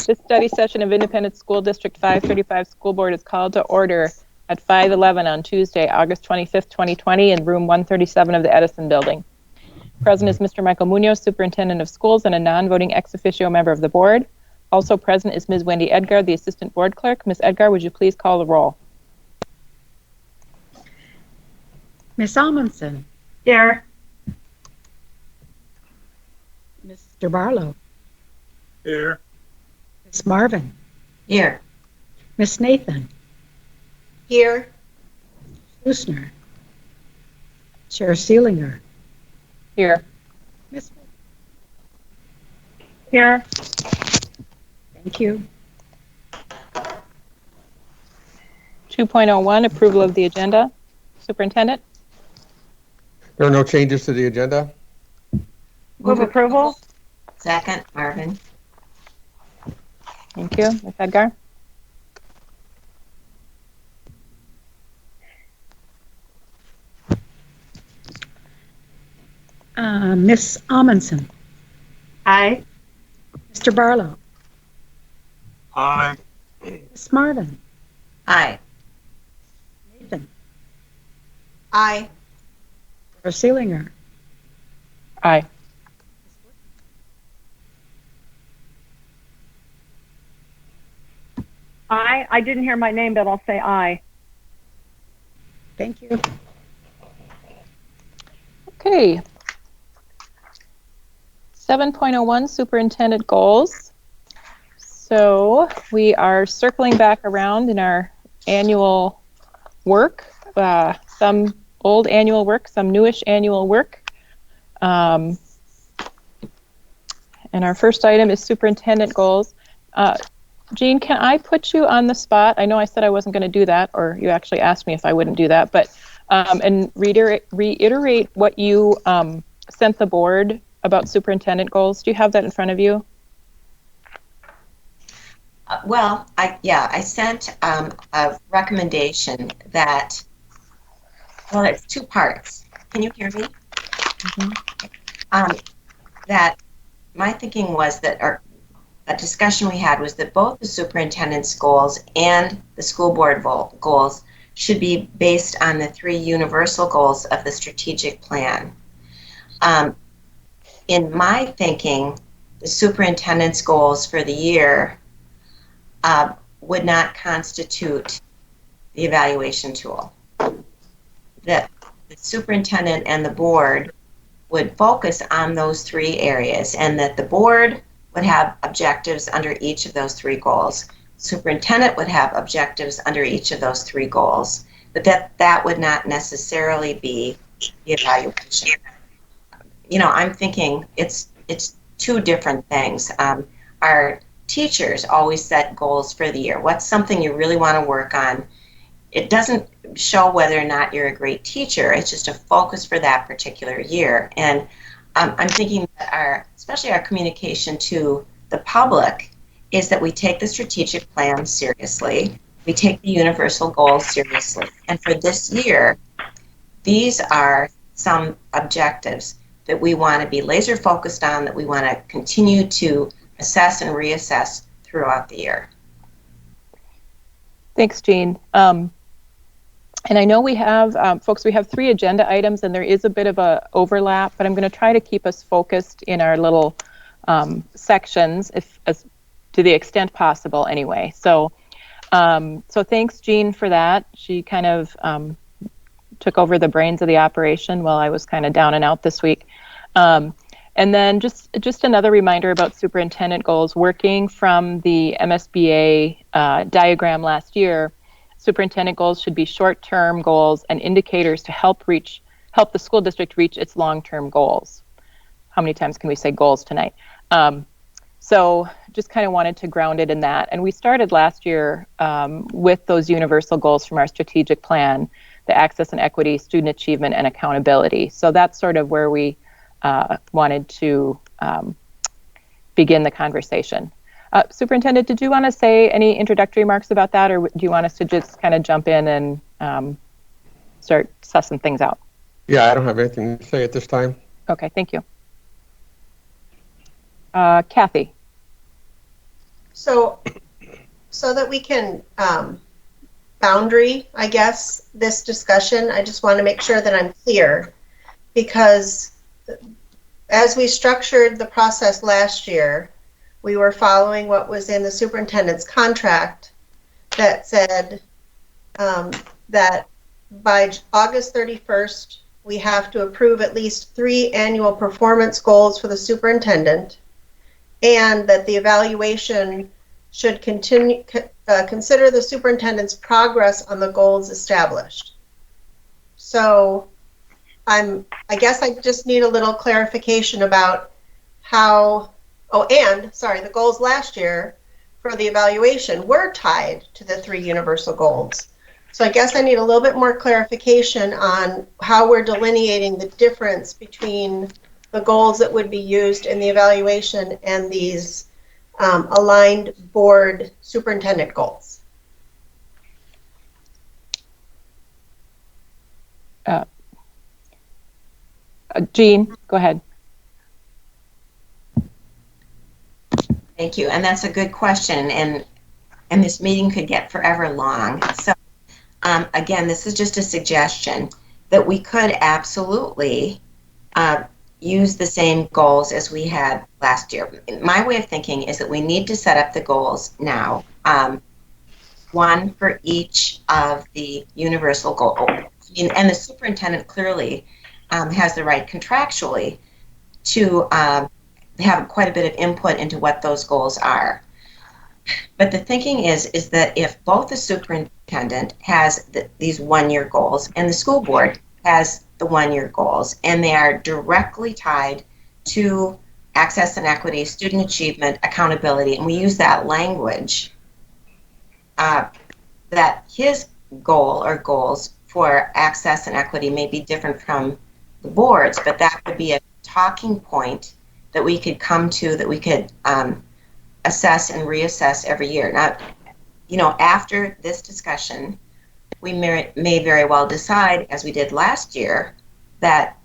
This study session of Independent School District 535 School Board is called to order at 5:11 on Tuesday, August 25th, 2020, in room 137 of the Edison Building. Present is Mr. Michael Munoz, Superintendent of Schools, and a non-voting ex officio member of the board. Also present is Ms. Wendy Edgar, the Assistant Board Clerk. Ms. Edgar, would you please call the roll? Ms. Amundson. Here. Mr. Barlow. Here. Ms. Marvin. Here. Ms. Nathan. Here. Lusner. Chair Seelinger. Here. Ms. Here. Thank you. 2.01, approval of the agenda. Superintendent? There are no changes to the agenda. Move approval. Second, Marvin. Thank you. Ms. Edgar? Ms. Amundson. Aye. Mr. Barlow. Aye. Ms. Marvin. Aye. Nathan. Aye. Chair Seelinger. Aye. Aye. I didn't hear my name, but I'll say aye. Thank you. Okay. 7.01, Superintendent Goals. So we are circling back around in our annual work, some old annual work, some newish annual work. And our first item is Superintendent Goals. Jean, can I put you on the spot? I know I said I wasn't going to do that, or you actually asked me if I wouldn't do that, but and reiterate what you sent the board about superintendent goals. Do you have that in front of you? I sent a recommendation that, well, it's two parts. Can you hear me? Mm-hmm. That my thinking was that, or a discussion we had was that both the superintendent's goals and the school board goals should be based on the three universal goals of the strategic plan. In my thinking, the superintendent's goals for the year would not constitute the evaluation tool. That the superintendent and the board would focus on those three areas, and that the board would have objectives under each of those three goals. Superintendent would have objectives under each of those three goals, but that would not necessarily be the evaluation. You know, I'm thinking it's two different things. Our teachers always set goals for the year. What's something you really want to work on? It doesn't show whether or not you're a great teacher. It's just a focus for that particular year. And I'm thinking that especially our communication to the public is that we take the strategic plan seriously. We take the universal goals seriously. And for this year, these are some objectives that we want to be laser focused on, that we want to continue to assess and reassess throughout the year. Thanks, Jean. And I know we have, folks, we have 3 agenda items, and there is a bit of a overlap, but I'm going to try to keep us focused in our little sections, as to the extent possible anyway. So thanks, Jean, for that. She kind of took over the brains of the operation while I was kind of down and out this week. And then just another reminder about superintendent goals. Working from the MSBA diagram last year, superintendent goals should be short-term goals and indicators to help the school district reach its long-term goals. How many times can we say goals tonight? So just kind of wanted to ground it in that. And we started last year with those universal goals from our strategic plan, the access and equity, student achievement, and accountability. So that's sort of where we wanted to begin the conversation. Superintendent, did you want to say any introductory remarks about that, or do you want us to just kind of jump in and start sussing things out? Yeah, I don't have anything to say at this time. Okay, thank you. Kathy. So that we can boundary, I guess, this discussion, I just want to make sure that I'm clear, because as we structured the process last year, we were following what was in the superintendent's contract that said that by August 31st, we have to approve at least 3 annual performance goals for the superintendent, and that the evaluation should consider the superintendent's progress on the goals established. So I guess I just need a little clarification about how, the goals last year for the evaluation were tied to the 3 universal goals. So I guess I need a little bit more clarification on how we're delineating the difference between the goals that would be used in the evaluation and these aligned board superintendent goals. Jean, go ahead. Thank you, and that's a good question, and this meeting could get forever long. So again, this is just a suggestion that we could absolutely use the same goals as we had last year. My way of thinking is that we need to set up the goals now, one for each of the universal goals, and the superintendent clearly has the right contractually to have quite a bit of input into what those goals are. But the thinking is that if both the superintendent has these 1-year goals and the school board has the 1-year goals, and they are directly tied to access and equity, student achievement, accountability, and we use that language, that his goal or goals for access and equity may be different from the board's, but that would be a talking point that we could come to, that we could assess and reassess every year. Now, after this discussion, we may very well decide, as we did last year, that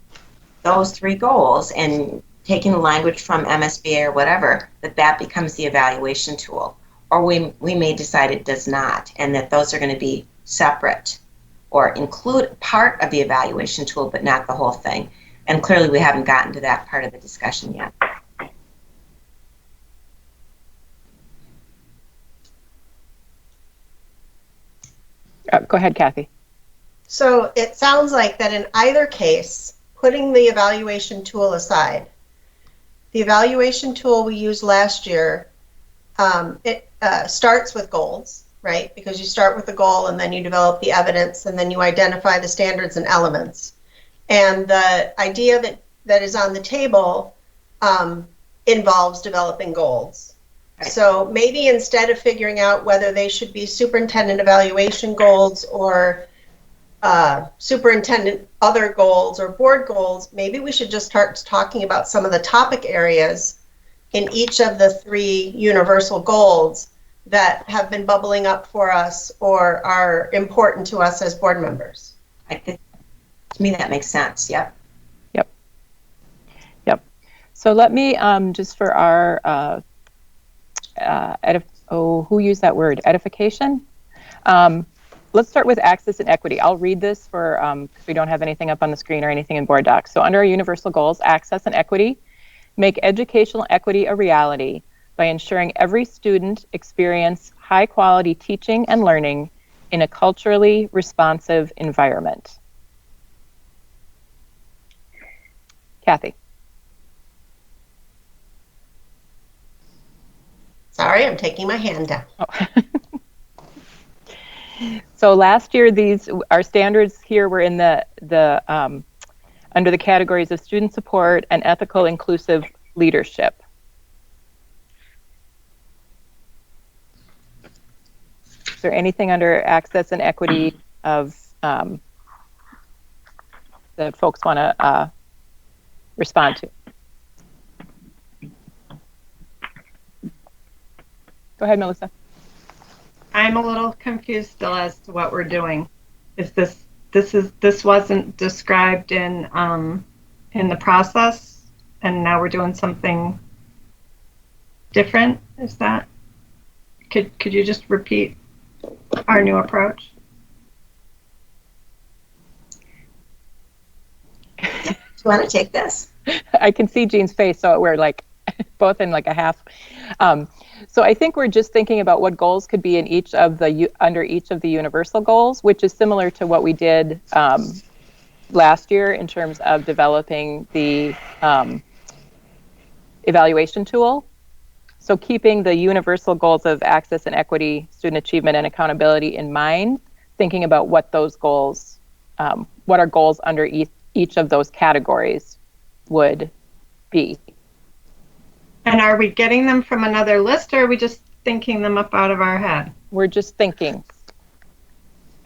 those 3 goals, and taking the language from MSBA or whatever, that becomes the evaluation tool. Or we may decide it does not, and that those are going to be separate or include part of the evaluation tool, but not the whole thing. And clearly we haven't gotten to that part of the discussion yet. Go ahead, Kathy. So it sounds like that in either case, putting the evaluation tool aside, the evaluation tool we used last year, it starts with goals, right? Because you start with the goal and then you develop the evidence and then you identify the standards and elements. And the idea that is on the table involves developing goals. Right. So maybe instead of figuring out whether they should be superintendent evaluation goals or superintendent other goals or board goals, maybe we should just start talking about some of the topic areas in each of the 3 universal goals that have been bubbling up for us or are important to us as board members. I think, to me, that makes sense. Yep. So let me just for our who used that word? Edification. Let's start with access and equity. I'll read this for because we don't have anything up on the screen or anything in board docs. So under our universal goals, access and equity, make educational equity a reality by ensuring every student experience high quality teaching and learning in a culturally responsive environment. Kathy. Sorry, I'm taking my hand down. Oh. So last year, our standards here were in the under the categories of student support and ethical inclusive leadership. Is there anything under access and equity of that folks want to respond to? Go ahead, Melissa. I'm a little confused still as to what we're doing. Is this wasn't described in the process, and now we're doing something different? Is that? Could you just repeat our new approach? Do you want to take this? I can see Jean's face, so we're like both in like a half. So I think we're just thinking about what goals could be in each of the under each of the universal goals, which is similar to what we did last year in terms of developing the evaluation tool. So keeping the universal goals of access and equity, student achievement and accountability in mind, thinking about what those goals, what our goals under each of those categories would be. And are we getting them from another list, or are we just thinking them up out of our head? We're just thinking.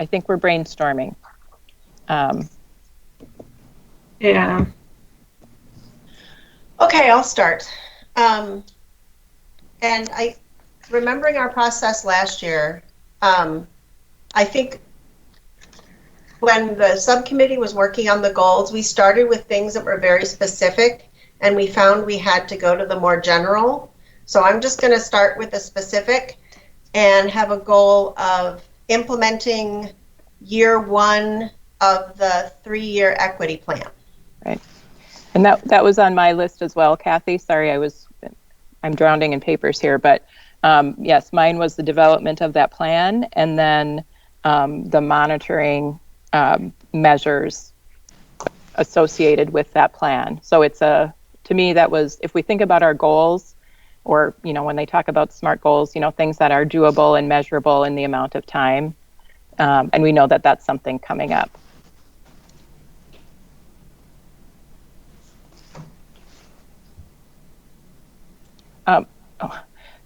I think we're brainstorming. Yeah. Okay, I'll start. And remembering our process last year, I think when the subcommittee was working on the goals, we started with things that were very specific, and we found we had to go to the more general. So I'm just going to start with the specific and have a goal of implementing year 1 of the 3-year equity plan. Right. And that was on my list as well, Kathy. Sorry, I'm drowning in papers here, but yes, mine was the development of that plan, and then the monitoring measures associated with that plan. So to me, that was, if we think about our goals, or, when they talk about SMART goals, things that are doable and measurable in the amount of time. And we know that that's something coming up.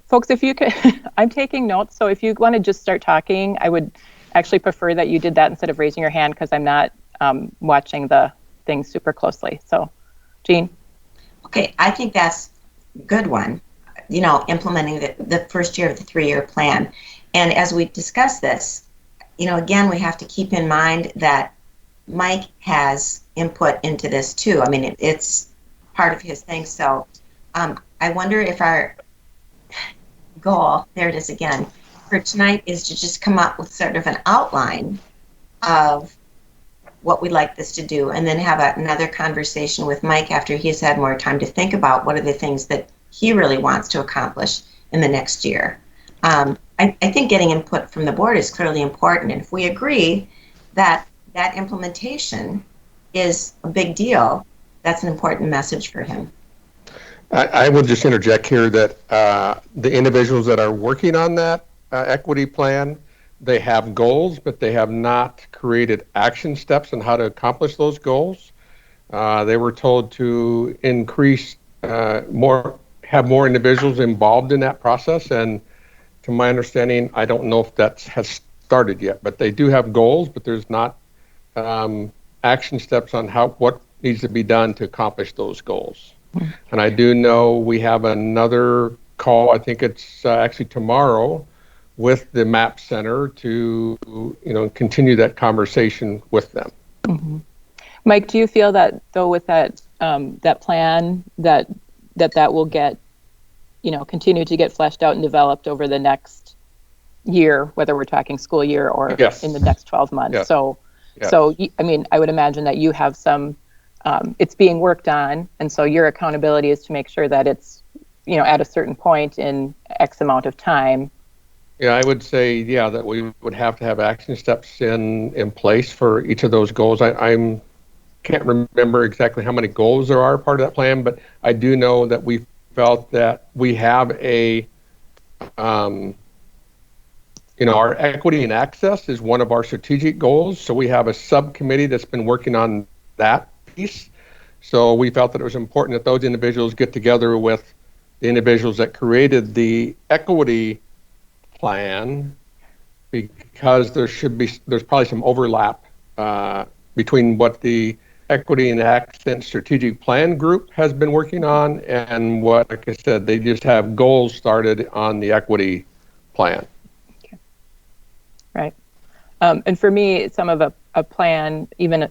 Folks, if you could, I'm taking notes, so if you want to just start talking, I would actually prefer that you did that instead of raising your hand, because I'm not watching the thing super closely. So, Jean? Okay, I think that's a good one, implementing the first year of the 3-year plan. And as we discuss this, again, we have to keep in mind that Mike has input into this too. I mean, it's part of his thing. So I wonder if our goal, there it is again, for tonight is to just come up with sort of an outline of what we'd like this to do, and then have another conversation with Mike after he's had more time to think about what are the things that he really wants to accomplish in the next year. I think getting input from the board is clearly important, and if we agree that that implementation is a big deal, that's an important message for him. I would just interject here that the individuals that are working on that equity plan, they have goals, but they have not created action steps on how to accomplish those goals. They were told to increase have more individuals involved in that process, and to my understanding, I don't know if that has started yet, but they do have goals, but there's not action steps on what needs to be done to accomplish those goals. And I do know we have another call, I think it's actually tomorrow, with the MAP Center to continue that conversation with them. Mm-hmm. Mike, do you feel that though with that that plan that will get continue to get fleshed out and developed over the next year, whether we're talking school year or Yes. in the next 12 months? Yes. So I mean, I would imagine that you have some it's being worked on, and so your accountability is to make sure that it's at a certain point in X amount of time. Yeah, I would say, that we would have to have action steps in place for each of those goals. I can't remember exactly how many goals there are part of that plan, but I do know that we felt that we have our equity and access is one of our strategic goals. So we have a subcommittee that's been working on that piece. So we felt that it was important that those individuals get together with the individuals that created the equity plan, because there's probably some overlap between what the equity and access strategic plan group has been working on and what, like I said, they just have goals started on the equity plan. Okay. Right. And for me, some of a plan, even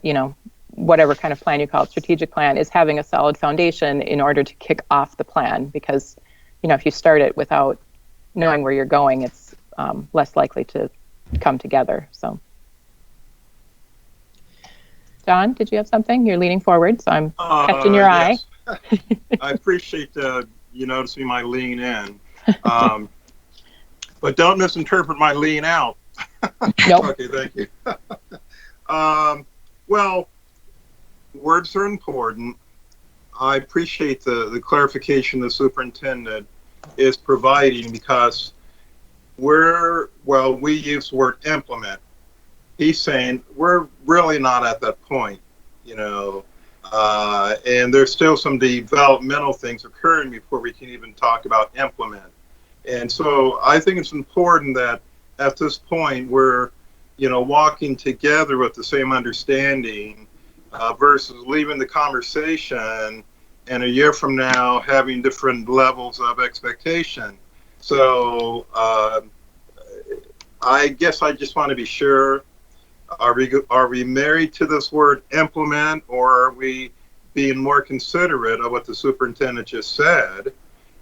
whatever kind of plan you call it, strategic plan, is having a solid foundation in order to kick off the plan, because if you start it without knowing where you're going, it's less likely to come together. So, John, did you have something? You're leaning forward, so I'm catching your eye. Yes. I appreciate you noticing my lean in, but don't misinterpret my lean out. Nope. Okay, thank you. Well, words are important. I appreciate the clarification the superintendent is providing, because we use the word implement. He's saying we're really not at that point, and there's still some developmental things occurring before we can even talk about implement. And so I think it's important that at this point we're, walking together with the same understanding versus leaving the conversation and a year from now having different levels of expectation. So I guess I just want to be sure, are we married to this word implement, or are we being more considerate of what the superintendent just said?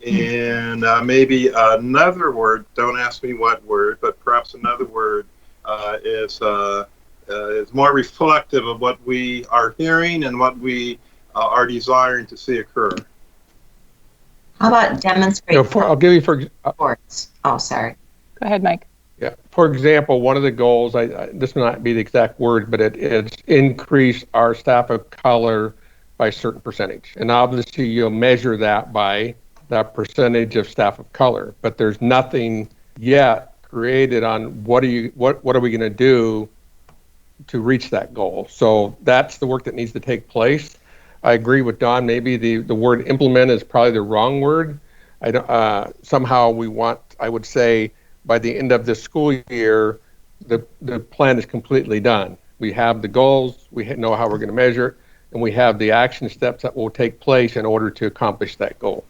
And maybe another word, don't ask me what word, but perhaps another word is more reflective of what we are hearing and what we are desiring to see occur. How about demonstrate? I'll give you reports. Oh, sorry. Go ahead, Mike. Yeah. For example, one of the goals, this may not be the exact word, but it's increase our staff of color by a certain percentage. And obviously you'll measure that by that percentage of staff of color, but there's nothing yet created on what are we going to do to reach that goal. So that's the work that needs to take place. I agree with Don. Maybe the word implement is probably the wrong word. Somehow I would say by the end of this school year, the plan is completely done. We have the goals, we know how we're going to measure it, and we have the action steps that will take place in order to accomplish that goal.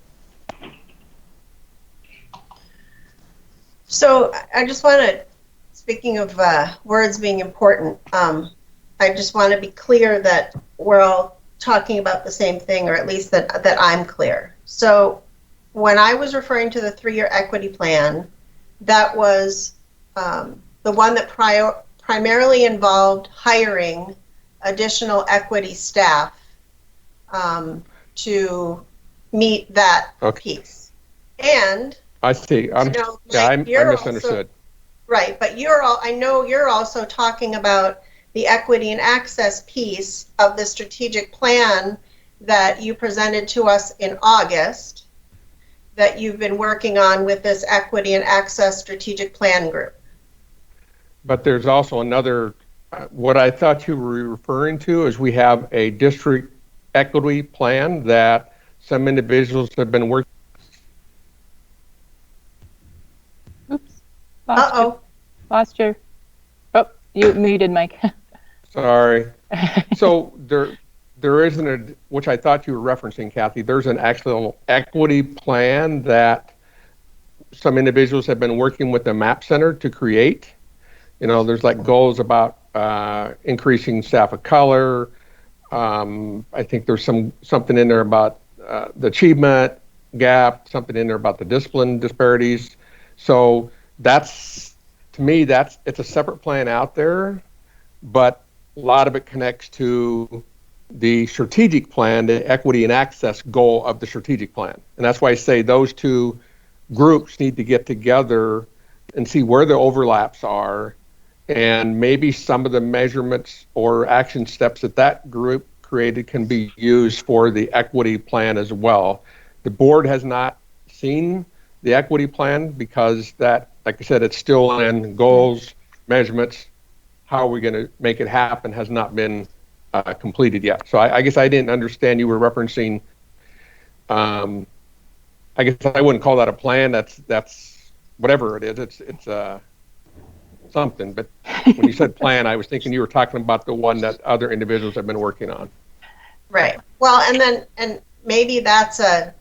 So I just want to, speaking of words being important, I just want to be clear that we're all talking about the same thing, or at least that I'm clear. So when I was referring to the 3-year equity plan, that was the one that primarily involved hiring additional equity staff to meet that piece. And I see. I misunderstood. Right, but I know you're also talking about the equity and access piece of the strategic plan that you presented to us in August, that you've been working on with this equity and access strategic plan group. But there's also another, what I thought you were referring to is we have a district equity plan that some individuals have been working. Oops. Lost you. Oh, you muted, Mike. Sorry. So there isn't which I thought you were referencing, Kathy, there's an actual equity plan that some individuals have been working with the MAP Center to create. There's like goals about increasing staff of color. I think there's something in there about the achievement gap, something in there about the discipline disparities. So that's, to me, it's a separate plan out there, but a lot of it connects to the strategic plan, the equity and access goal of the strategic plan. And that's why I say those two groups need to get together and see where the overlaps are, and maybe some of the measurements or action steps that group created can be used for the equity plan as well. The board has not seen the equity plan because that, like I said, it's still in goals, measurements. How are we going to make it happen has not been completed yet. So I guess I didn't understand you were referencing, I guess I wouldn't call that a plan. That's whatever it is. It's something. But when you said plan, I was thinking you were talking about the one that other individuals have been working on. Right. Well, and maybe that's a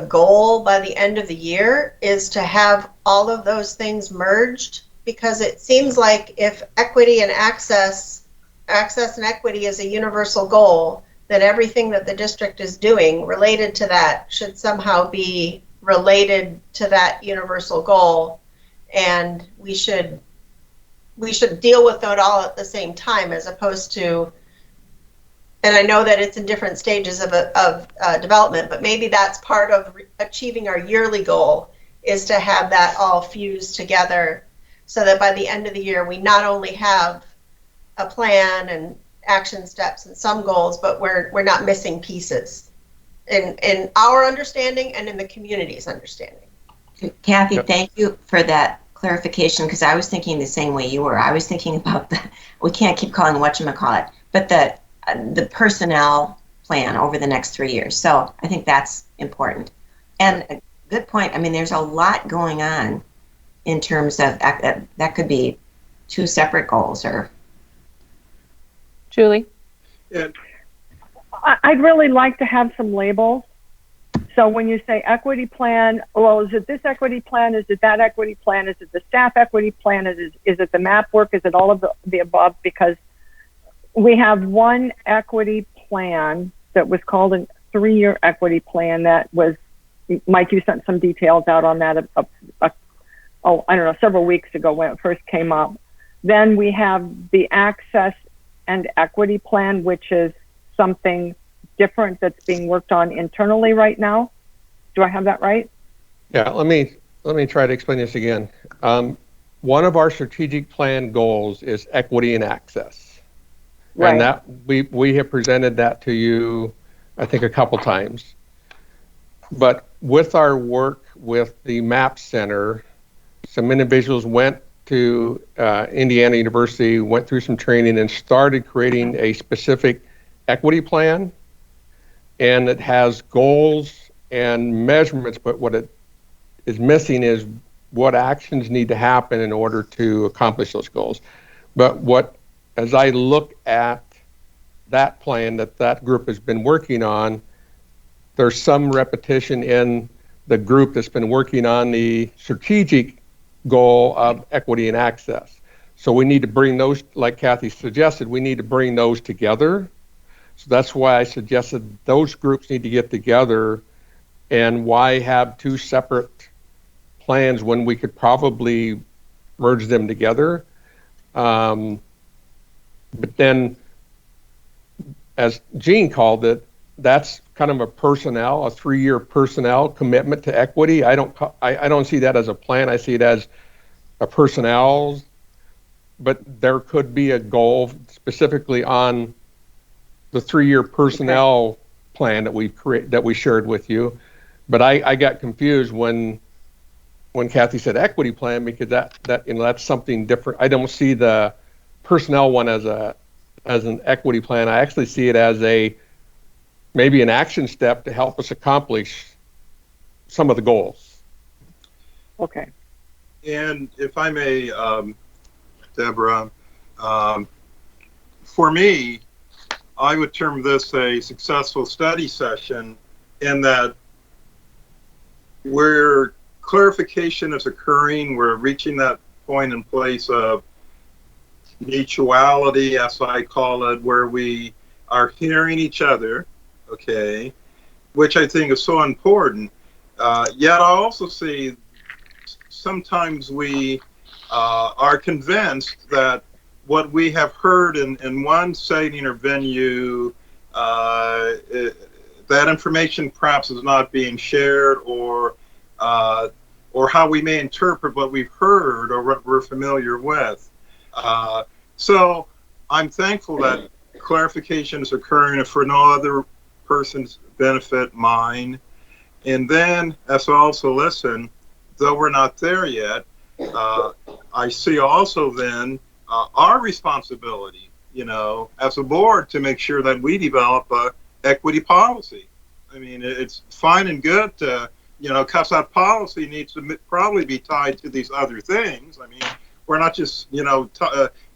goal by the end of the year, is to have all of those things merged, because it seems like if equity and access and equity is a universal goal, then everything that the district is doing related to that should somehow be related to that universal goal, and we should deal with it all at the same time, as opposed to, and I know that it's in different stages of development, but maybe that's part of achieving our yearly goal, is to have that all fused together, so that by the end of the year we not only have a plan and action steps and some goals, but we're not missing pieces in our understanding and in the community's understanding. Kathy, thank you for that clarification, because I was thinking the same way you were. I was thinking about we can't keep calling whatchamacallit, but the personnel plan over the next 3 years. So I think that's important. And a good point. I mean, there's a lot going on in terms of that could be 2 separate goals. Or Julie? Yeah. I'd really like to have some labels. So when you say equity plan, well, is it this equity plan? Is it that equity plan? Is it the staff equity plan? Is it the map work? Is it all of the above? Because we have one equity plan that was called a 3-year equity plan that was, Mike, you sent some details out on that, I don't know, several weeks ago when it first came up. Then we have the access and equity plan, which is something different that's being worked on internally right now. Do I have that right? Yeah, let me try to explain this again. One of our strategic plan goals is equity and access. Right. And that we have presented that to you, I think, a couple times. But with our work with the MAP Center, some individuals went to Indiana University, went through some training, and started creating a specific equity plan. And it has goals and measurements, but what it is missing is what actions need to happen in order to accomplish those goals. But as I look at that plan that group has been working on, there's some repetition in the group that's been working on the strategic goal of equity and access. So we need to bring those, like Kathy suggested, we need to bring those together. So that's why I suggested those groups need to get together, and why have 2 separate plans when we could probably merge them together. But then, as Jean called it, that's kind of a 3-year personnel commitment to equity. I don't see that as a plan. I see it as a personnel, but there could be a goal specifically on the 3-year personnel plan that we shared with you. But I got confused when Kathy said equity plan, because that's something different. I don't see the personnel one as an equity plan. I actually see it as maybe an action step to help us accomplish some of the goals. Okay. And if I may, Deborah, for me, I would term this a successful study session, in that where clarification is occurring, we're reaching that point in place of mutuality, as I call it, where we are hearing each other, okay, which I think is so important. Yet I also see sometimes we are convinced that what we have heard in one setting or venue, that information perhaps is not being shared, or how we may interpret what we've heard or what we're familiar with. So I'm thankful that clarification is occurring, for no other person's benefit, mine. And then, as I also listen, though we're not there yet, I see also then our responsibility, as a board, to make sure that we develop a equity policy. I mean, it's fine and good to, because that policy needs to probably be tied to these other things. I mean, we're not just,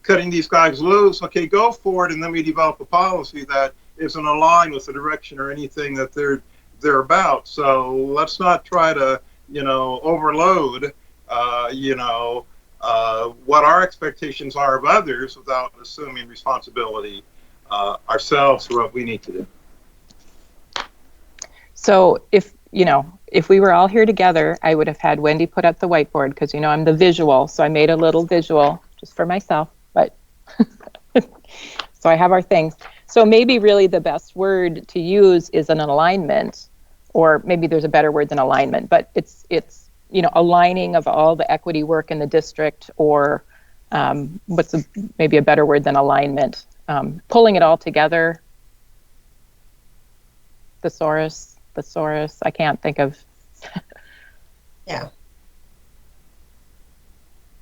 cutting these guys loose. Okay, go for it, and then we develop a policy that isn't aligned with the direction or anything that they're about. So let's not try to, overload, what our expectations are of others without assuming responsibility ourselves for what we need to do. So if if we were all here together, I would have had Wendy put up the whiteboard because, you know, I'm the visual. So I made a little visual just for myself, but so I have our things. So maybe really the best word to use is an alignment, or maybe there's a better word than alignment, but it's you know, aligning of all the equity work in the district, or maybe a better word than alignment, pulling it all together. Thesaurus, I can't think of. Yeah.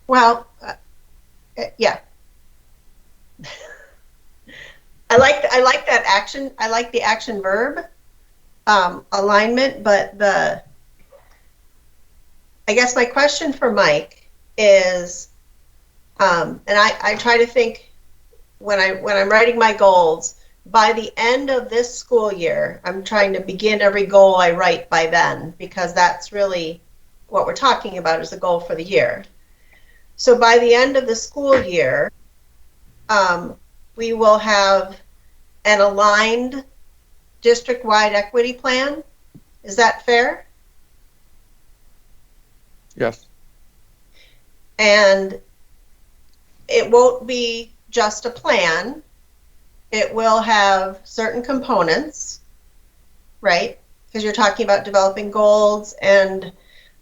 Well, yeah. I like that action. I like the action verb, alignment, but I guess my question for Mike is, and I try to think when I'm writing my goals, by the end of this school year, I'm trying to begin every goal I write by then, because that's really what we're talking about, is the goal for the year. So by the end of the school year, we will have an aligned district-wide equity plan. Is that fair? Yes. And it won't be just a plan. It will have certain components, right? Because you're talking about developing goals and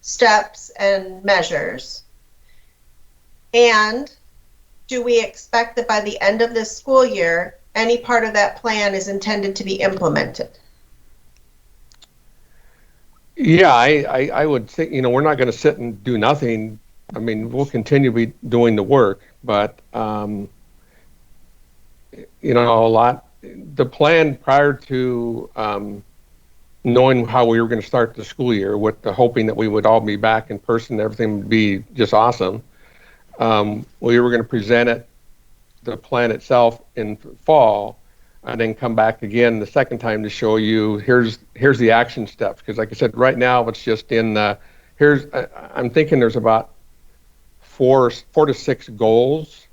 steps and measures. And do we expect that by the end of this school year, any part of that plan is intended to be implemented? Yeah, I would think, you know, we're not going to sit and do nothing. I mean, we'll continue to be doing the work, but, you know, the plan prior to knowing how we were going to start the school year, with the hoping that we would all be back in person, everything would be just awesome. We were going to present the plan itself in fall, and then come back again the second time to show you here's the action steps. Because like I said, right now it's just I'm thinking there's about four to six goals,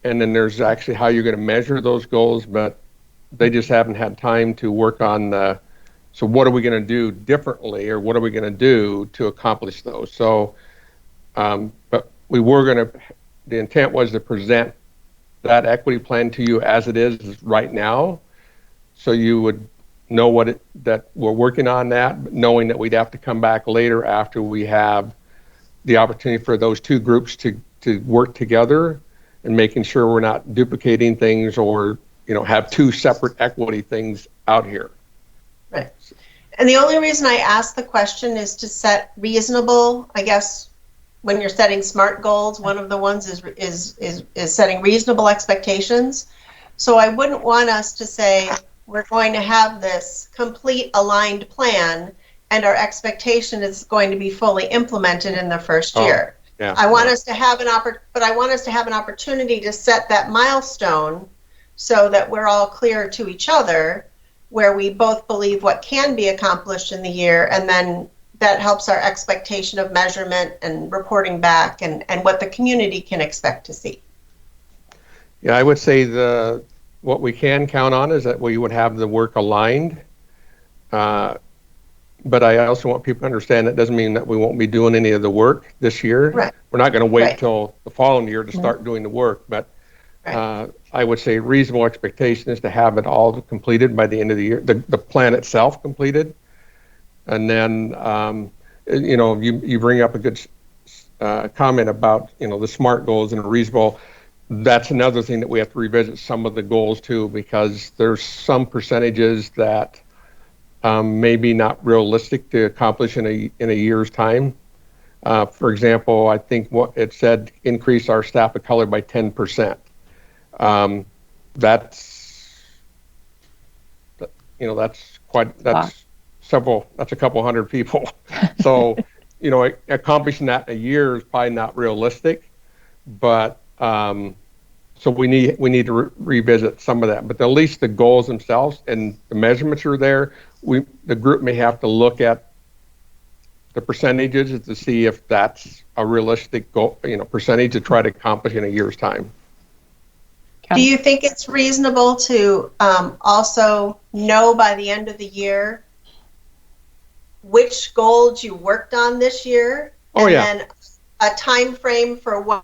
and then there's actually how you're going to measure those goals, but they just haven't had time to work on so what are we going to do differently, or what are we going to do to accomplish those? So, but the intent was to present that equity plan to you as it is right now, so you would know that we're working on that, knowing that we'd have to come back later after we have the opportunity for those two groups to work together, and making sure we're not duplicating things, or, you know, have two separate equity things out here. Right. And the only reason I ask the question is to set reasonable, I guess, when you're setting SMART goals, one of the ones is setting reasonable expectations. So I wouldn't want us to say we're going to have this complete aligned plan and our expectation is going to be fully implemented in the first year. Yeah. I want us to have an opportunity to set that milestone so that we're all clear to each other, where we both believe what can be accomplished in the year, and then that helps our expectation of measurement and reporting back, and what the community can expect to see. Yeah, I would say what we can count on is that we would have the work aligned. But I also want people to understand that doesn't mean that we won't be doing any of the work this year. Right. We're not going to wait Right. till the following year to start doing the work. But I would say reasonable expectation is to have it all completed by the end of the year, the plan itself completed. And then, you know, you bring up a good comment about, you know, the SMART goals and reasonable. That's another thing that we have to revisit some of the goals too, because there's some percentages that maybe not realistic to accomplish in a year's time. For example, I think what it said, increase our staff of color by 10%. That's, you know, that's a couple hundred people. So, you know, accomplishing that in a year is probably not realistic, but so we need to revisit some of that. But at least the goals themselves and the measurements are there. The group may have to look at the percentages to see if that's a realistic goal, you know, percentage to try to accomplish in a year's time. Do you think it's reasonable to also know by the end of the year which goals you worked on this year, Oh, and yeah. then a time frame for what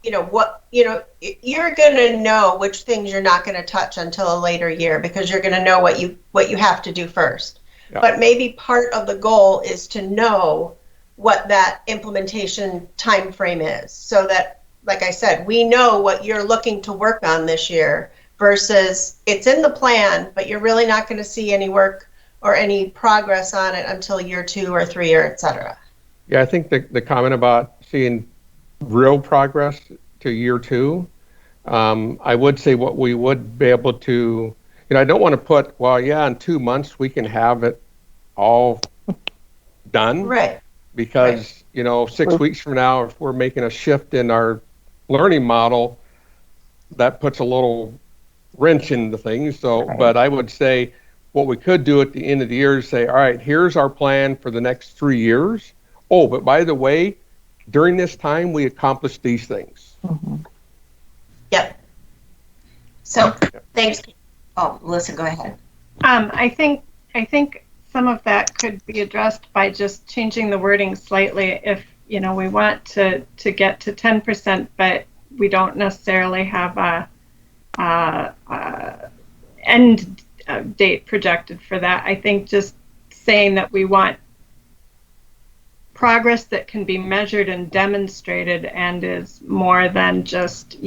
you're going to know which things you're not going to touch until a later year, because you're going to know what you have to do first. Yeah. But maybe part of the goal is to know what that implementation time frame is, so that, like I said, we know what you're looking to work on this year, versus it's in the plan, but you're really not going to see any work or any progress on it until year 2 or 3, or et cetera. Yeah, I think the comment about seeing real progress to year 2, I would say what we would be able to, I don't want to put, well, yeah, in 2 months we can have it all done. Right. Because, 6 weeks from now, if we're making a shift in our learning model, that puts a little wrench into things. So, but I would say what we could do at the end of the year is say, all right, here's our plan for the next 3 years. Oh, but by the way, during this time, we accomplished these things. Mm-hmm. Yep. So, thanks. Oh, Melissa, go ahead. I think some of that could be addressed by just changing the wording slightly. If we want to get to 10%, but we don't necessarily have a end date projected for that. I think just saying that we want progress that can be measured and demonstrated and is more than just,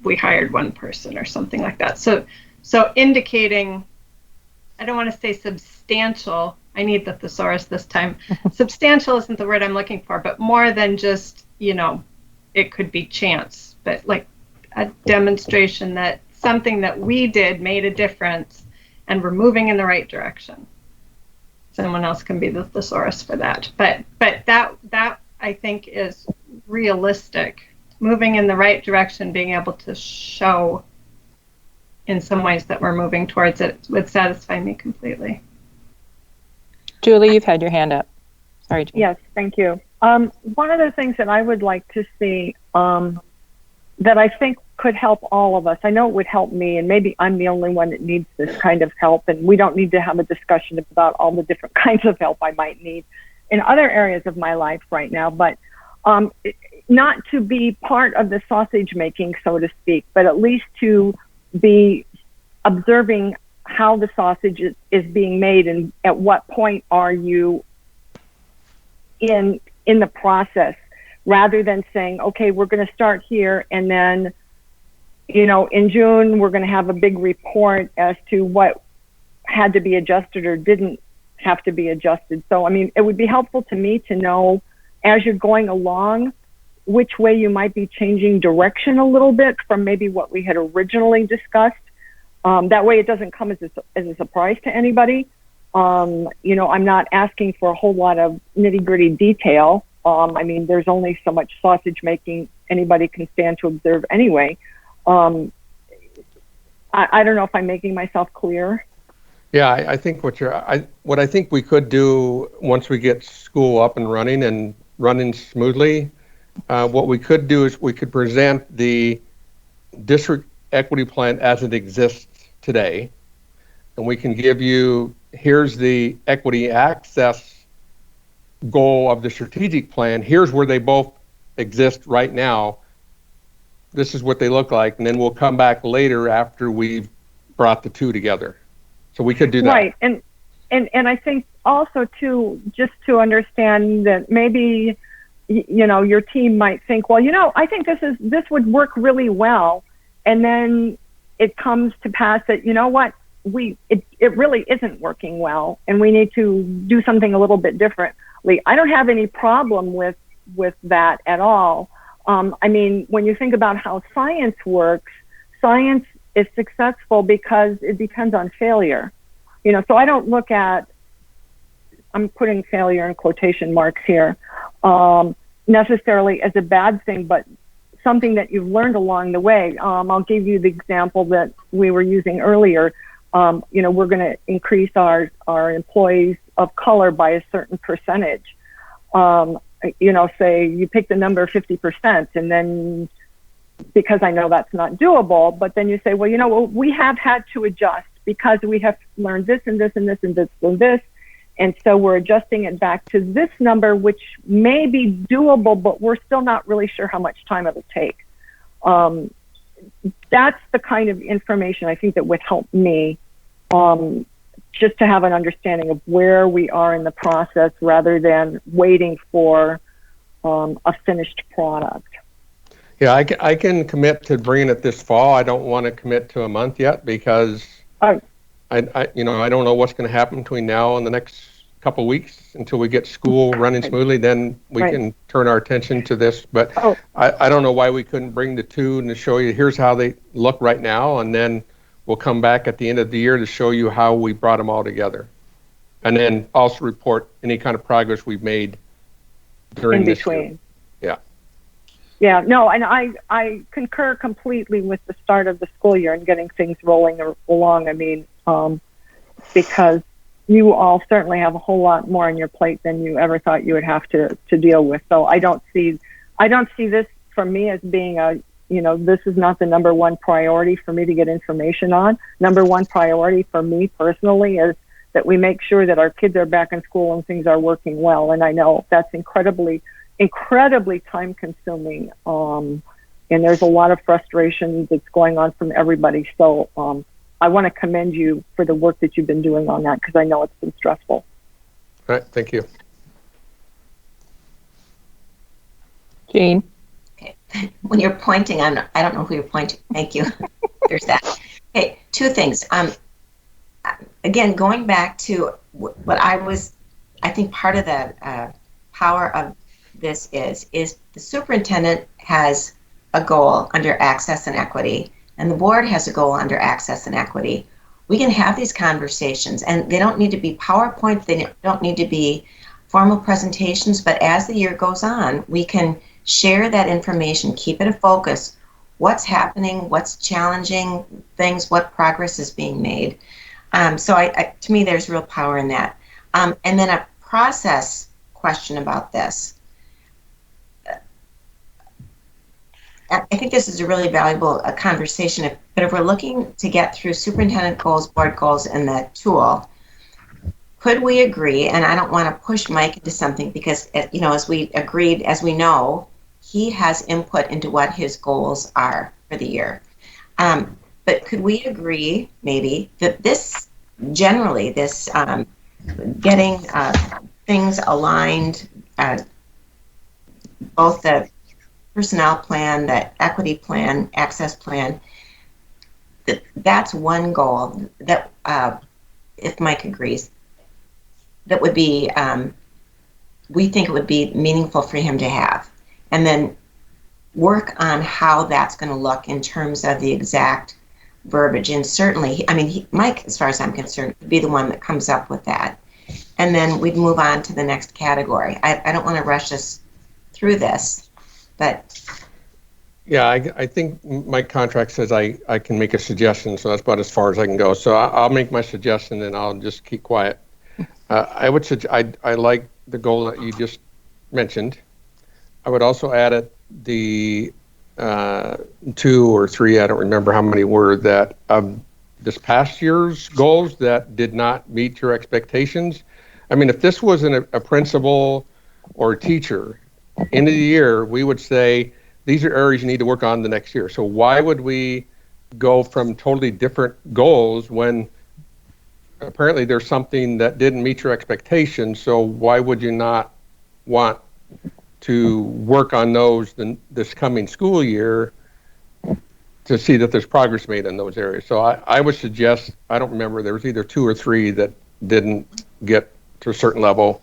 we hired one person or something like that. So indicating, I don't want to say substantial, I need the thesaurus this time. Substantial isn't the word I'm looking for, but more than just, it could be chance, but like a demonstration that something that we did made a difference and we're moving in the right direction. Someone else can be the thesaurus for that. But that I think is realistic. Moving in the right direction, being able to show in some ways that we're moving towards it would satisfy me completely. Julie, you've had your hand up. Sorry, Julie. Yes, thank you. One of the things that I would like to see that I think could help all of us, I know it would help me, and maybe I'm the only one that needs this kind of help, and we don't need to have a discussion about all the different kinds of help I might need in other areas of my life right now, but not to be part of the sausage making, so to speak, but at least to be observing how the sausage is being made, and at what point are you in the process, rather than saying, okay, we're going to start here, and then in June we're going to have a big report as to what had to be adjusted or didn't have to be adjusted. So I mean, it would be helpful to me to know, as you're going along, which way you might be changing direction a little bit from maybe what we had originally discussed. That way it doesn't come as a surprise to anybody. I'm not asking for a whole lot of nitty-gritty detail. I mean, there's only so much sausage making anybody can stand to observe anyway. I don't know if I'm making myself clear. Yeah, I think what I think we could do once we get school up and running smoothly, what we could do is we could present the district equity plan as it exists today, and we can give you, here's the equity access goal of the strategic plan, here's where they both exist right now, this is what they look like, and then we'll come back later after we've brought the two together. So we could do that. Right, and I think also too, just to understand that maybe your team might think, well, I think this would work really well, and then it comes to pass that it really isn't working well, and we need to do something a little bit differently. I don't have any problem with that at all. I mean, when you think about how science works, science is successful because it depends on failure. So I don't look at, I'm putting failure in quotation marks here, necessarily as a bad thing, but something that you've learned along the way. I'll give you the example that we were using earlier. We're going to increase our employees of color by a certain percentage. Say you pick the number 50%, and then, because I know that's not doable, but then you say, well, we have had to adjust because we have learned this and this and this and this and this, And so we're adjusting it back to this number, which may be doable, but we're still not really sure how much time it'll take. That's the kind of information I think that would help me, just to have an understanding of where we are in the process rather than waiting for a finished product. Yeah, I can commit to bringing it this fall. I don't want to commit to a month yet because I don't know what's going to happen between now and the next couple of weeks until we get school running smoothly. Then we can turn our attention to this. But I don't know why we couldn't bring the two and to show you here's how they look right now, and then we'll come back at the end of the year to show you how we brought them all together, and then also report any kind of progress we've made during in this between. year. Yeah. Yeah, no, and I concur completely with the start of the school year and getting things rolling along. I mean, because you all certainly have a whole lot more on your plate than you ever thought you would have to deal with. So I don't see this for me as being this is not the number one priority for me to get information on. Number one priority for me personally is that we make sure that our kids are back in school and things are working well. And I know that's incredibly time consuming. And there's a lot of frustration that's going on from everybody. So I want to commend you for the work that you've been doing on that, because I know it's been stressful. All right, thank you. Jane? Okay. When you're pointing, I don't know who you're pointing. Thank you. There's that. Okay, two things. Again, going back to what I think part of the power of this is the superintendent has a goal under access and equity, and the board has a goal under access and equity. We can have these conversations, and they don't need to be PowerPoint, they don't need to be formal presentations, but as the year goes on, we can share that information, keep it a focus, what's happening, what's challenging things, what progress is being made. So to me, there's real power in that. And then a process question about this. I think this is a really valuable conversation, but if we're looking to get through superintendent goals, board goals, and the tool, could we agree, and I don't want to push Mike into something because, as we agreed, as we know, he has input into what his goals are for the year. But could we agree, maybe, that this, generally, this getting things aligned, both the personnel plan, the equity plan, access plan, that's one goal that, if Mike agrees, that would be, we think it would be meaningful for him to have. And then work on how that's going to look in terms of the exact verbiage. And certainly, Mike, as far as I'm concerned, would be the one that comes up with that. And then we'd move on to the next category. I don't want to rush us through this, but yeah, I think my contract says I can make a suggestion, so that's about as far as I can go. So I'll make my suggestion and I'll just keep quiet. I like the goal that you just mentioned. I would also add it the 2 or 3, I don't remember how many were, that this past year's goals that did not meet your expectations. I mean, if this wasn't a principal or a teacher, end of the year, we would say, these are areas you need to work on the next year. So why would we go from totally different goals when apparently there's something that didn't meet your expectations? So why would you not want to work on those this coming school year to see that there's progress made in those areas? So I would suggest, I don't remember, there was either 2 or 3 that didn't get to a certain level.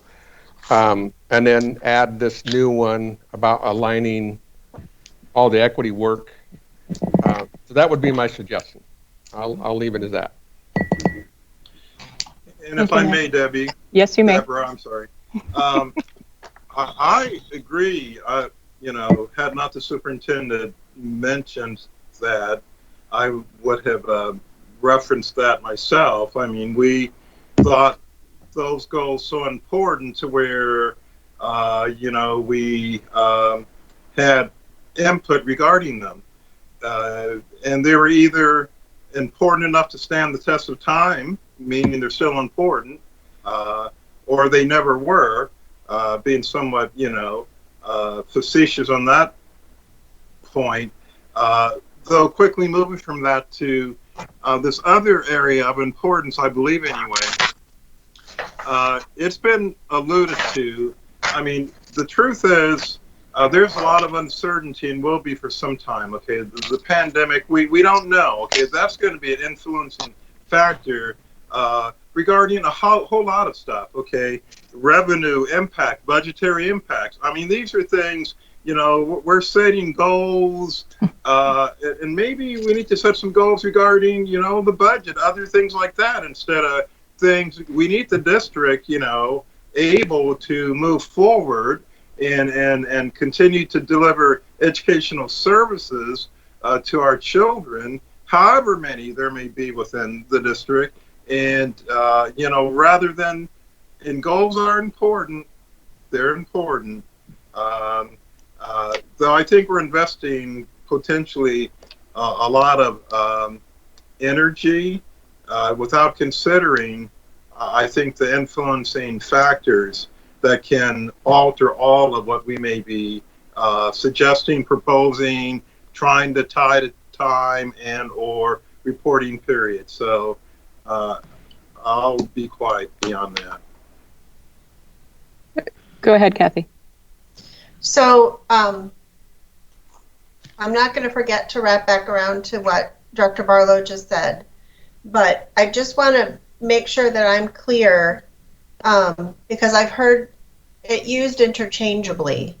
And then add this new one about aligning all the equity work. So that would be my suggestion. I'll leave it as that. And if I may, Debbie. Yes, you may. Deborah, I'm sorry. I agree. Had not the superintendent mentioned that, I would have referenced that myself. I mean, we thought those goals so important to where, we had input regarding them. And they were either important enough to stand the test of time, meaning they're still important, or they never were, being somewhat, facetious on that point. Though quickly moving from that to this other area of importance, I believe anyway, it's been alluded to. I mean, the truth is, there's a lot of uncertainty and will be for some time. Okay, the pandemic, we don't know. Okay, that's going to be an influencing factor regarding a whole lot of stuff. Okay, revenue impact, budgetary impacts. I mean, these are things. We're setting goals, and maybe we need to set some goals regarding, the budget, other things like that, instead of things. We need the district, able to move forward and continue to deliver educational services to our children, however many there may be within the district. And, rather than, and goals are important, they're important. Though I think we're investing potentially a lot of energy without considering, I think, the influencing factors that can alter all of what we may be suggesting, proposing, trying to tie to time and or reporting period. So I'll be quiet beyond that. Go ahead, Kathy. So I'm not going to forget to wrap back around to what Dr. Barlow just said, but I just want to make sure that I'm clear, because I've heard it used interchangeably,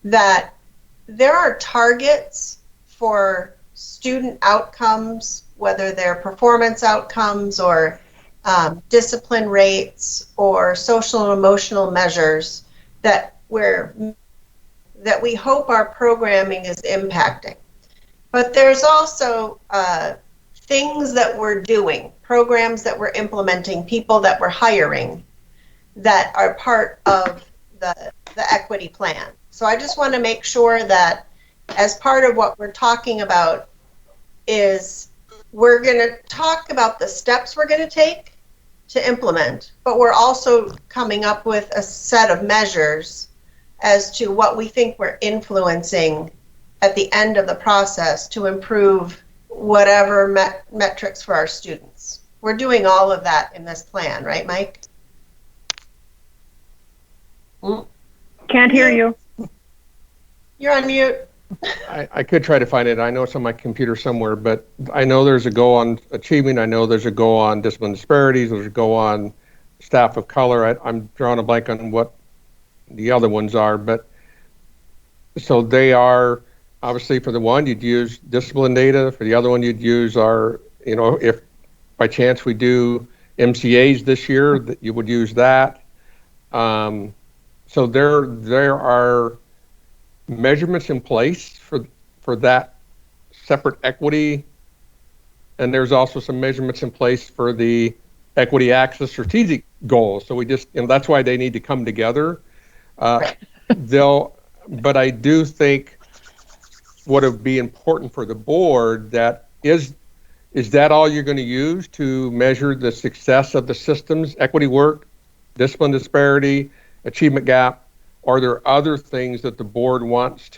that there are targets for student outcomes, whether they're performance outcomes or discipline rates or social and emotional measures that we hope our programming is impacting. But there's also things that we're doing, programs that we're implementing, people that we're hiring that are part of the equity plan. So I just want to make sure that as part of what we're talking about is we're going to talk about the steps we're going to take to implement, but we're also coming up with a set of measures as to what we think we're influencing at the end of the process to improve whatever metrics for our students. We're doing all of that in this plan, right, Mike? Can't hear you. You're on mute. I could try to find it. I know it's on my computer somewhere, but I know there's a goal on achievement. I know there's a goal on discipline disparities. There's a goal on staff of color. I'm drawing a blank on what the other ones are, but so they are obviously, for the one you'd use discipline data, for the other one you'd use our, if by chance we do MCAs this year, that you would use that. So there are measurements in place for that separate equity, and there's also some measurements in place for the equity access strategic goals. So we just, that's why they need to come together. But I do think what would be important for the board, that is that all you're going to use to measure the success of the system's equity work, discipline disparity, achievement gap? Are there other things that the board wants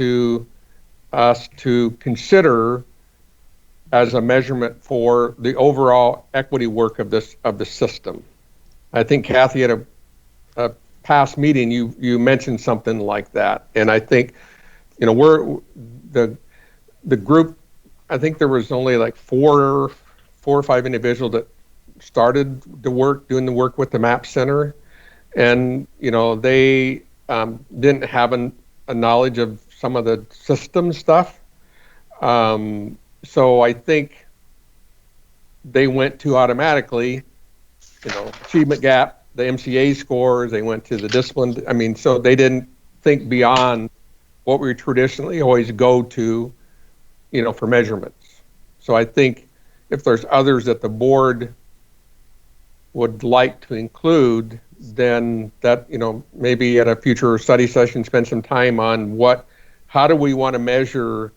us to consider as a measurement for the overall equity work of the system? I think Kathy, at a past meeting, you mentioned something like that, and I think we're the group. I think there was only like four or five individuals that started doing the work with the MAP Center, and they didn't have a knowledge of some of the system stuff. So I think they went to automatically, achievement gap, the MCA scores, they went to the discipline. So they didn't think beyond what we traditionally always go to, for measurements. So I think if there's others that the board would like to include, then that, maybe at a future study session, spend some time on how do we want to measure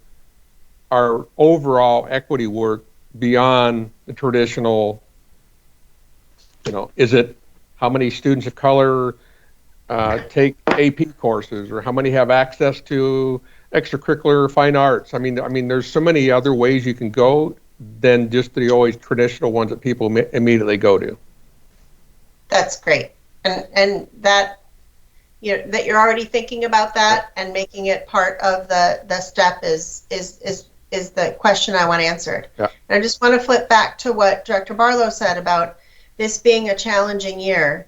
our overall equity work beyond the traditional, is it how many students of color take AP courses, or how many have access to extracurricular fine arts. I mean, there's so many other ways you can go than just the always traditional ones that people immediately go to. That's great. And that, that you're already thinking about that and making it part of the step is the question I want answered. Yeah. And I just want to flip back to what Director Barlow said about this being a challenging year.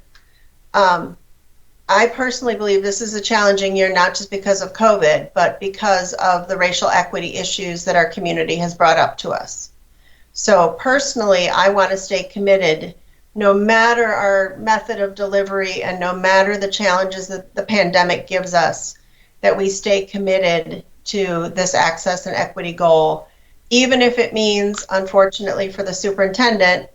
I personally believe this is a challenging year, not just because of COVID, but because of the racial equity issues that our community has brought up to us. So personally, I want to stay committed, no matter our method of delivery and no matter the challenges that the pandemic gives us, that we stay committed to this access and equity goal, even if it means, unfortunately for the superintendent,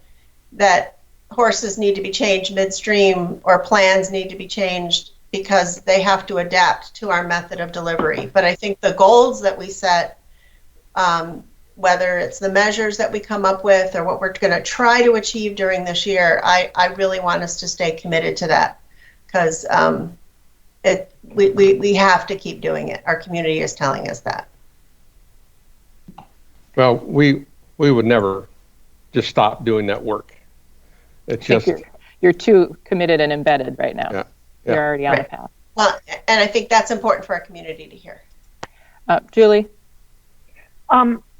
that horses need to be changed midstream or plans need to be changed because they have to adapt to our method of delivery. But I think the goals that we set, whether it's the measures that we come up with or what we're going to try to achieve during this year, I really want us to stay committed to that, because we have to keep doing it. Our community is telling us that. Well, we would never just stop doing that work. It's just you're too committed and embedded right now. Yeah. You're already on Right. the path. Well, and I think that's important for our community to hear. Julie?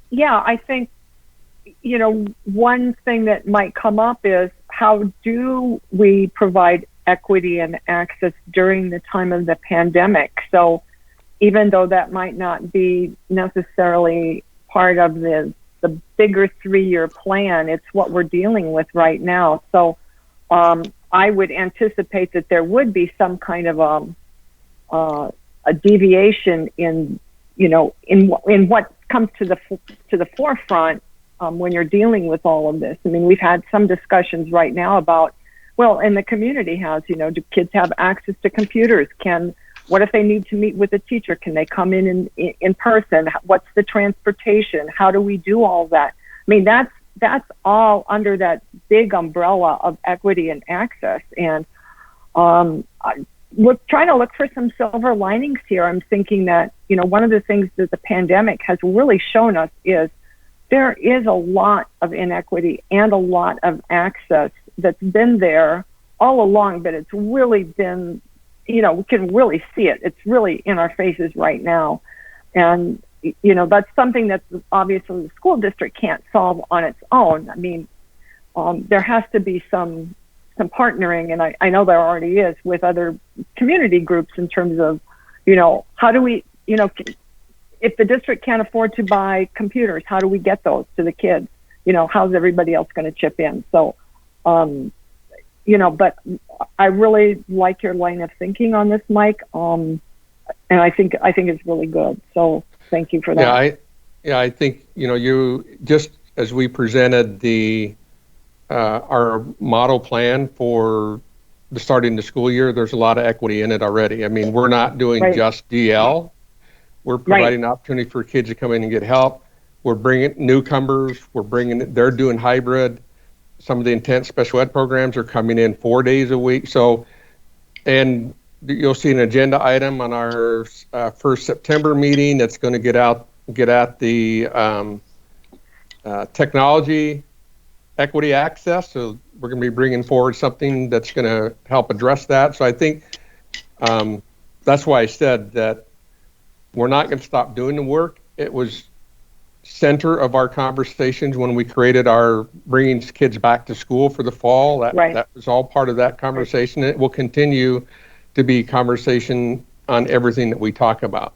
Yeah, I think, one thing that might come up is, how do we provide equity and access during the time of the pandemic? So even though that might not be necessarily part of the bigger 3-year plan, it's what we're dealing with right now. So I would anticipate that there would be some kind of a deviation in what comes to the forefront when you're dealing with all of this. I mean, we've had some discussions right now about, and the community has, do kids have access to computers? What if they need to meet with a teacher? Can they come in person? What's the transportation? How do we do all that? I mean, that's all under that big umbrella of equity and access. And we're trying to look for some silver linings here. I'm thinking that, one of the things that the pandemic has really shown us is there is a lot of inequity and a lot of access that's been there all along, but it's really been, we can really see it. It's really in our faces right now. And, that's something that obviously the school district can't solve on its own. I mean, there has to be some partnering, and I know there already is, with other community groups in terms of, how do we, if the district can't afford to buy computers, how do we get those to the kids? How's everybody else going to chip in? So, but I really like your line of thinking on this, Mike. And I think it's really good. So thank you for that. I think, you just as we presented our model plan for starting the school year, there's a lot of equity in it already. I mean, we're not doing just DL. We're providing an opportunity for kids to come in and get help. We're bringing newcomers. They're doing hybrid. Some of the intense special ed programs are coming in 4 days a week. So, and you'll see an agenda item on our first September meeting that's going to get at the technology equity access. So we're going to be bringing forward something that's going to help address that. So I think that's why I said that we're not going to stop doing the work. It was center of our conversations when we created our bringing kids back to school for the fall. That was all part of that conversation. It will continue to be conversation on everything that we talk about.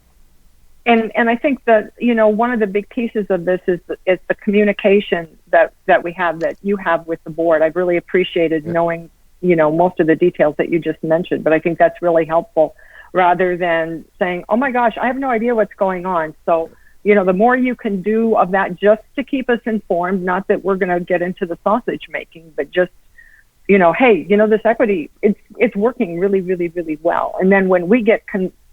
And I think that, one of the big pieces of this is the communication that we have, that you have with the board. I've really appreciated knowing, most of the details that you just mentioned, but I think that's really helpful, rather than saying, oh my gosh, I have no idea what's going on. So, the more you can do of that just to keep us informed, not that we're going to get into the sausage making, but just, hey, this equity, it's working really, really, really well. And then when we get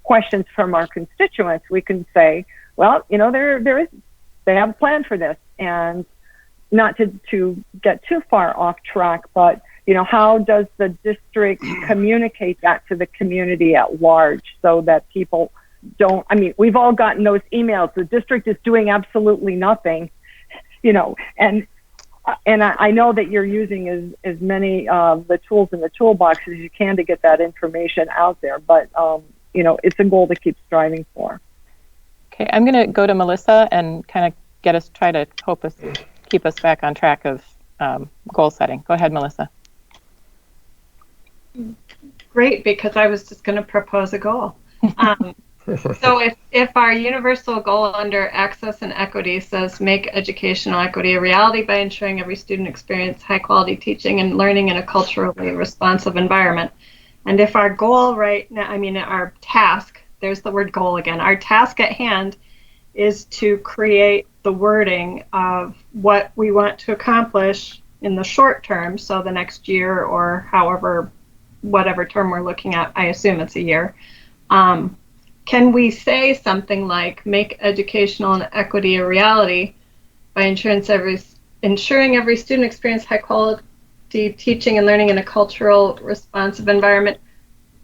questions from our constituents, we can say, well, they have a plan for this. And not to get too far off track, but, how does the district communicate that to the community at large so that people don't, we've all gotten those emails, the district is doing absolutely nothing, and I know that you're using as many of the tools in the toolbox as you can to get that information out there, but it's a goal to keep striving for. Okay, I'm going to go to Melissa and kind of try to keep us back on track of goal setting. Go ahead, Melissa. Great, because I was just going to propose a goal. So if our universal goal under access and equity says make educational equity a reality by ensuring every student experience high quality teaching and learning in a culturally responsive environment, and if our goal right now, our task, there's the word goal again, our task at hand is to create the wording of what we want to accomplish in the short term, so the next year or whatever term we're looking at, I assume it's a year. Can we say something like make educational and equity a reality by ensuring every student experience high quality teaching and learning in a cultural responsive environment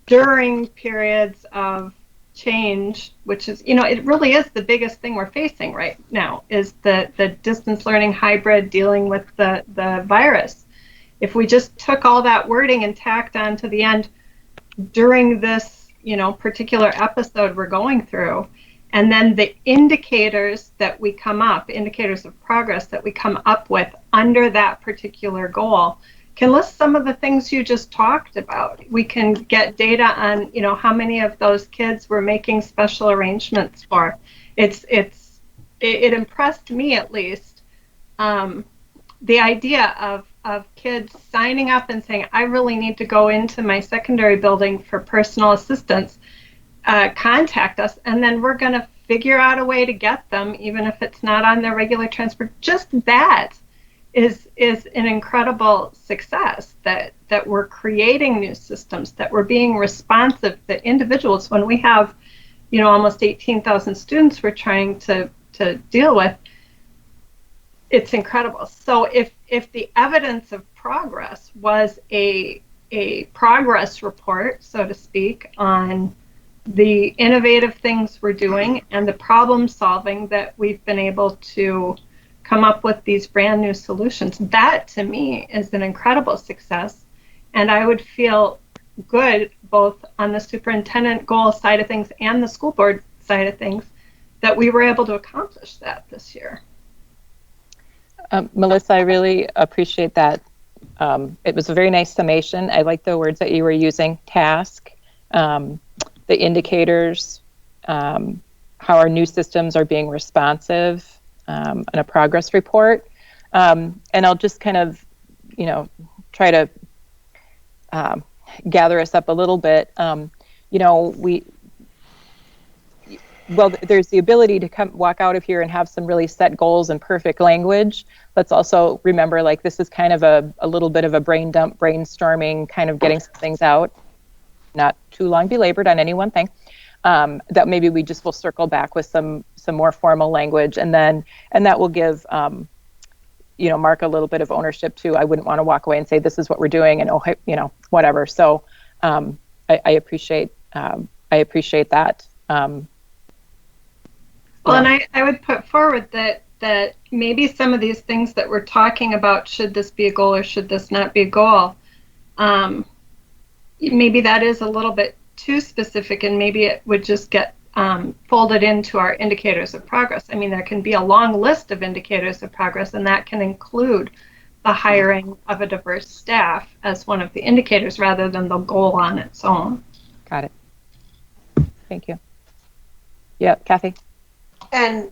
during periods of change, which is, it really is the biggest thing we're facing right now, is the distance learning hybrid dealing with the virus. If we just took all that wording and tacked on to the end during this particular episode we're going through, and then the indicators of progress that we come up with under that particular goal can list some of the things you just talked about. We can get data on, how many of those kids we're making special arrangements for. It impressed me, at least, the idea of kids signing up and saying, I really need to go into my secondary building for personal assistance, contact us, and then we're going to figure out a way to get them, even if it's not on their regular transport. Just that is an incredible success, that we're creating new systems, that we're being responsive to individuals when we have, almost 18,000 students we're trying to deal with. It's incredible. So if the evidence of progress was a progress report, so to speak, on the innovative things we're doing and the problem solving that we've been able to come up with these brand new solutions, that to me is an incredible success. And I would feel good both on the superintendent goal side of things and the school board side of things that we were able to accomplish that this year. Melissa, I really appreciate that. It was a very nice summation. I like the words that you were using, task, the indicators, how our new systems are being responsive, and a progress report. And I'll just kind of, try to gather us up a little bit. There's the ability to walk out of here and have some really set goals and perfect language. Let's also remember, this is kind of a little bit of a brain dump, brainstorming, kind of getting some things out, not too long belabored on any one thing, that maybe we just will circle back with some more formal language, and that will give Mark a little bit of ownership too. I wouldn't want to walk away and say this is what we're doing and whatever. So I appreciate that. Well, and I would put forward that maybe some of these things that we're talking about, should this be a goal or should this not be a goal, maybe that is a little bit too specific, and maybe it would just get folded into our indicators of progress. There can be a long list of indicators of progress, and that can include the hiring of a diverse staff as one of the indicators rather than the goal on its own. Got it. Thank you. Yeah, Kathy? And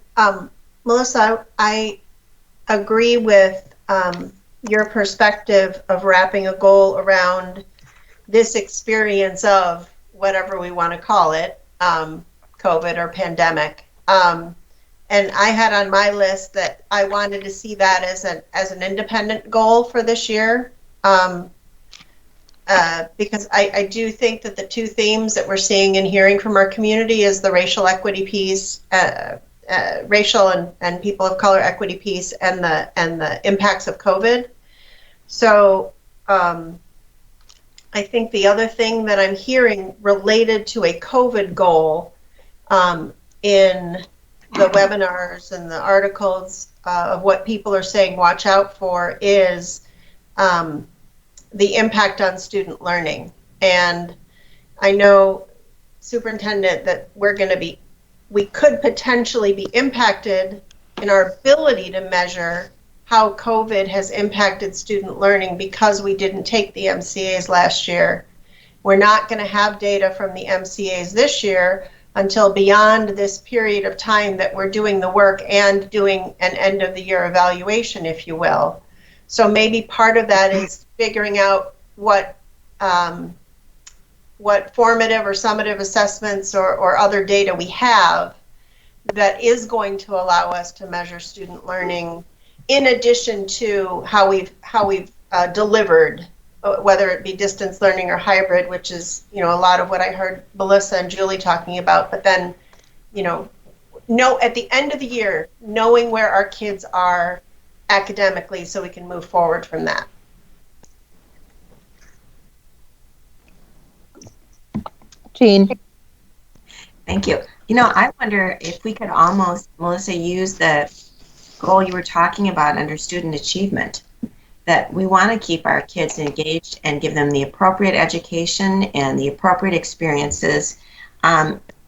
Melissa, I agree with your perspective of wrapping a goal around this experience of whatever we want to call it, COVID or pandemic. And I had on my list that I wanted to see that as an independent goal for this year, because I do think that the two themes that we're seeing and hearing from our community is the racial equity piece, racial and people of color equity piece, and the impacts of COVID. So I think the other thing that I'm hearing related to a COVID goal in the webinars and the articles of what people are saying watch out for is the impact on student learning. And I know, Superintendent, that we could potentially be impacted in our ability to measure how COVID has impacted student learning because we didn't take the MCAs last year. We're not going to have data from the MCAs this year until beyond this period of time that we're doing the work and doing an end of the year evaluation, if you will. So maybe part of that is figuring out what formative or summative assessments or other data we have that is going to allow us to measure student learning, in addition to how we've delivered, whether it be distance learning or hybrid, which is, you know, a lot of what I heard Melissa and Julie talking about. But then, you know, at the end of the year, knowing where our kids are academically so we can move forward from that. Jean. Thank you. You know, I wonder if we could almost, Melissa, use the goal you were talking about under student achievement, that we want to keep our kids engaged and give them the appropriate education and the appropriate experiences,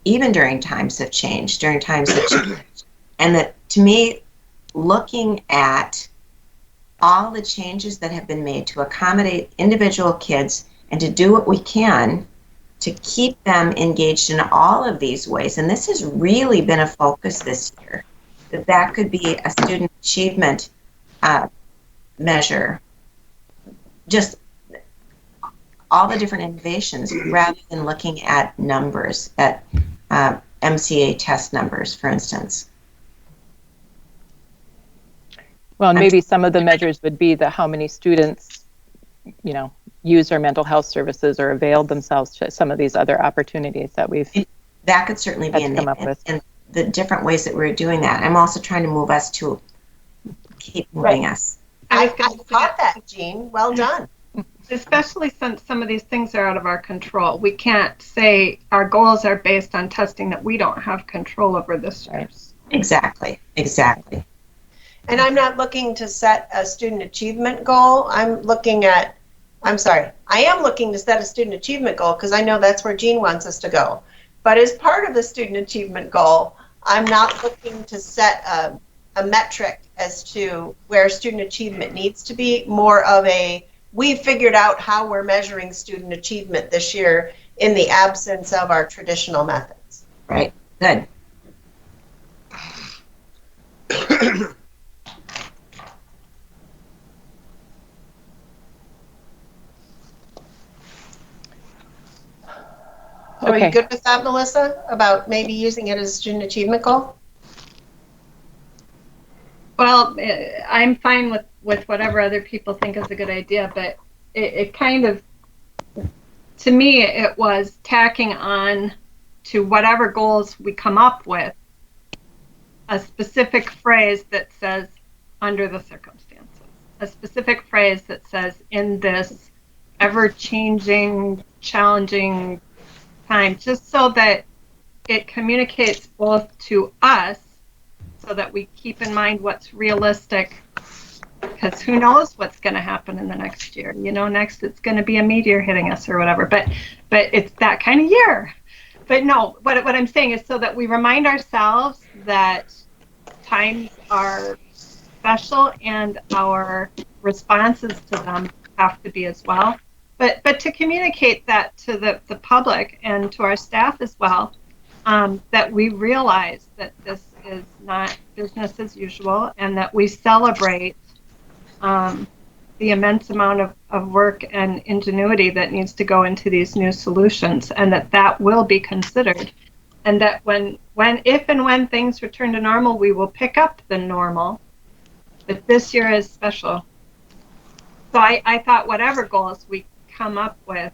even during times of change, And that, to me, looking at all the changes that have been made to accommodate individual kids and to do what we can to keep them engaged in all of these ways. And this has really been a focus this year, that could be a student achievement measure, just all the different innovations, rather than looking at numbers, at MCA test numbers, for instance. Well, maybe some of the measures would be how many students, you know, use our mental health services or availed themselves to some of these other opportunities that that could certainly be come up with. And the different ways that we're doing that. I'm also trying to move us to keep moving us. I caught that, Jean. Well done. Especially since some of these things are out of our control. We can't say our goals are based on testing that we don't have control over this year. Exactly. And I'm not looking to set a student achievement goal. I am looking to set a student achievement goal because I know that's where Jean wants us to go. But as part of the student achievement goal, I'm not looking to set a metric as to where student achievement needs to be, more of we've figured out how we're measuring student achievement this year in the absence of our traditional methods. Right, good. So are you good with that, Melissa, about maybe using it as a student achievement goal? Well, I'm fine with whatever other people think is a good idea, but it kind of, to me, it was tacking on to whatever goals we come up with a specific phrase that says under the circumstances, a specific phrase that says in this ever-changing, challenging time, just so that it communicates both to us, so that we keep in mind what's realistic, because who knows what's going to happen in the next year. You know, next it's going to be a meteor hitting us or whatever, but it's that kind of year. But no, what I'm saying is so that we remind ourselves that times are special and our responses to them have to be as well. But to communicate that to the public and to our staff as well, that we realize that this is not business as usual, and that we celebrate the immense amount of work and ingenuity that needs to go into these new solutions, and that will be considered, and that if and when things return to normal, we will pick up the normal, but this year is special. So I thought whatever goals we come up with,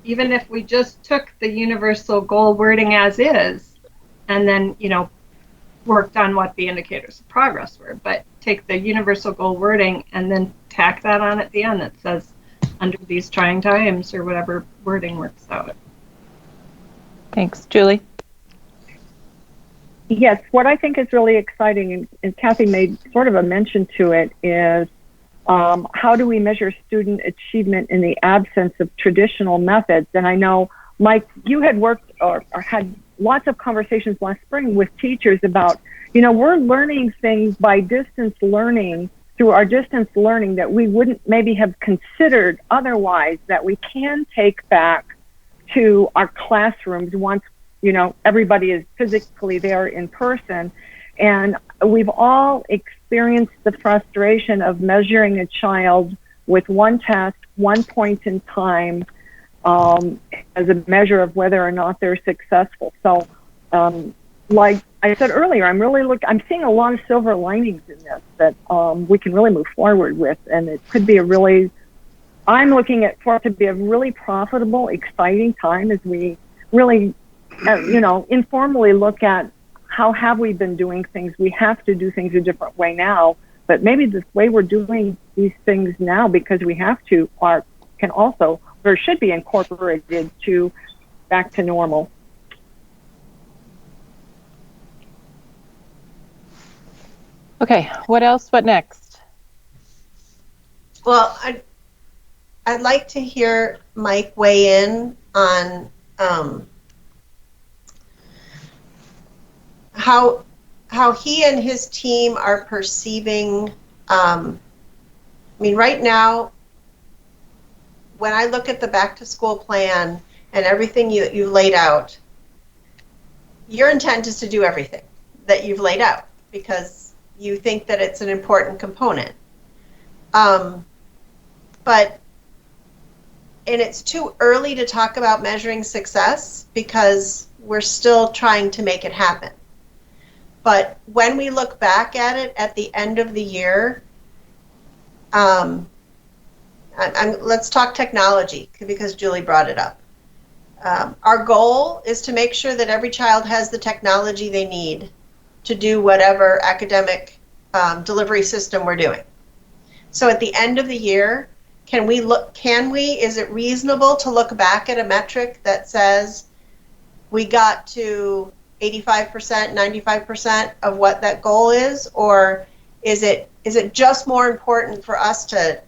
even if we just took the universal goal wording as is, and then, you know, worked on what the indicators of progress were, but take the universal goal wording and then tack that on at the end that says under these trying times, or whatever wording works out. Thanks. Julie? Yes, what I think is really exciting, and Kathy made sort of a mention to it, is how do we measure student achievement in the absence of traditional methods? And I know, Mike, you had worked or had lots of conversations last spring with teachers about, we're learning things by distance learning through our distance learning that we wouldn't maybe have considered otherwise, that we can take back to our classrooms once, everybody is physically there in person. And we've all experienced the frustration of measuring a child with one test, one point in time, as a measure of whether or not they're successful. So, like I said earlier, I'm seeing a lot of silver linings in this that we can really move forward with, and it could be I'm looking for it to be a really profitable, exciting time as we really, informally look at how have we been doing things. We have to do things a different way now, but maybe the way we're doing these things now, because we have to, can also, or should be incorporated to back to normal. Okay, what else? What next? Well, I'd like to hear Mike weigh in on how he and his team are perceiving. Right now, when I look at the back to school plan and everything you laid out, your intent is to do everything that you've laid out because you think that it's an important component. But it's too early to talk about measuring success because we're still trying to make it happen. But when we look back at it at the end of the year, let's talk technology because Julie brought it up. Our goal is to make sure that every child has the technology they need to do whatever academic delivery system we're doing. So at the end of the year, is it reasonable to look back at a metric that says we got to 85%, 95% of what that goal is, or is it just more important for us to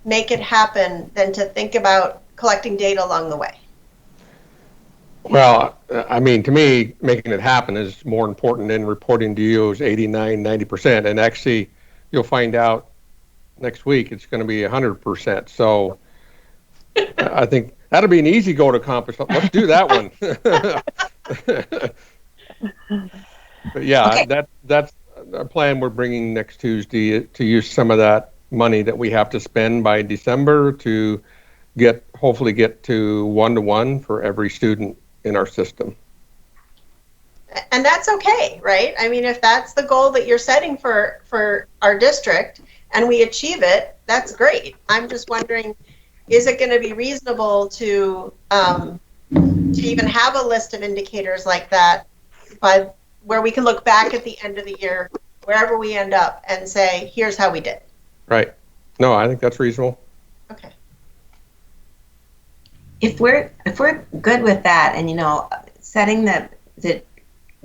make it happen than to think about collecting data along the way? Well, to me, making it happen is more important than reporting to you as 89, 90%. And actually, you'll find out next week it's going to be 100%. So I think that'll be an easy goal to accomplish. Let's do that one. But yeah, okay. That's a plan we're bringing next Tuesday to use some of that money that we have to spend by December to hopefully get to 1-to-1 for every student in our system. And that's okay, right? If that's the goal that you're setting for our district and we achieve it, that's great. I'm just wondering, is it going to be reasonable to even have a list of indicators like that where we can look back at the end of the year, wherever we end up, and say, here's how we did? Right. No, I think that's reasonable. Okay. If we're good with that, and setting the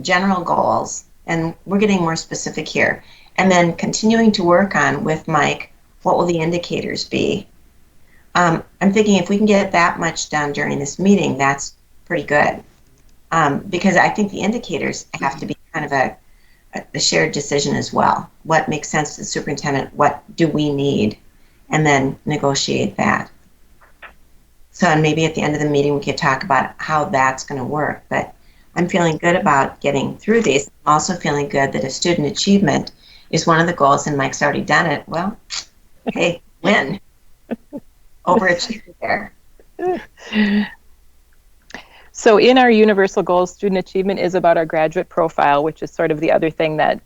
general goals, and we're getting more specific here, and then continuing to work on with Mike, what will the indicators be? I'm thinking if we can get that much done during this meeting, that's pretty good. Because I think the indicators have to be kind of a shared decision as well. What makes sense to the superintendent? What do we need? And then negotiate that. So and maybe at the end of the meeting we could talk about how that's going to work. But I'm feeling good about getting through these. I'm also feeling good that if student achievement is one of the goals and Mike's already done it, well, hey, win. Overachieved there. So in our universal goals, student achievement is about our graduate profile, which is sort of the other thing that,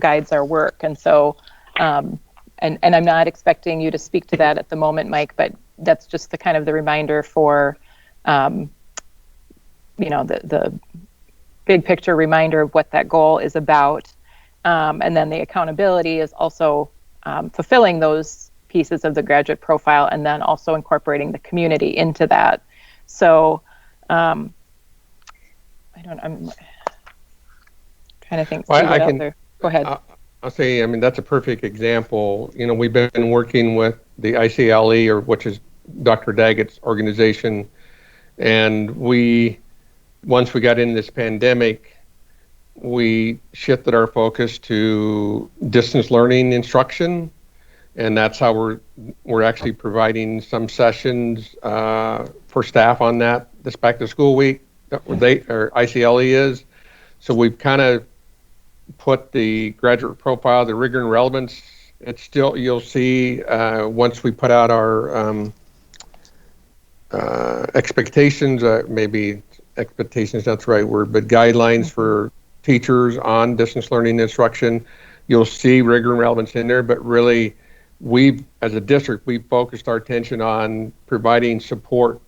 guides our work. And so, and I'm not expecting you to speak to that at the moment, Mike, but that's just the kind of the reminder for, the big picture reminder of what that goal is about. And then the accountability is also fulfilling those pieces of the graduate profile, and then also incorporating the community into that. So I'm trying to think. Well, see what I else can, there. Go ahead. I'll say, I mean, that's a perfect example. You know, we've been working with the ICLE, or which is Dr. Daggett's organization, and once we got into this pandemic, we shifted our focus to distance learning instruction, and that's how we're actually providing some sessions for staff on that this back to school week that ICLE is. So we've kind of put the graduate profile, the rigor and relevance. It's still, you'll see once we put out our expectations, maybe expectations, that's the right word, but guidelines for teachers on distance learning instruction, you'll see rigor and relevance in there, but really as a district, we've focused our attention on providing support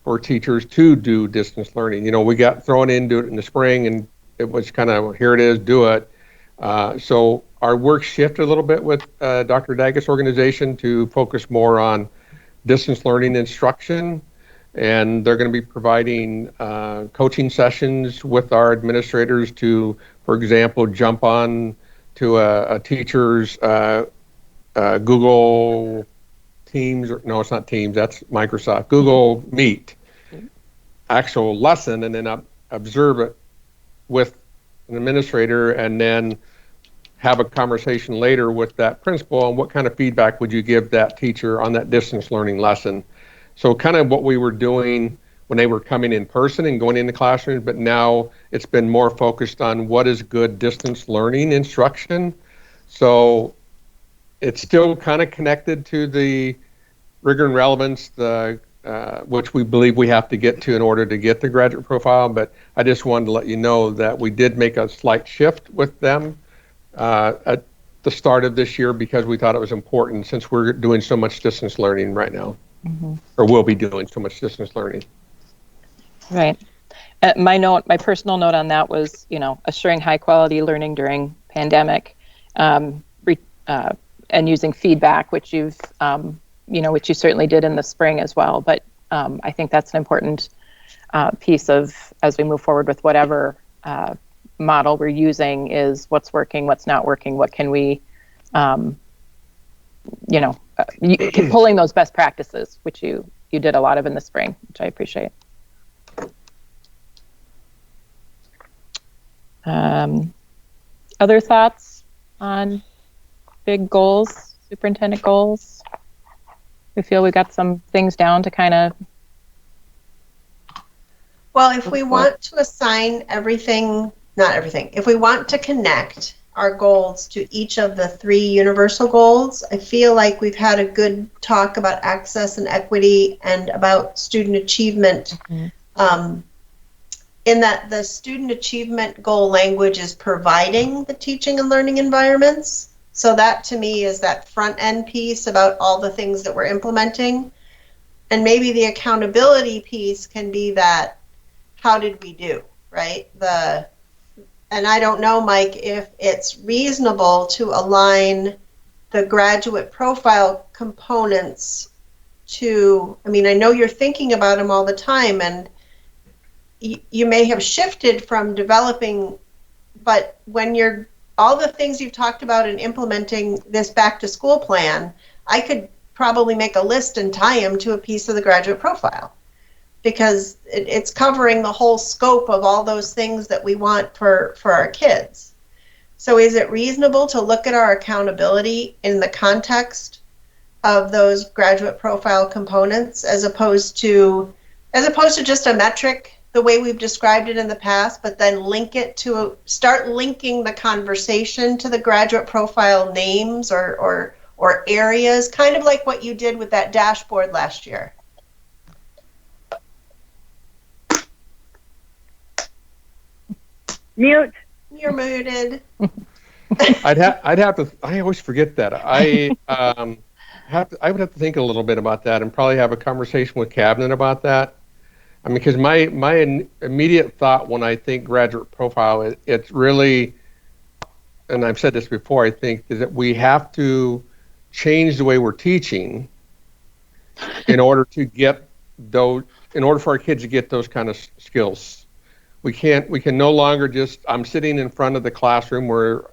for teachers to do distance learning. You know, we got thrown into it in the spring, and it was kind of, here it is, do it. So our work shifted a little bit with Dr. Daggett's organization to focus more on distance learning instruction, and they're going to be providing coaching sessions with our administrators to, for example, jump on to a teacher's Google Teams, or no, it's not Teams, that's Microsoft, Google Meet actual lesson, and then observe it with an administrator, and then have a conversation later with that principal on what kind of feedback would you give that teacher on that distance learning lesson. So kind of what we were doing when they were coming in person and going into classrooms, but now it's been more focused on what is good distance learning instruction. So it's still kind of connected to the rigor and relevance, which we believe we have to get to in order to get the graduate profile. But I just wanted to let you know that we did make a slight shift with them at the start of this year, because we thought it was important, since we're doing so much distance learning right now, or will be doing so much distance learning. Right. My personal note on that was, you know, assuring high quality learning during pandemic, and using feedback, which you certainly did in the spring as well. But I think that's an important piece of, as we move forward with whatever model we're using, is what's working, what's not working, what can we, pulling those best practices, which you did a lot of in the spring, which I appreciate. Other thoughts on big goals, superintendent goals? We feel we got some things down to kind of. Well, if we want to assign everything, not everything, if we want to connect our goals to each of the 3 universal goals, I feel like we've had a good talk about access and equity and about student achievement. In that the student achievement goal language is providing the teaching and learning environments. So that to me is that front end piece about all the things that we're implementing. And maybe the accountability piece can be that, how did we do, right? And I don't know, Mike, if it's reasonable to align the graduate profile components to, I mean, I know you're thinking about them all the time, and you may have shifted from developing, but when you're, all the things you've talked about in implementing this back to school plan, I could probably make a list and tie them to a piece of the graduate profile, because it's covering the whole scope of all those things that we want for our kids. So is it reasonable to look at our accountability in the context of those graduate profile components, as opposed to just a metric the way we've described it in the past, but then start linking the conversation to the graduate profile names or areas, kind of like what you did with that dashboard last year? Mute. You're muted. I'd have to. I always forget that. I would have to think a little bit about that, and probably have a conversation with cabinet about that. I mean, because my immediate thought when I think graduate profile, it's really, and I've said this before, I think, is that we have to change the way we're teaching in order to get those, in order for our kids to get those kind of skills. We can no longer just, I'm sitting in front of the classroom where,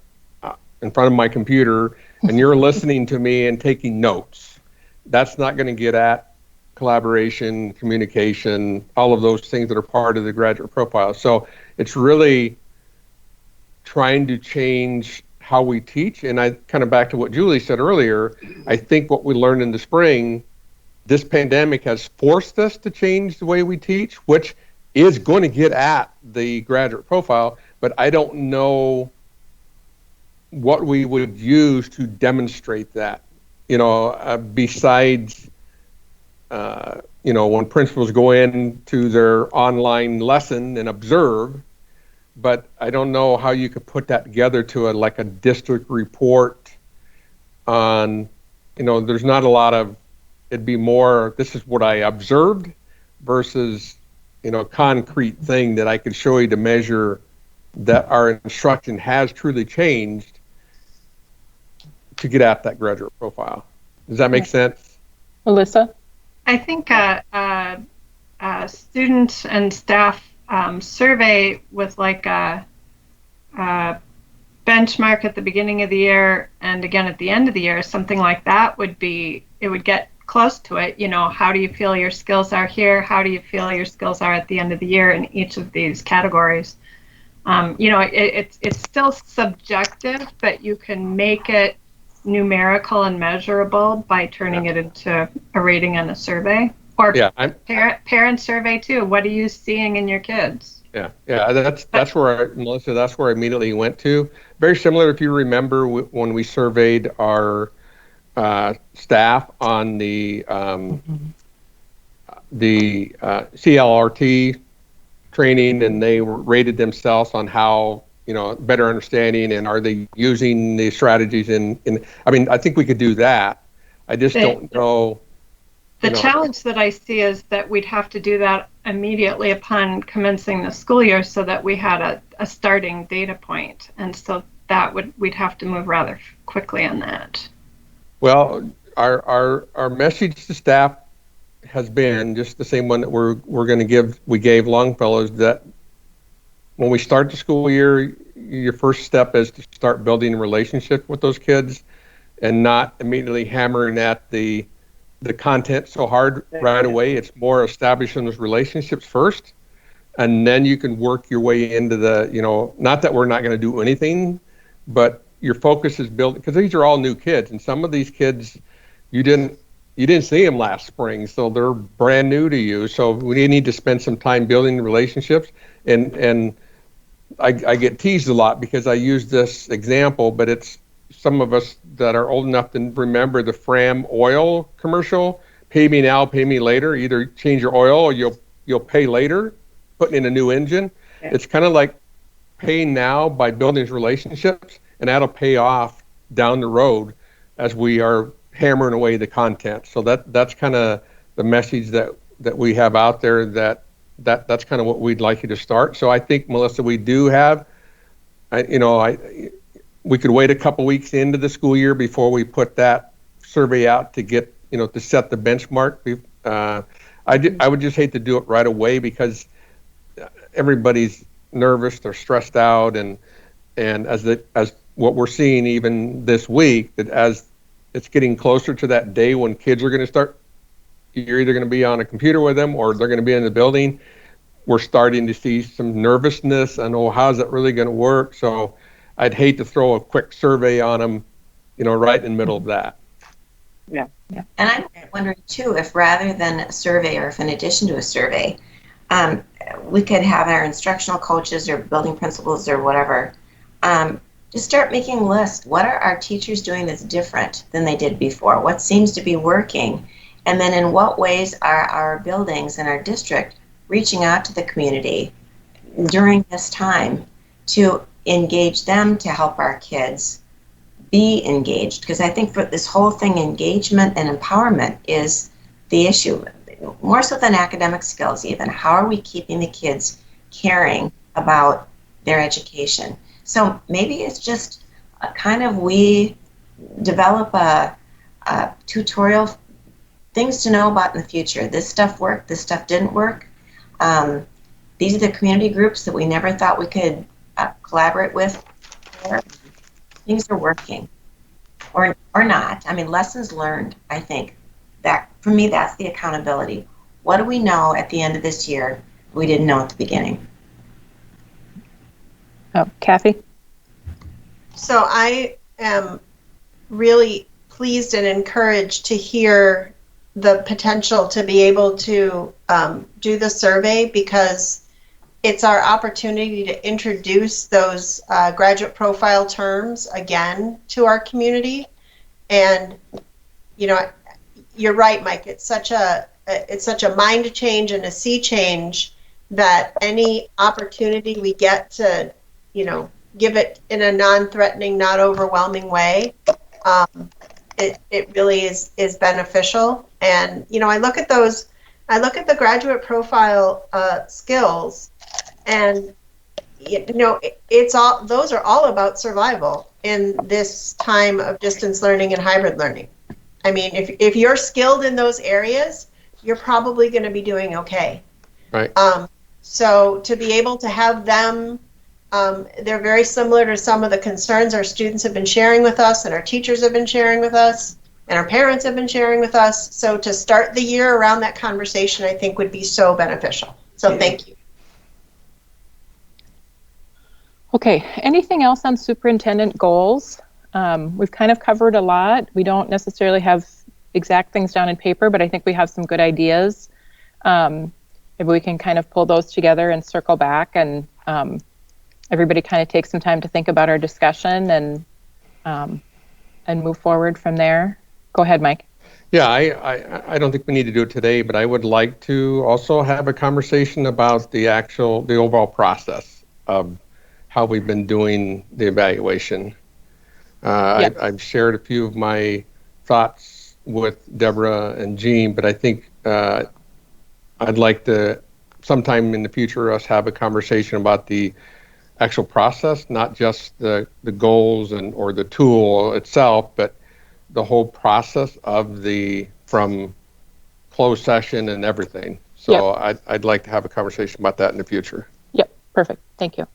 in front of my computer, and you're listening to me and taking notes. That's not going to get at collaboration, communication, all of those things that are part of the graduate profile. So it's really trying to change how we teach. And I kind of back to what Julie said earlier, I think what we learned in the spring, this pandemic has forced us to change the way we teach, which is going to get at the graduate profile, but I don't know what we would use to demonstrate that, besides, when principals go into their online lesson and observe, but I don't know how you could put that together to a district report on, there's not a lot of, it'd be more, this is what I observed versus, concrete thing that I could show you to measure that our instruction has truly changed to get at that graduate profile. Does that make sense? Melissa? I think student and staff survey with a benchmark at the beginning of the year and again at the end of the year, something like that would get close to it. How do you feel your skills are here? How do you feel your skills are at the end of the year in each of these categories? It's still subjective, but you can make it numerical and measurable by turning it into a rating and a survey. Or parent survey too. What are you seeing in your kids? Yeah. That's where Melissa. That's where I immediately went to. Very similar, if you remember, when we surveyed our staff on the CLRT training, and they rated themselves on how better understanding and are they using the strategies in. I mean, I think we could do that. I just don't know. The challenge that I see is that we'd have to do that immediately upon commencing the school year so that we had a starting data point. And so we'd have to move rather quickly on that. Well, our message to staff has been just the same one that we're going to give. We gave Longfellows that when we start the school year, your first step is to start building a relationship with those kids and not immediately hammering at the content so hard right away. It's more establishing those relationships first, and then you can work your way into not that we're not going to do anything, but your focus is building, because these are all new kids, and some of these kids you didn't see them last spring, so they're brand new to you. So we need to spend some time building relationships. And I get teased a lot because I use this example, but it's some of us that are old enough to remember the Fram oil commercial, pay me now, pay me later. Either change your oil or you'll pay later, putting in a new engine. Yeah. It's kind of like paying now by building relationships, and that'll pay off down the road as we are hammering away the content. So that's kind of the message that we have out there, that's kind of what we'd like you to start. So I think, Melissa, we do have, we could wait a couple weeks into the school year before we put that survey out to get, to set the benchmark. I would just hate to do it right away because everybody's nervous, they're stressed out, and as what we're seeing even this week, that as it's getting closer to that day when kids are going to start, you're either going to be on a computer with them or they're going to be in the building. We're starting to see some nervousness and, how's that really going to work? So I'd hate to throw a quick survey on them, right in the middle of that. Yeah. And I'm wondering too, if rather than a survey, or if in addition to a survey, we could have our instructional coaches or building principals or whatever, just start making lists. What are our teachers doing that's different than they did before? What seems to be working? And then in what ways are our buildings and our district reaching out to the community during this time to engage them to help our kids be engaged? Because I think for this whole thing, engagement and empowerment is the issue, more so than academic skills even. How are we keeping the kids caring about their education? So maybe it's just we develop a tutorial things to know about in the future. This stuff worked, this stuff didn't work. These are the community groups that we never thought we could collaborate with. Things are working, or not. I mean, lessons learned, I think. That, for me, that's the accountability. What do we know at the end of this year we didn't know at the beginning? Oh, Kathy? So I am really pleased and encouraged to hear the potential to be able to do the survey, because it's our opportunity to introduce those graduate profile terms again to our community. And, you know, you're right, Mike. It's such a mind change and a sea change that any opportunity we get to, you know, give it in a non-threatening, not overwhelming way, it really is beneficial. And, you know, I look at the graduate profile skills, and, you know, those are all about survival in this time of distance learning and hybrid learning. I mean, if you're skilled in those areas, you're probably going to be doing okay. Right. So to be able to have them, they're very similar to some of the concerns our students have been sharing with us, and our teachers have been sharing with us, and our parents have been sharing with us. So to start the year around that conversation, I think would be so beneficial. So thank you. Okay, anything else on superintendent goals? We've kind of covered a lot. We don't necessarily have exact things down in paper, but I think we have some good ideas. Maybe we can kind of pull those together and circle back, and everybody kind of take some time to think about our discussion and move forward from there. Go ahead, Mike. Yeah, I don't think we need to do it today, but I would like to also have a conversation about the overall process of how we've been doing the evaluation. Yep. I've shared a few of my thoughts with Deborah and Jean, but I think I'd like to sometime in the future us have a conversation about the actual process, not just the goals or the tool itself, but the whole process of from closed session and everything. So yep. I'd like to have a conversation about that in the future. Yep, perfect. Thank you.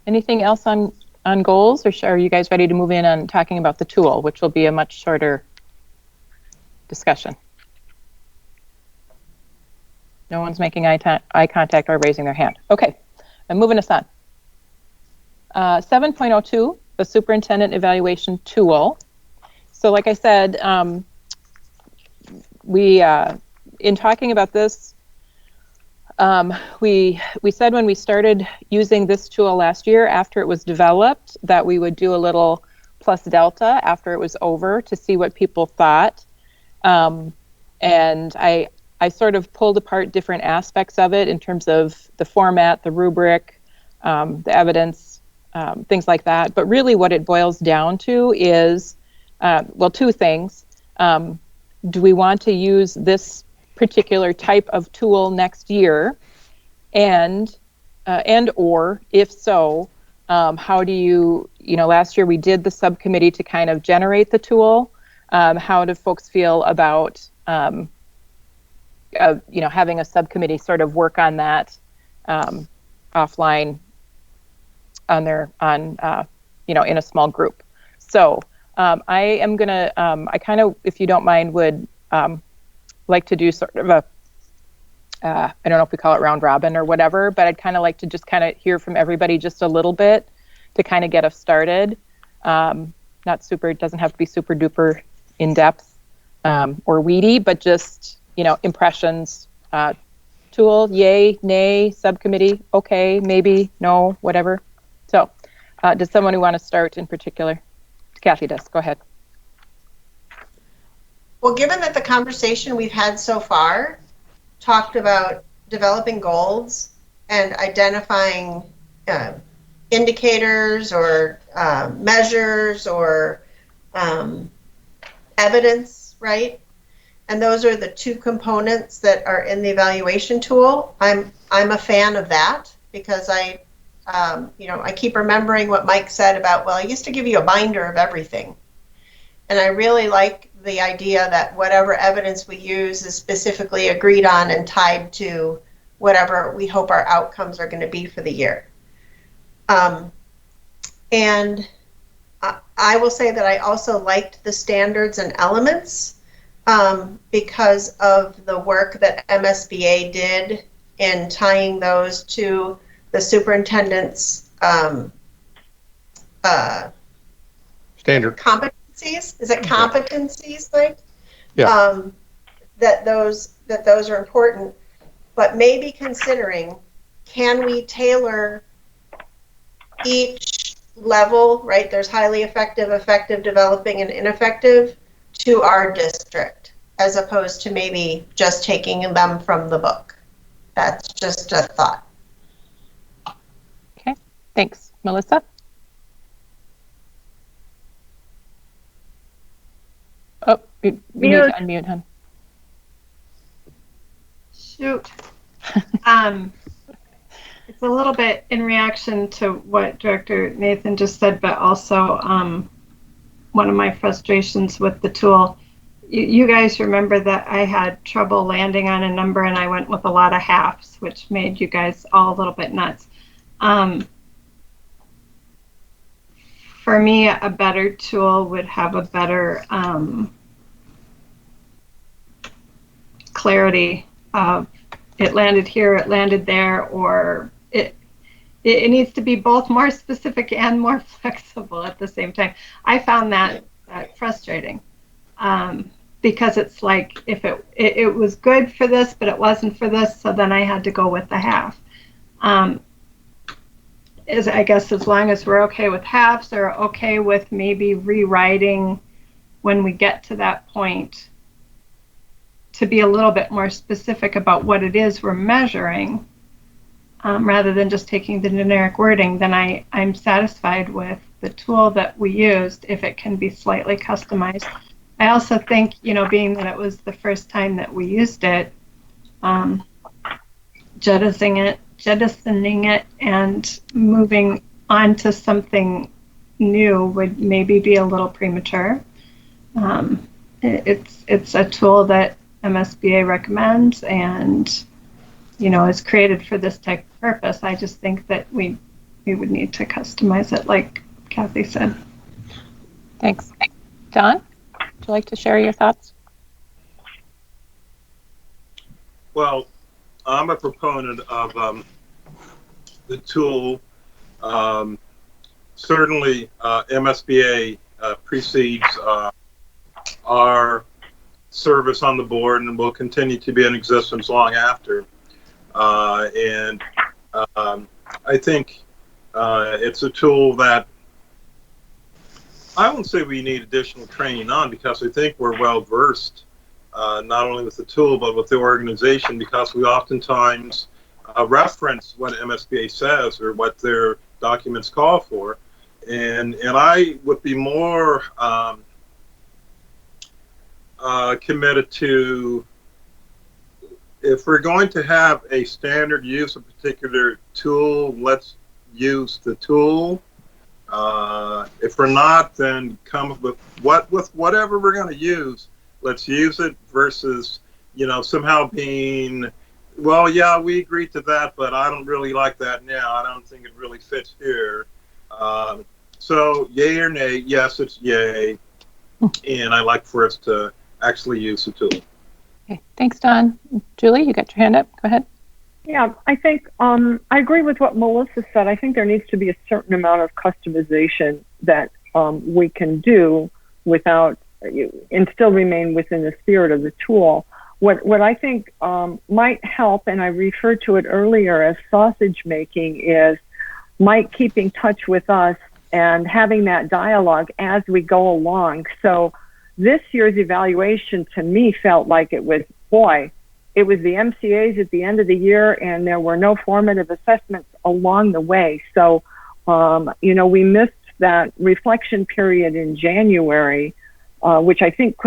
Anything else on goals, or are you guys ready to move in on talking about the tool, which will be a much shorter discussion? No one's making eye contact or raising their hand. Okay, I'm moving us on. 7.02, the superintendent evaluation tool. So like I said, we in talking about this, we said when we started using this tool last year, after it was developed, that we would do a little plus delta after it was over to see what people thought. And I sort of pulled apart different aspects of it in terms of the format, the rubric, the evidence, things like that. But really what it boils down to is, well, two things. Do we want to use this particular type of tool next year, and or if so, how do you know, last year we did the subcommittee to kind of generate the tool. How do folks feel about you know, having a subcommittee sort of work on that offline on you know, in a small group? So I am gonna I kind of, if you don't mind, would like to do sort of a I don't know if we call it round robin or whatever, but I'd kind of like to just kind of hear from everybody just a little bit to kind of get us started. Not super, it doesn't have to be super duper in depth or weedy, but just, you know, impressions. Tool, yay, nay, subcommittee, okay, maybe, no, whatever. So does someone who want to start in particular? Kathy does, go ahead. Well, given that the conversation we've had so far talked about developing goals and identifying indicators or measures or evidence, right? And those are the two components that are in the evaluation tool. I'm a fan of that, because I I keep remembering what Mike said about, well, I used to give you a binder of everything. And I really like the idea that whatever evidence we use is specifically agreed on and tied to whatever we hope our outcomes are going to be for the year. And I will say that I also liked the standards and elements because of the work that MSBA did in tying those to the superintendent's Standard. competencies. Is it competencies, Mike? Yeah. That those are important, but maybe considering, can we tailor each level, right? There's highly effective, effective, developing, and ineffective to our district, as opposed to maybe just taking them from the book. That's just a thought. Okay, thanks. Melissa? Oh, you need to unmute him. Shoot. It's a little bit in reaction to what Director Nathan just said, but also one of my frustrations with the tool. You guys remember that I had trouble landing on a number and I went with a lot of halves, which made you guys all a little bit nuts. For me, a better tool would have a better clarity of it landed here, it landed there, or it needs to be both more specific and more flexible at the same time. I found that frustrating because it's like if it was good for this, but it wasn't for this, so then I had to go with the half. I guess as long as we're okay with halves or okay with maybe rewriting when we get to that point to be a little bit more specific about what it is we're measuring, rather than just taking the generic wording, then I'm satisfied with the tool that we used if it can be slightly customized. I also think, being that it was the first time that we used it, jettisoning it and moving on to something new would maybe be a little premature. It's a tool that MSBA recommends and is created for this type of purpose. I just think that we would need to customize it like Kathy said. Thanks. Don, would you like to share your thoughts? Well, I'm a proponent of the tool. Certainly, MSBA precedes our service on the board and will continue to be in existence long after. I think it's a tool that I won't say we need additional training on, because I think we're well versed not only with the tool but with the organization, because we oftentimes reference what MSBA says or what their documents call for, and I would be more committed to, if we're going to have a standard use of a particular tool, let's use the tool. If we're not, then come up with whatever we're going to use. Let's use it versus, somehow being, well, yeah, we agreed to that, but I don't really like that now. I don't think it really fits here. So yay or nay? Yes, it's yay. And I like for us to actually use the tool. Okay, thanks, Don. Julie, you got your hand up. Go ahead. Yeah, I think I agree with what Melissa said. I think there needs to be a certain amount of customization that we can do without and still remain within the spirit of the tool. What I think might help, and I referred to it earlier as sausage making, is Mike keeping touch with us and having that dialogue as we go along. So this year's evaluation to me felt like it was the MCAs at the end of the year, and there were no formative assessments along the way. So, we missed that reflection period in January, which I think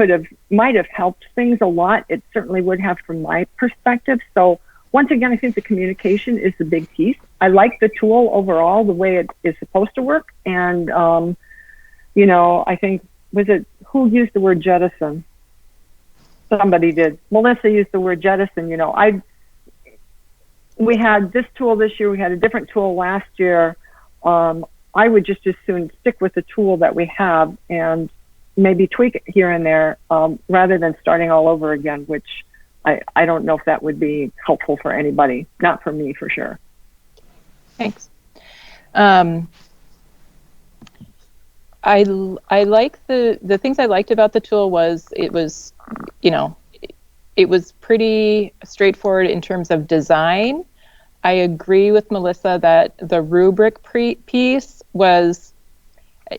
might have helped things a lot. It certainly would have from my perspective. So once again, I think the communication is the big piece. I like the tool overall, the way it is supposed to work. And, I think, who used the word jettison? Somebody did. Melissa used the word jettison. We had this tool this year. We had a different tool last year. I would just as soon stick with the tool that we have and maybe tweak it here and there rather than starting all over again, which I don't know if that would be helpful for anybody. Not for me, for sure. Thanks. I like the things I liked about the tool was it was pretty straightforward in terms of design. I agree with Melissa that the rubric piece was,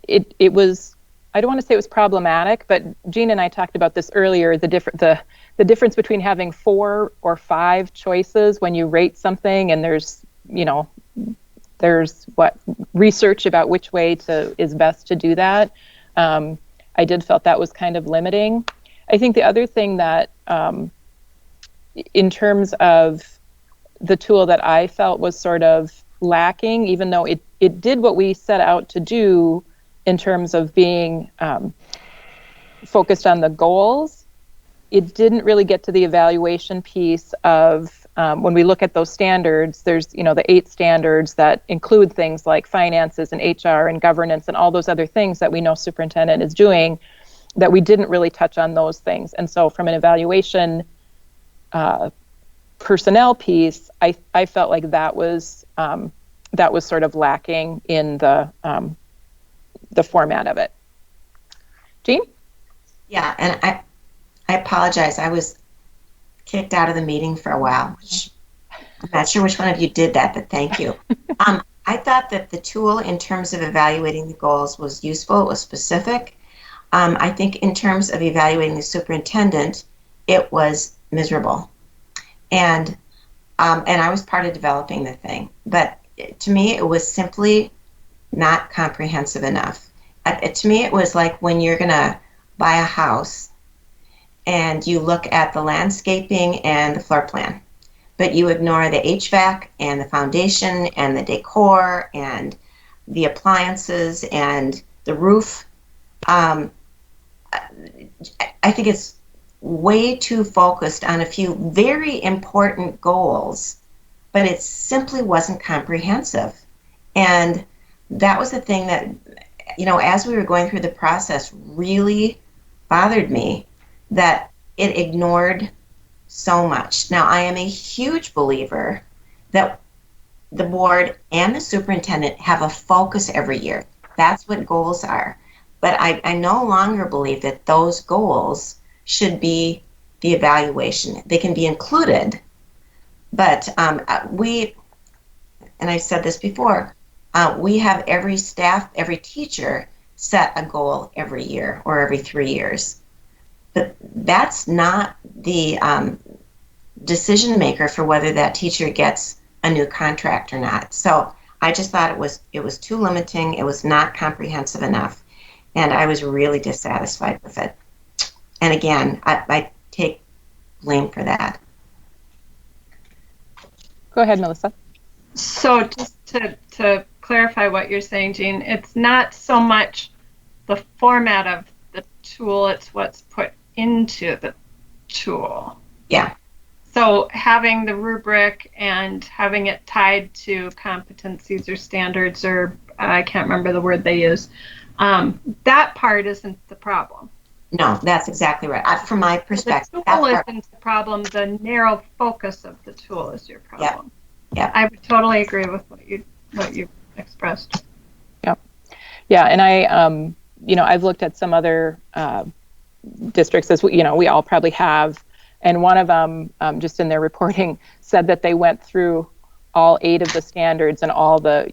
it was, I don't want to say it was problematic, but Jean and I talked about this earlier, the difference between having 4 or 5 choices when you rate something, and there's research about which way is best to do that. I did felt that was kind of limiting. I think the other thing that, in terms of the tool that I felt was sort of lacking, even though it did what we set out to do in terms of being focused on the goals, it didn't really get to the evaluation piece of when we look at those standards, there's, the 8 standards that include things like finances and HR and governance and all those other things that we know superintendent is doing, that we didn't really touch on those things. And so from an evaluation personnel piece, I felt like that was sort of lacking in the format of it. Jean? Yeah, and I apologize. I was kicked out of the meeting for a while. I'm not sure which one of you did that, but thank you. I thought that the tool in terms of evaluating the goals was useful. It was specific. I think in terms of evaluating the superintendent, it was miserable. And I was part of developing the thing. But to me, it was simply not comprehensive enough. To me, it was like when you're going to buy a house and you look at the landscaping and the floor plan, but you ignore the HVAC and the foundation and the decor and the appliances and the roof. I think it's way too focused on a few very important goals, but it simply wasn't comprehensive. And that was the thing that, as we were going through the process, really bothered me, that it ignored so much. Now, I am a huge believer that the board and the superintendent have a focus every year. That's what goals are. But I no longer believe that those goals should be the evaluation. They can be included, but and I've said this before, we have every staff, every teacher set a goal every year or every 3 years. But that's not the decision maker for whether that teacher gets a new contract or not. So I just thought it was too limiting. It was not comprehensive enough, and I was really dissatisfied with it. And again, I take blame for that. Go ahead, Melissa. So just to clarify what you're saying, Jean, it's not so much the format of the tool, it's what's put into the tool. Yeah. So having the rubric and having it tied to competencies or standards, or I can't remember the word they use, that part isn't the problem. No, that's exactly right. From my perspective, the tool isn't the problem. The narrow focus of the tool is your problem. Yeah. I would totally agree with what you expressed. Yeah, and I've looked at some other districts, as we all probably have, and one of them, just in their reporting, said that they went through all 8 of the standards and all the,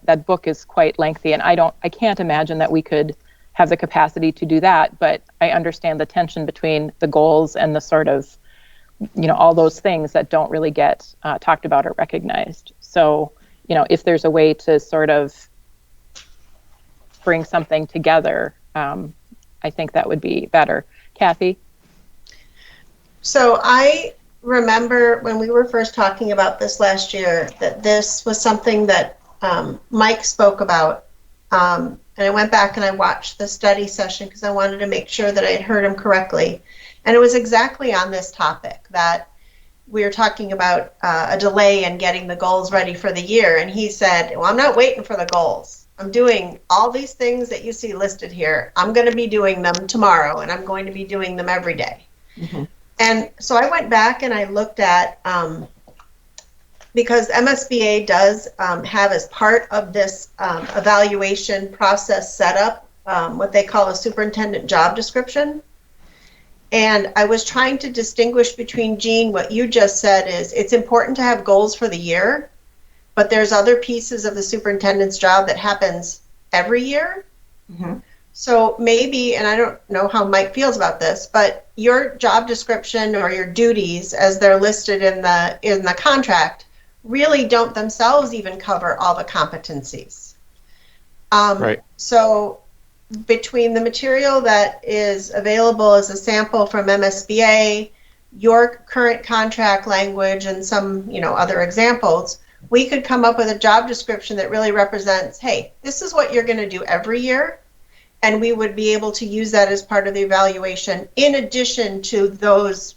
that book is quite lengthy, and I can't imagine that we could have the capacity to do that, but I understand the tension between the goals and the sort of, all those things that don't really get talked about or recognized. So, if there's a way to sort of bring something together, I think that would be better. Kathy? So I remember when we were first talking about this last year that this was something that Mike spoke about. And I went back and I watched the study session because I wanted to make sure that I had heard him correctly. And it was exactly on this topic that we were talking about a delay in getting the goals ready for the year. And he said, well, I'm not waiting for the goals. I'm doing all these things that you see listed here. I'm going to be doing them tomorrow, and I'm going to be doing them every day. Mm-hmm. And so I went back and I looked at, because MSBA does have as part of this evaluation process setup what they call a superintendent job description. And I was trying to distinguish between, Jean, what you just said is it's important to have goals for the year, but there's other pieces of the superintendent's job that happens every year. Mm-hmm. So maybe, and I don't know how Mike feels about this, but your job description or your duties as they're listed in the contract really don't themselves even cover all the competencies. Right. So between the material that is available as a sample from MSBA, your current contract language, and some other examples, we could come up with a job description that really represents, hey, this is what you're going to do every year, and we would be able to use that as part of the evaluation in addition to those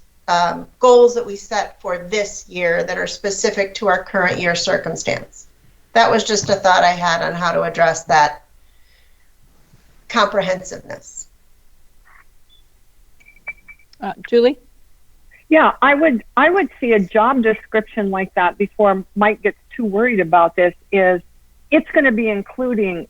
goals that we set for this year that are specific to our current year circumstance. That was just a thought I had on how to address that comprehensiveness. Julie? Yeah, I would see a job description like that before Mike gets too worried about this. Is it's going to be including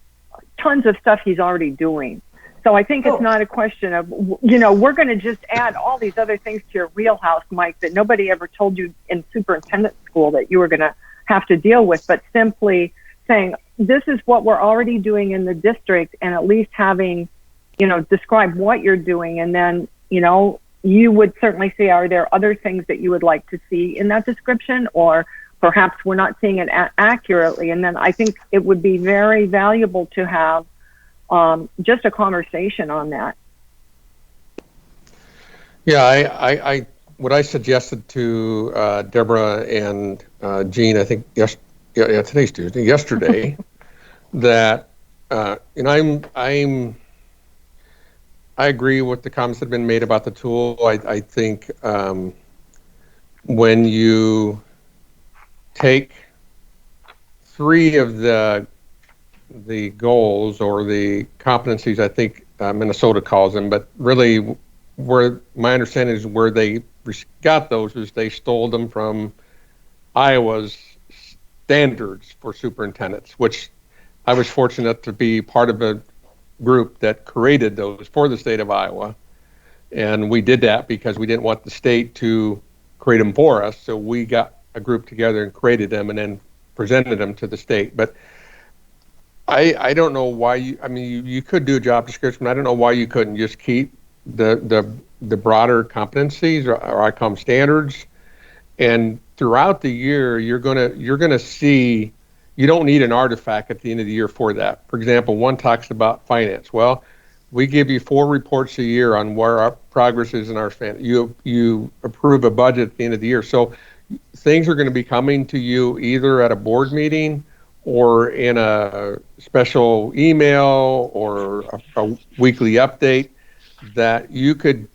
tons of stuff he's already doing. So I think it's not a question of, we're going to just add all these other things to your wheelhouse, Mike, that nobody ever told you in superintendent school that you were going to have to deal with, but simply saying, this is what we're already doing in the district, and at least having, describe what you're doing. And then, you would certainly say, are there other things that you would like to see in that description, or perhaps we're not seeing it accurately. And then I think it would be very valuable to have just a conversation on that. Yeah, I what I suggested to Deborah and Jean, I think today's Tuesday, yesterday, that I agree with the comments that have been made about the tool. I think when you take 3 of the goals or the competencies, I think Minnesota calls them, but really where my understanding is where they got those is they stole them from Iowa's standards for superintendents, which I was fortunate to be part of a group that created those for the state of Iowa. And we did that because we didn't want the state to create them for us. So we got a group together and created them and then presented them to the state. But I don't know why you could do a job description. I don't know why you couldn't just keep the broader competencies or I call them standards. And throughout the year, you're gonna see you don't need an artifact at the end of the year for that. For example, one talks about finance. Well, we give you 4 reports a year on where our progress is in our finance. You approve a budget at the end of the year. So things are going to be coming to you either at a board meeting or in a special email or a weekly update that you could,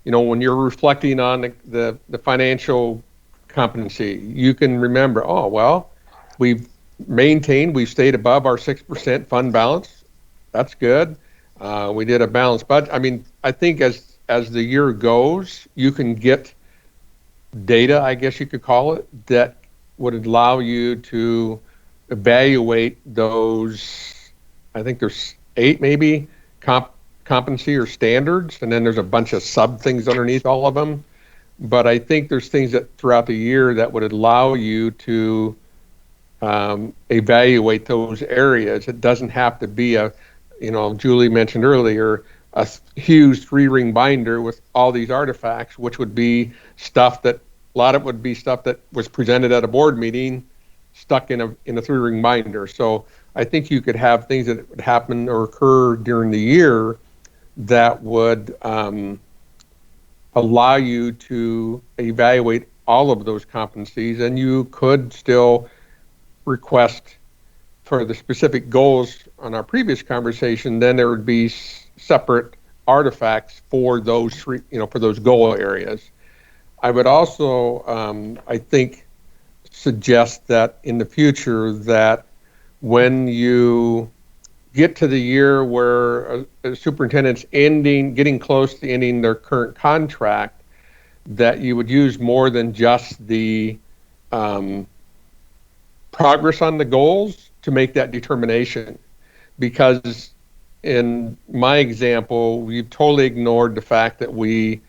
when you're reflecting on the financial competency, you can remember, oh, well, we've stayed above our 6% fund balance. That's good. We did a balanced budget. I think as the year goes, you can get data, I guess you could call it, that would allow you to evaluate those. I think there's 8 maybe competency or standards, and then there's a bunch of sub things underneath all of them. But I think there's things that throughout the year that would allow you to evaluate those areas. It doesn't have to be Julie mentioned earlier, a huge 3-ring binder with all these artifacts, which would be stuff that would be stuff that was presented at a board meeting, stuck in a 3-ring binder. So I think you could have things that would happen or occur during the year that would allow you to evaluate all of those competencies, and you could still request for the specific goals on our previous conversation. Then there would be separate artifacts for those three, for those goal areas. I would also, I think, suggest that in the future that when you get to the year where a superintendent's getting close to ending their current contract, that you would use more than just the progress on the goals to make that determination. Because in my example, we've totally ignored the fact that we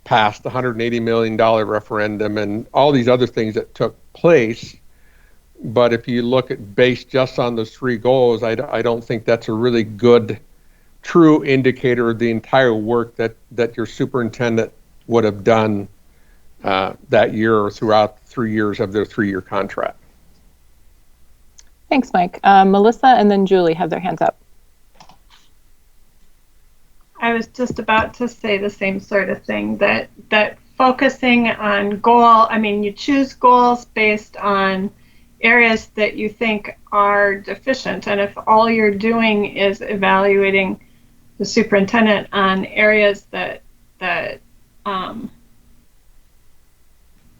passed the $180 million referendum and all these other things that took place. But if you look at based just on those three goals, I don't think that's a really good, true indicator of the entire work that your superintendent would have done that year or throughout 3 years of their 3-year contract. Thanks, Mike. Melissa and then Julie have their hands up. I was just about to say the same sort of thing, that focusing on goal, you choose goals based on areas that you think are deficient. And if all you're doing is evaluating the superintendent on areas that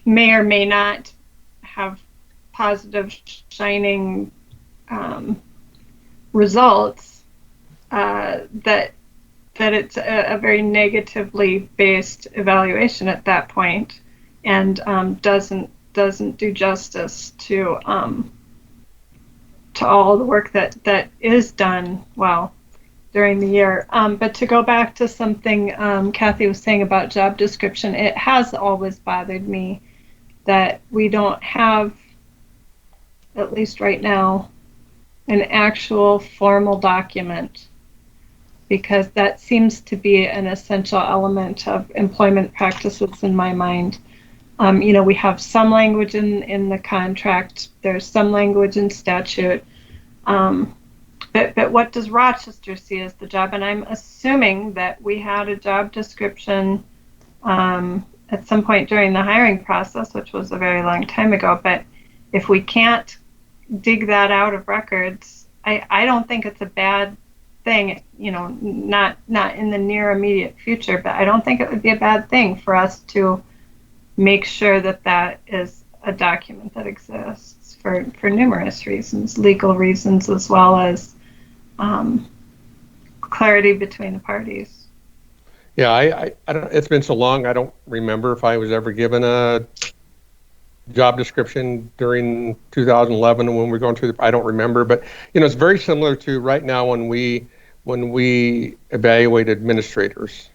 may or may not have positive shining results, that it's a very negatively based evaluation at that point, and doesn't do justice to all the work that is done well during the year. But to go back to something Kathy was saying about job description, it has always bothered me that we don't have, at least right now, an actual formal document, because that seems to be an essential element of employment practices in my mind. We have some language in the contract, there's some language in statute, but what does Rochester see as the job? And I'm assuming that we had a job description at some point during the hiring process, which was a very long time ago, but if we can't dig that out of records, I don't think it's a bad thing, not in the near immediate future, but I don't think it would be a bad thing for us to make sure that is a document that exists for numerous reasons, legal reasons, as well as clarity between the parties. Yeah, I don't, it's been so long, I don't remember if I was ever given a job description during 2011 when we were going through I don't remember, but it's very similar to right now when we evaluate administrators.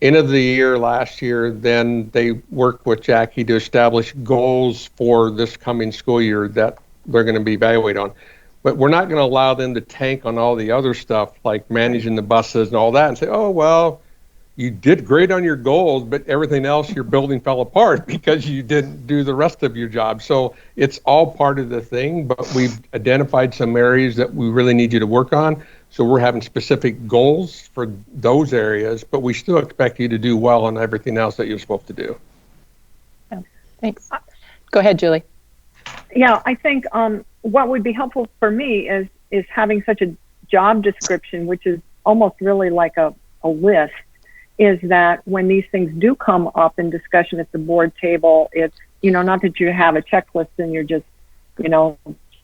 End of the year last year, then they worked with Jackie to establish goals for this coming school year that they're going to be evaluated on. But we're not going to allow them to tank on all the other stuff like managing the buses and all that and say, oh, well, you did great on your goals, but everything else your building fell apart because you didn't do the rest of your job. So it's all part of the thing, but we've identified some areas that we really need you to work on. So we're having specific goals for those areas, but we still expect you to do well on everything else that you're supposed to do. Thanks. Go ahead, Julie. Yeah, I think what would be helpful for me is having such a job description, which is almost really like a list, is that when these things do come up in discussion at the board table, it's, not that you have a checklist and you're just,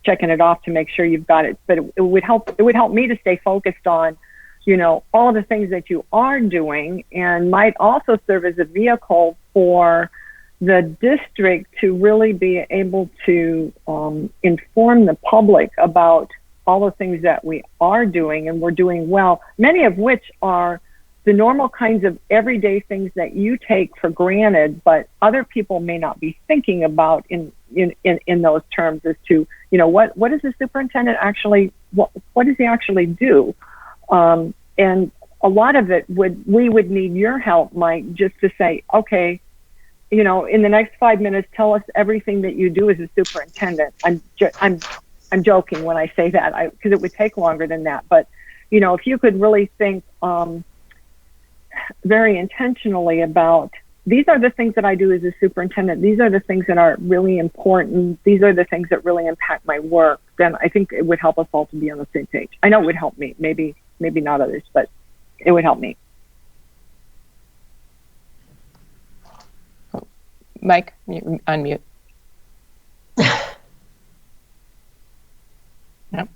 checking it off to make sure you've got it, but it would help me to stay focused on, all of the things that you are doing, and might also serve as a vehicle for the district to really be able to inform the public about all the things that we are doing and we're doing well, many of which are the normal kinds of everyday things that you take for granted, but other people may not be thinking about in those terms as to, what does the superintendent actually, what does he actually do? And a lot of it we would need your help, Mike, just to say, okay, in the next 5 minutes, tell us everything that you do as a superintendent. I'm joking when I say that, because it would take longer than that. But, if you could really think very intentionally about these are the things that I do as a superintendent. These are the things that are really important. These are the things that really impact my work. Then I think it would help us all to be on the same page. I know it would help me. Maybe not others, but it would help me. Mike, you unmute. Yep.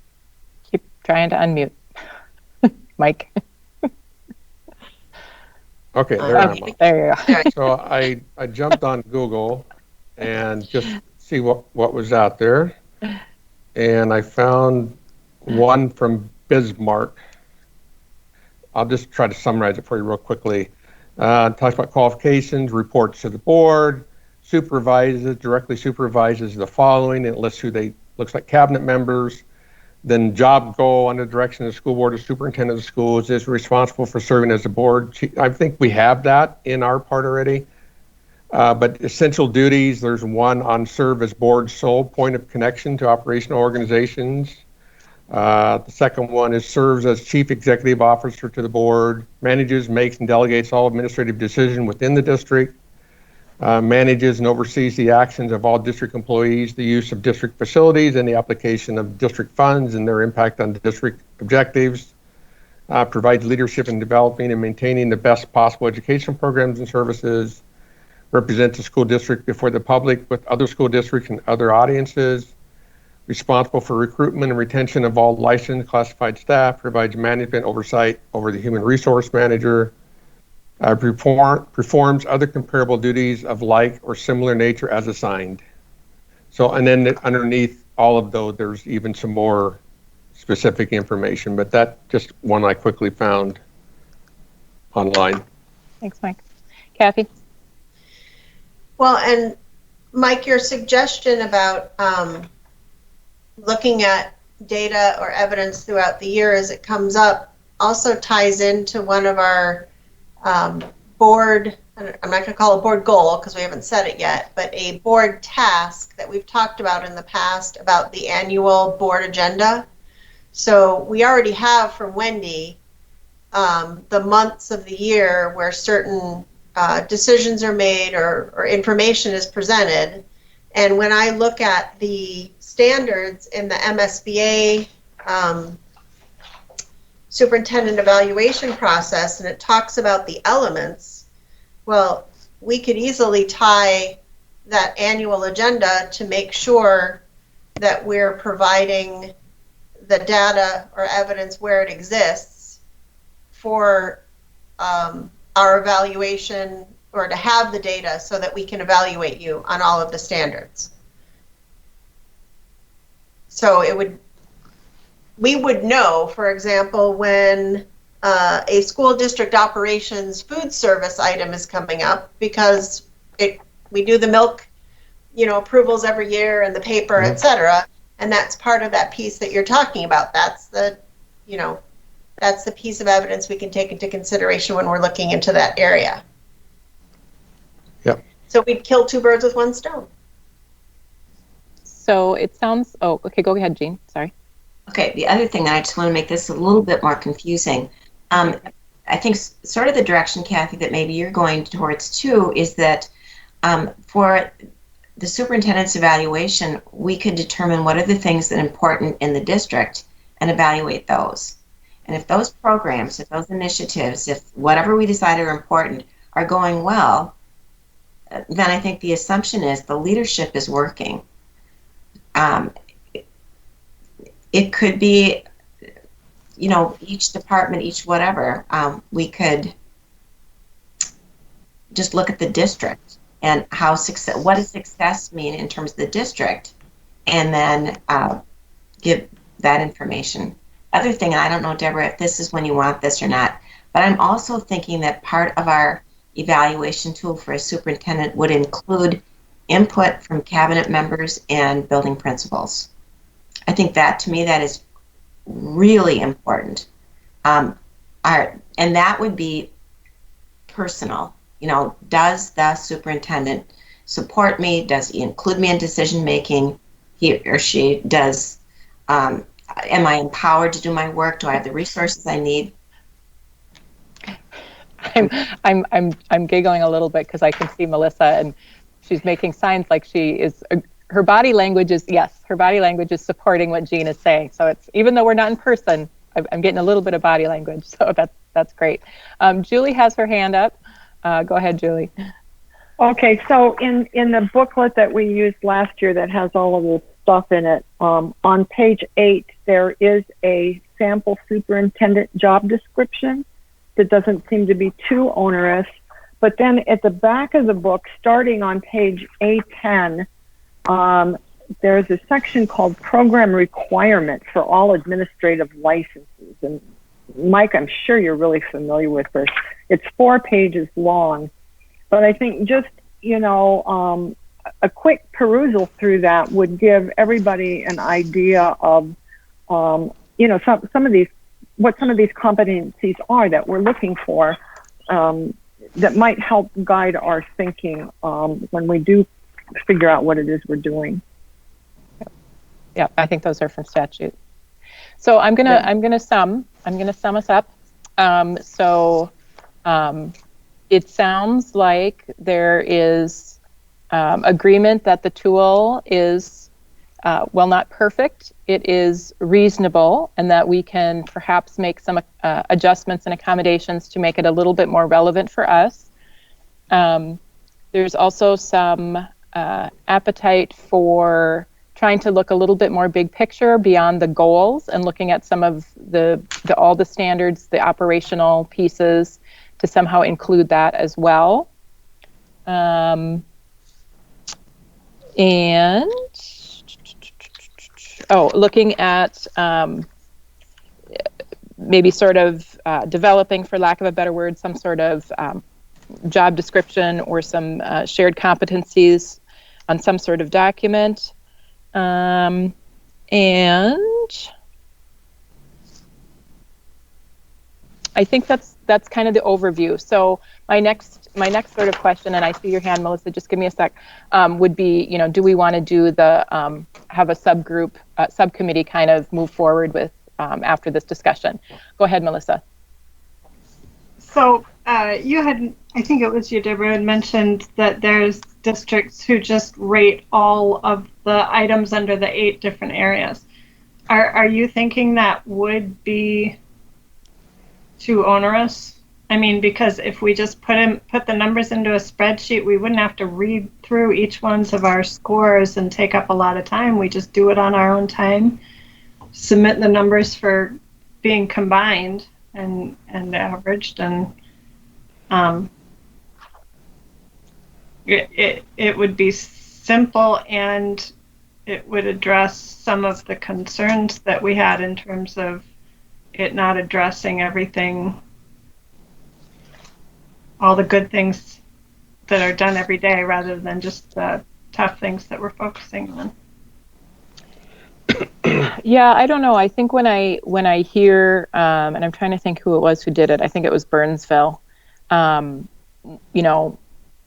Keep trying to unmute. Mike. Okay, there I am. There you go. So I jumped on Google and just see what was out there. And I found one from Bismarck. I'll just try to summarize it for you real quickly. It talks about qualifications, reports to the board, directly supervises the following. It lists looks like cabinet members. Then job goal under the direction of the school board or superintendent of the schools is responsible for serving as a board. I think we have that in our part already. But essential duties, there's one on serve as board's sole point of connection to operational organizations. The second one is serves as chief executive officer to the board, manages, makes, and delegates all administrative decisions within the district, manages and oversees the actions of all district employees, the use of district facilities, and the application of district funds and their impact on district objectives, provides leadership in developing and maintaining the best possible educational programs and services, represents the school district before the public with other school districts and other audiences, responsible for recruitment and retention of all licensed classified staff, provides management oversight over the human resource manager, performs other comparable duties of like or similar nature as assigned. So, and then underneath all of those, there's even some more specific information, but that just one I quickly found online. Thanks, Mike. Kathy? Well, and Mike, your suggestion about looking at data or evidence throughout the year as it comes up also ties into one of our board, I'm not going to call it a board goal because we haven't said it yet, but a board task that we've talked about in the past about the annual board agenda. So we already have from Wendy the months of the year where certain decisions are made or information is presented. And when I look at the standards in the MSBA superintendent evaluation process, and it talks about the elements, well, we could easily tie that annual agenda to make sure that we're providing the data or evidence where it exists for our evaluation, or to have the data so that we can evaluate you on all of the standards. So we would know, for example, when a school district operations food service item is coming up, because we do the milk, approvals every year and the paper, et cetera, and that's part of that piece that you're talking about. That's the piece of evidence we can take into consideration when we're looking into that area. Yep. So we'd kill two birds with one stone. So it sounds, okay, go ahead, Jean, sorry. Okay, the other thing that I just want to make this a little bit more confusing. I think sort of the direction, Kathy, that maybe you're going towards too is that for the superintendent's evaluation, we could determine what are the things that are important in the district and evaluate those. And if those programs, if those initiatives, if whatever we decide are important are going well, then I think the assumption is the leadership is working. It could be, each department, each whatever, we could just look at the district and what does success mean in terms of the district, and then give that information. Other thing, I don't know, Deborah, if this is when you want this or not, but I'm also thinking that part of our evaluation tool for a superintendent would include input from cabinet members and building principals. I think that, to me, that is really important. And that would be personal. Does the superintendent support me? Does he include me in decision making? He or she does. Am I empowered to do my work? Do I have the resources I need? I'm giggling a little bit because I can see Melissa and she's making signs like she is. Her body language is her body language is supporting what Jean is saying. So it's, even though we're not in person, I'm getting a little bit of body language. So that's great. Julie has her hand up. Go ahead, Julie. Okay, so in the booklet that we used last year that has all of the stuff in it, on page 8 there is a sample superintendent job description that doesn't seem to be too onerous. But then at the back of the book, starting on page A10, there's a section called Program Requirements for all administrative licenses. And Mike, I'm sure you're really familiar with this. It's 4 pages long. But I think just, a quick perusal through that would give everybody an idea of, some of these, what some of these competencies are that we're looking for, that might help guide our thinking when we do figure out what it is we're doing. Yeah, I think those are from statute. So I'm gonna sum us up. It sounds like there is agreement that the tool is, well, not perfect, it is reasonable, and that we can perhaps make some adjustments and accommodations to make it a little bit more relevant for us. There's also some appetite for trying to look a little bit more big picture beyond the goals and looking at some of all the standards, the operational pieces, to somehow include that as well. Looking at maybe sort of developing, for lack of a better word, some sort of job description or some shared competencies on some sort of document. And I think that's kind of the overview. So my next sort of question, and I see your hand, Melissa, just give me a sec, would be, do we want to do have a subcommittee kind of move forward with after this discussion? Go ahead, Melissa. So you had, I think it was you, Deborah, had mentioned that there's districts who just rate all of the items under the 8 different areas. Are you thinking that would be too onerous? I mean, because if we just put the numbers into a spreadsheet, we wouldn't have to read through each ones of our scores and take up a lot of time. We just do it on our own time, submit the numbers for being combined and averaged, and it would be simple, and it would address some of the concerns that we had in terms of it not addressing everything, all the good things that are done every day, rather than just the tough things that we're focusing on. Yeah, I don't know. I think when I hear, and I'm trying to think who it was who did it. I think it was Burnsville.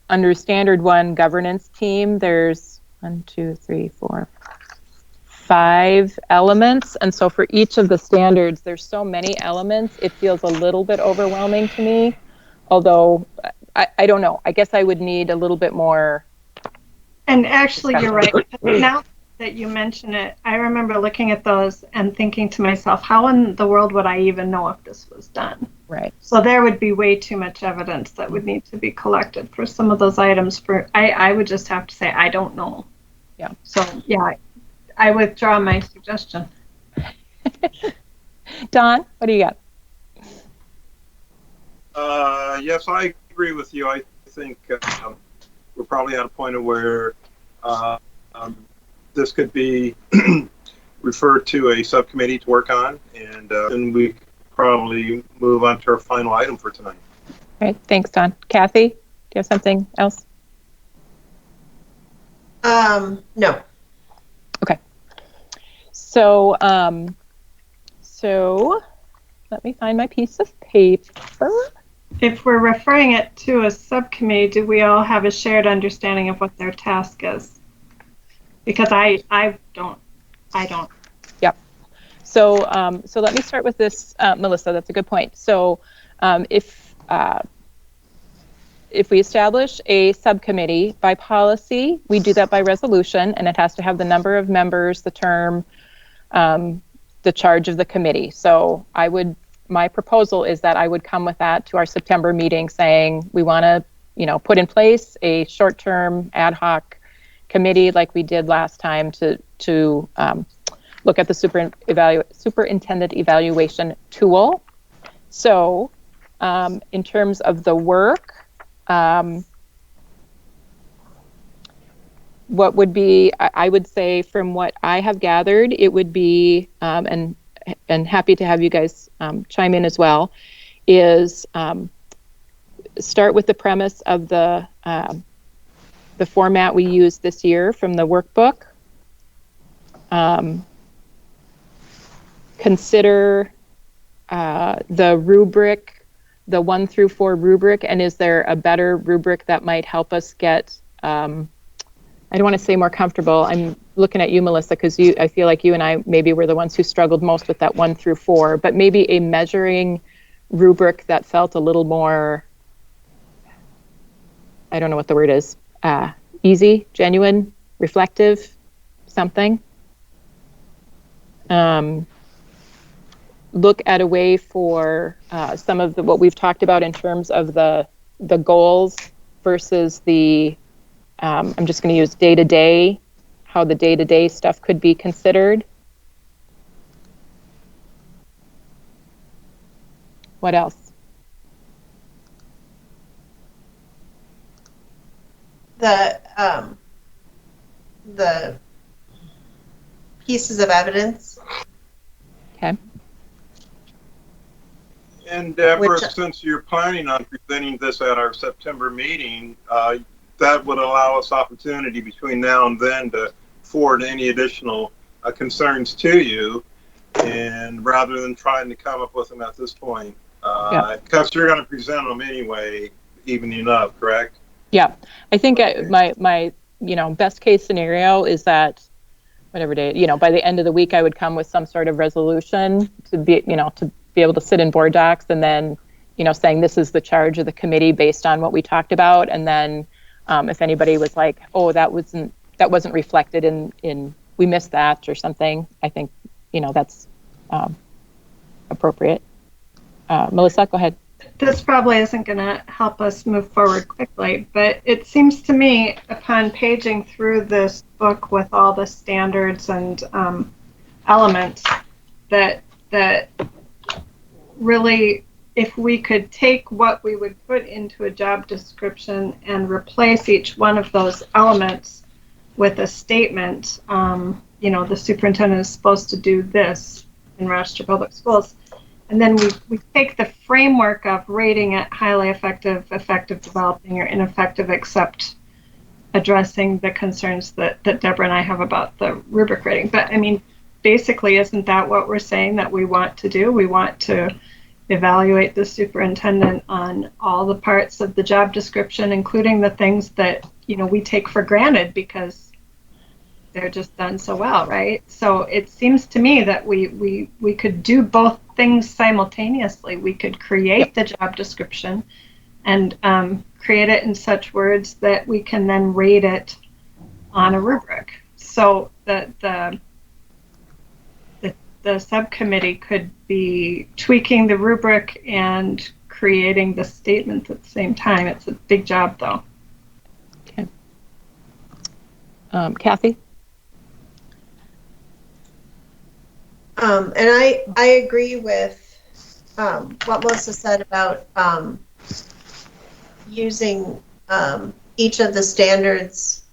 Under standard 1 governance team, there's 1, 2, 3, 4, 5 elements. And so for each of the standards, there's so many elements, it feels a little bit overwhelming to me. Although, I don't know. I guess I would need a little bit more. And actually, you're right. Now that you mention it, I remember looking at those and thinking to myself, how in the world would I even know if this was done? Right. So there would be way too much evidence that would need to be collected for some of those items. I would just have to say, I don't know. Yeah. So, yeah, I withdraw my suggestion. Don, what do you got? Yes, I agree with you. I think we're probably at a point where this could be referred to a subcommittee to work on, and then we probably move on to our final item for tonight. All right, thanks, Don. Kathy, do you have something else? No. Okay. So let me find my piece of paper. If we're referring it to a subcommittee, do we all have a shared understanding of what their task is? Because I don't. Yep. So let me start with this, Melissa. That's a good point. So if if we establish a subcommittee by policy, we do that by resolution, and it has to have the number of members, the term, the charge of the committee. So my proposal is that I would come with that to our September meeting saying we want to, put in place a short-term ad hoc committee like we did last time to look at the superintendent evaluation tool. So in terms of the work, what would be, I would say from what I have gathered, it would be, and happy to have you guys chime in as well, is start with the premise of the format we used this year from the workbook. Consider the rubric, the 1 through 4 rubric, and is there a better rubric that might help us get, I don't want to say more comfortable. I'm looking at you, Melissa, because I feel like you and I maybe were the ones who struggled most with that 1 through 4, but maybe a measuring rubric that felt a little more, I don't know what the word is, easy, genuine, reflective, something. Look at a way for some of what we've talked about in terms of the goals versus the, I'm just going to use day-to-day, how the day-to-day stuff could be considered. What else? The pieces of evidence. Okay. And Deborah, Which- since you're planning on presenting this at our September meeting, that would allow us opportunity between now and then to forward any additional concerns to you, and rather than trying to come up with them at this point, because you're going to present them anyway, evening up, correct? Yeah, I think my best case scenario is that whatever day, by the end of the week, I would come with some sort of resolution to be able to sit in board docs, and then, saying this is the charge of the committee based on what we talked about. And then if anybody was like, oh, that wasn't reflected in we missed that or something, I think, that's appropriate. Melissa, go ahead. This probably isn't going to help us move forward quickly, but it seems to me, upon paging through this book with all the standards and elements, that really, if we could take what we would put into a job description and replace each one of those elements with a statement, the superintendent is supposed to do this in Rochester Public Schools. And then we take the framework of rating it highly effective, effective developing, or ineffective except addressing the concerns that Deborah and I have about the rubric rating. But I mean, basically, isn't that what we're saying that we want to do? We want to evaluate the superintendent on all the parts of the job description, including the things that, we take for granted because they're just done so well, right? So it seems to me that we could do both things simultaneously. We could create the job description and create it in such words that we can then rate it on a rubric. So the subcommittee could be tweaking the rubric and creating the statement at the same time. It's a big job, though. Okay. Kathy? And I agree with what Melissa said about using each of the standards,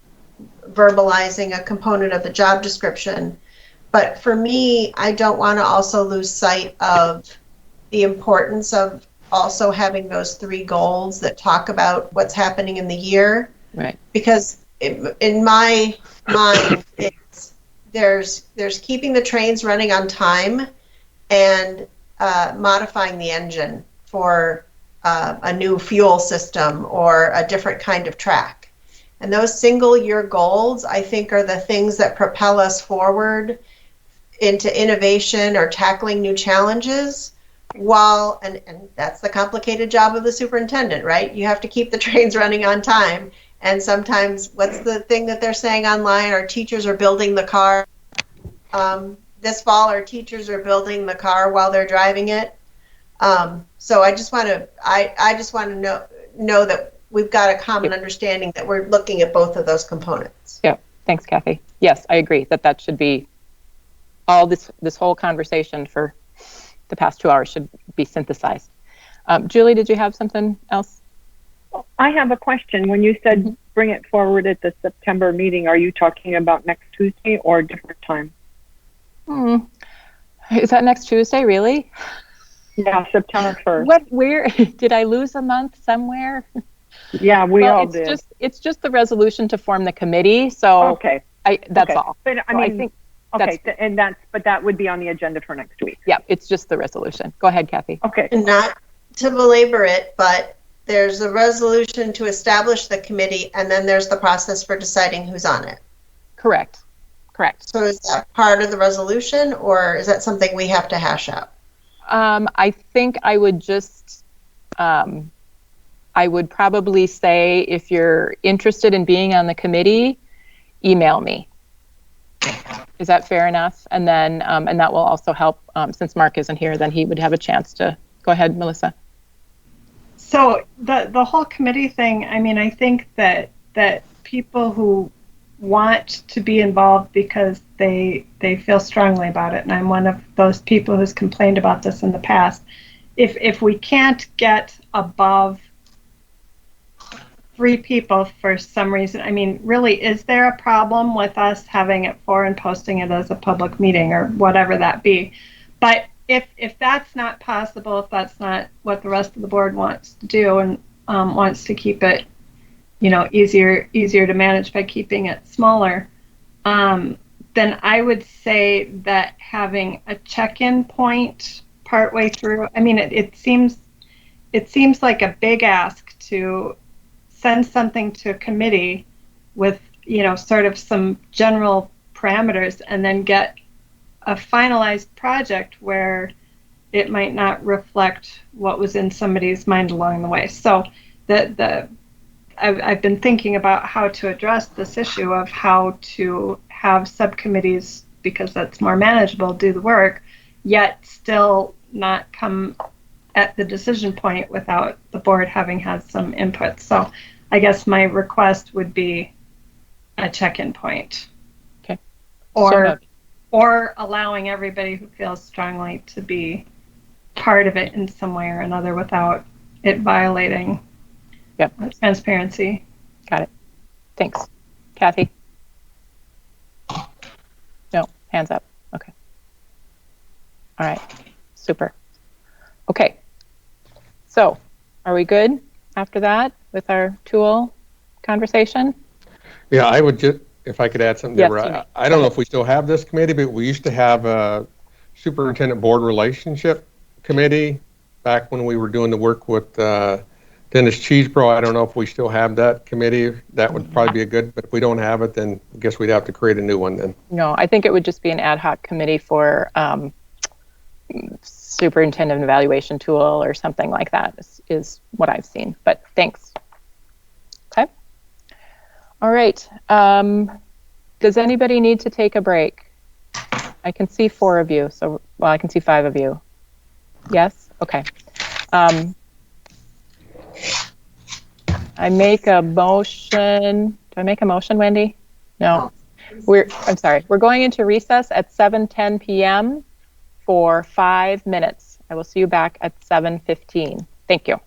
verbalizing a component of the job description. But for me, I don't want to also lose sight of the importance of also having those 3 goals that talk about what's happening in the year. Right. Because in my mind, there's keeping the trains running on time and modifying the engine for a new fuel system or a different kind of track. And those single year goals, I think, are the things that propel us forward into innovation or tackling new challenges, while, and that's the complicated job of the superintendent, right? You have to keep the trains running on time. And sometimes, what's the thing that they're saying online? Our teachers are building the car. This fall, our teachers are building the car while they're driving it. So I just want to, know that we've got a common understanding that we're looking at both of those components. Yeah, thanks, Kathy. Yes, I agree that should be all this whole conversation for the past 2 hours should be synthesized. Julie, did you have something else? I have a question. When you said bring it forward at the September meeting, are you talking about next Tuesday or a different time? Is that next Tuesday, really? Yeah, September 1st. Where did I lose a month somewhere? Yeah, we all did. It's just the resolution to form the committee. So okay, that's all. But I mean, I think but that would be on the agenda for next week. Yeah, it's just the resolution. Go ahead, Kathy. Okay. And not to belabor it, but there's a resolution to establish the committee, and then there's the process for deciding who's on it. Correct. So is that part of the resolution, or is that something we have to hash out? I think I would just, I would probably say if you're interested in being on the committee, email me. Is that fair enough? And then, and that will also help, since Mark isn't here, then he would have a chance to, go ahead, Melissa. So the whole committee thing, I mean, I think that people who want to be involved because they feel strongly about it, and I'm one of those people who's complained about this in the past. If we can't get above 3 people for some reason, I mean, really, is there a problem with us having it 4 and posting it as a public meeting or whatever that be? But if that's not possible, if that's not what the rest of the board wants to do and wants to keep it, easier to manage by keeping it smaller, then I would say that having a check-in point partway through, I mean, it seems like a big ask to send something to a committee with, sort of some general parameters and then get a finalized project where it might not reflect what was in somebody's mind along the way. So I've been thinking about how to address this issue of how to have subcommittees, because that's more manageable, do the work, yet still not come at the decision point without the board having had some input. So I guess my request would be a check-in point. Okay. Or allowing everybody who feels strongly to be part of it in some way or another without it violating transparency. Got it. Thanks. Kathy? No, hands up. Okay. All right. Super. Okay. So, are we good after that with our tool conversation? Yeah, I would just, if I could add something, Yes, Deborah, I don't know if we still have this committee, but we used to have a superintendent board relationship committee back when we were doing the work with Dennis Cheesebro. I don't know if we still have that committee. That would probably be a good, but if we don't have it, then I guess we'd have to create a new one then. No, I think it would just be an ad hoc committee for superintendent evaluation tool or something like that is what I've seen, but thanks. Okay. All right. Does anybody need to take a break? I can see 4 of you, so, well, I can see 5 of you. Yes? Okay. I make a motion. Do I make a motion, Wendy? No. I'm sorry. We're going into recess at 7:10 p.m. for 5 minutes. I will see you back at 7:15. Thank you.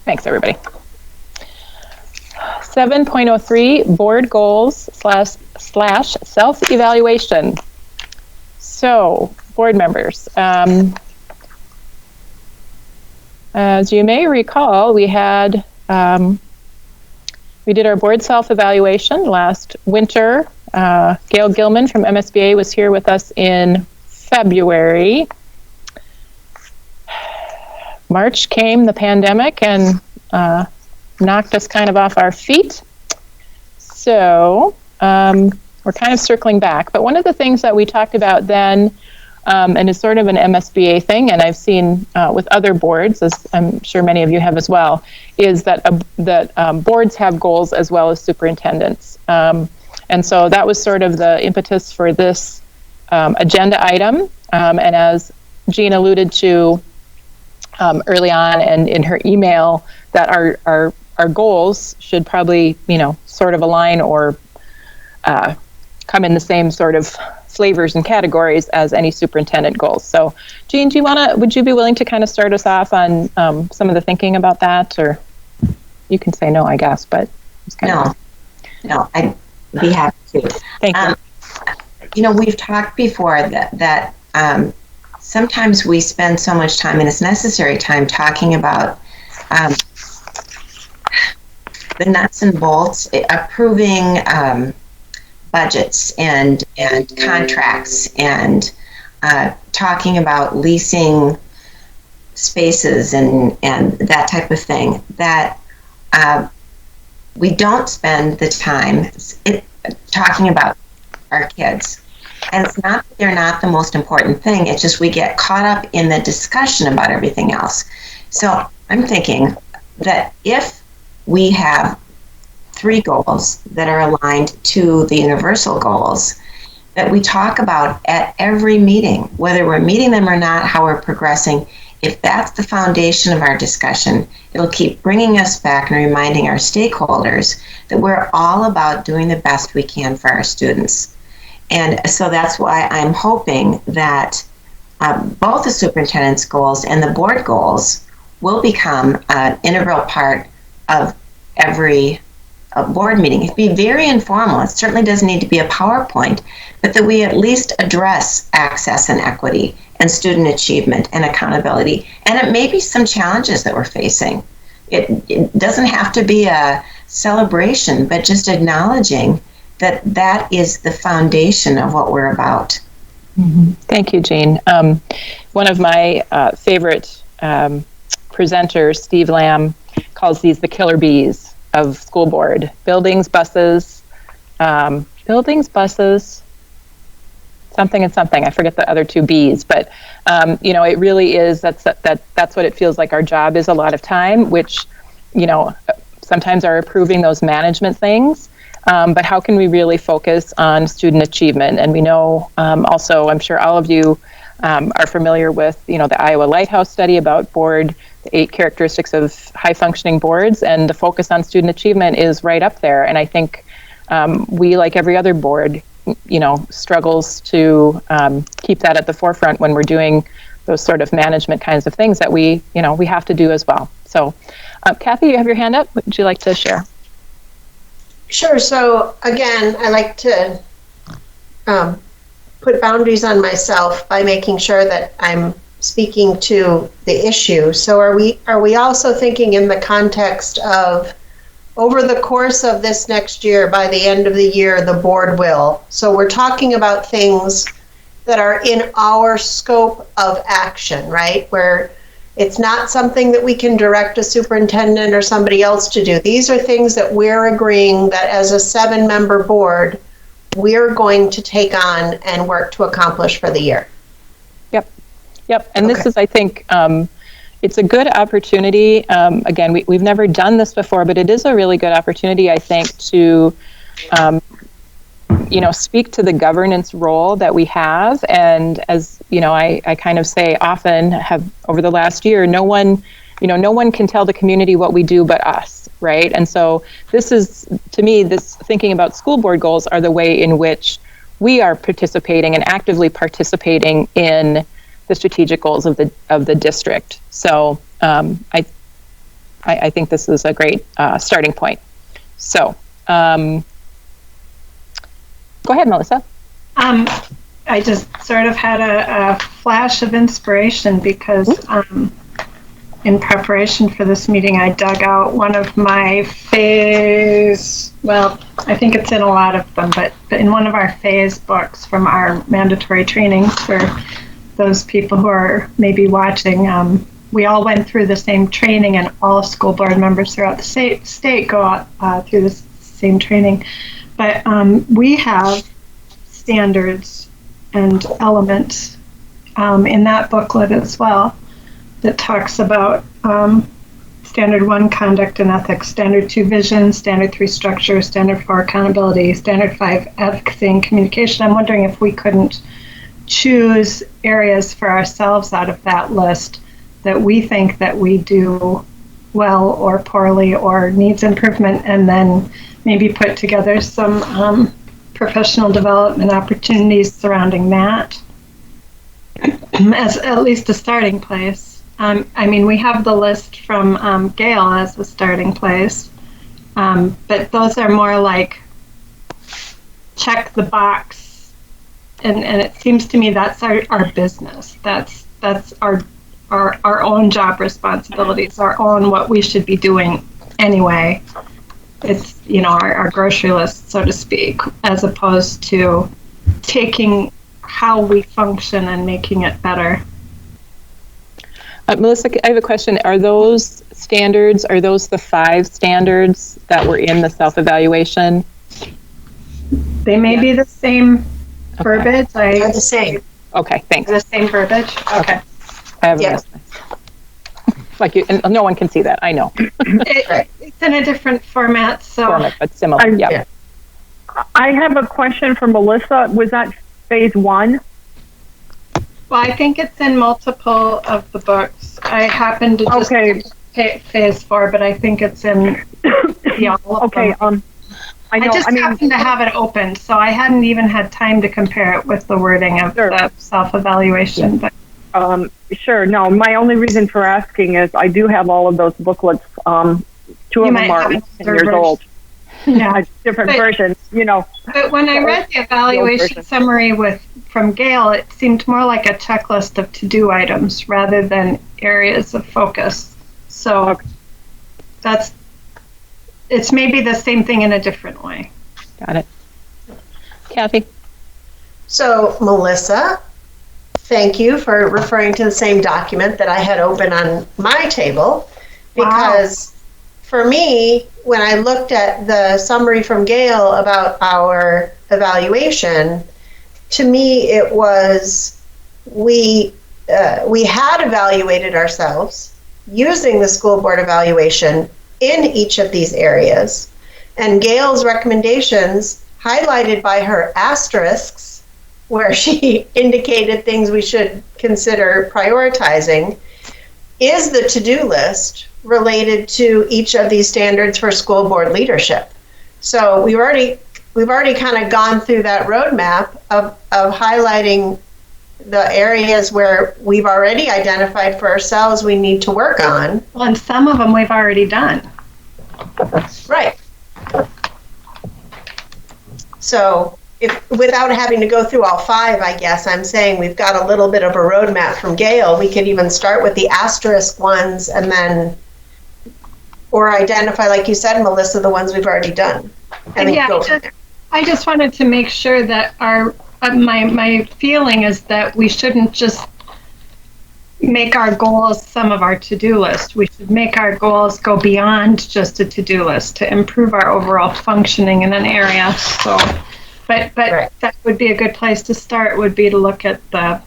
Thanks, everybody. 7.03, board goals / self-evaluation. So, board members, as you may recall, we did our board self-evaluation last winter. Gail Gilman from MSBA was here with us in February. March came, the pandemic, and knocked us kind of off our feet. So we're kind of circling back. But one of the things that we talked about then, and is sort of an MSBA thing, and I've seen with other boards, as I'm sure many of you have as well, is that boards have goals as well as superintendents. And so that was sort of the impetus for this agenda item. And as Jean alluded to early on and in her email, that our goals should probably, sort of align or come in the same sort of flavors and categories as any superintendent goals. So, Jean, would you be willing to kind of start us off on some of the thinking about that? Or you can say no, I guess, but it's kind of... No, I'd be happy to. Thank you. We've talked before that sometimes we spend so much time, and it's necessary time, talking about the nuts and bolts, approving budgets and contracts, and talking about leasing spaces and that type of thing, that we don't spend the time talking about our kids. And it's not that they're not the most important thing, it's just we get caught up in the discussion about everything else. So I'm thinking that if we have 3 goals that are aligned to the universal goals, that we talk about at every meeting, whether we're meeting them or not, how we're progressing. If that's the foundation of our discussion, it'll keep bringing us back and reminding our stakeholders that we're all about doing the best we can for our students. And so that's why I'm hoping that both the superintendent's goals and the board goals will become an integral part of every board meeting. It'd be very informal. It certainly doesn't need to be a PowerPoint, but that we at least address access and equity and student achievement and accountability. And it may be some challenges that we're facing. It doesn't have to be a celebration, but just acknowledging that is the foundation of what we're about. Mm-hmm. Thank you, Jean. One of my favorite presenters, Steve Lamb, calls these the killer bees of school board. Buildings, buses, something and something. I forget the other 2 B's, but it really is, that's what it feels like our job is a lot of time, which, sometimes are approving those management things. But how can we really focus on student achievement? And we know also, I'm sure all of you are familiar with, the Iowa Lighthouse study about board, the 8 characteristics of high-functioning boards, and the focus on student achievement is right up there. And I think we, like every other board, struggles to keep that at the forefront when we're doing those sort of management kinds of things that we have to do as well. So, Kathy, you have your hand up. Would you like to share? Sure. So again, I like to put boundaries on myself by making sure that I'm speaking to the issue. So are we also thinking in the context of, over the course of this next year, by the end of the year, the board will. So we're talking about things that are in our scope of action, right? Where it's not something that we can direct a superintendent or somebody else to do. These are things that we're agreeing that as a 7-member board, we're going to take on and work to accomplish for the year. Yep. And this is, I think, it's a good opportunity. Again, we've never done this before, but it is a really good opportunity, I think, to speak to the governance role that we have. And as I kind of say often, have over the last year, no one can tell the community what we do but us, right? And so this is, to me, this thinking about school board goals are the way in which we are participating and actively participating in the strategic goals of the district. So I I think this is a great starting point. So, go ahead, Melissa. I just sort of had a flash of inspiration because in preparation for this meeting, I dug out one of my phase, well, I think it's in a lot of them, but in one of our phase books from our mandatory training for those people who are maybe watching, we all went through the same training, and all school board members throughout the state go out through the same training. But we have standards and elements in that booklet as well that talks about Standard 1, Conduct and Ethics, Standard 2, Vision, Standard 3, Structure, Standard 4, Accountability, Standard 5, Advocacy and Communication. I'm wondering if we couldn't choose areas for ourselves out of that list that we think that we do well or poorly or needs improvement, and then maybe put together some professional development opportunities surrounding that as at least a starting place. I mean, we have the list from Gail as the starting place, but those are more like check the box, and it seems to me that's our business. That's our own job responsibilities, our own what we should be doing anyway. It's, you know, our grocery list, so to speak, as opposed to taking how we function and making it better. Melissa, I have a question. Are those standards, are those the 5 standards that were in the self-evaluation? They may be the same verbiage. They're the same. Okay, thanks. The same verbiage? Okay. I have Yeah. like you, and no one can see that, I know. It's in a different format, so. Format, but similar, yeah. I have a question for Melissa. Was that phase 1? Well, I think it's in multiple of the books. I happen to just phase 4, but I think it's in all of them. I know. I just happened to have it open, so I hadn't even had time to compare it with the wording of the self-evaluation. But sure. No, my only reason for asking is I do have all of those booklets. 2 of them are 10 years old. Yeah, different versions, you know. But when I read the evaluation summary from Gail, it seemed more like a checklist of to-do items rather than areas of focus. So it's maybe the same thing in a different way. Got it. Kathy? So, Melissa, thank you for referring to the same document that I had open on my table, because for me, when I looked at the summary from Gail about our evaluation, to me it was we had evaluated ourselves using the school board evaluation in each of these areas, and Gail's recommendations, highlighted by her asterisks, where she indicated things we should consider prioritizing, is the to-do list related to each of these standards for school board leadership. So we've already kind of gone through that roadmap of highlighting the areas where we've already identified for ourselves we need to work on. Well, and some of them we've already done. Right. So without having to go through all 5, I guess I'm saying we've got a little bit of a roadmap from Gail. We could even start with the asterisk ones and then, or identify, like you said, Melissa, the ones we've already done. And I just wanted to make sure that my feeling is that we shouldn't just make our goals some of our to-do list. We should make our goals go beyond just a to-do list to improve our overall functioning in an area. So, but right. That would be a good place to start, would be to look at the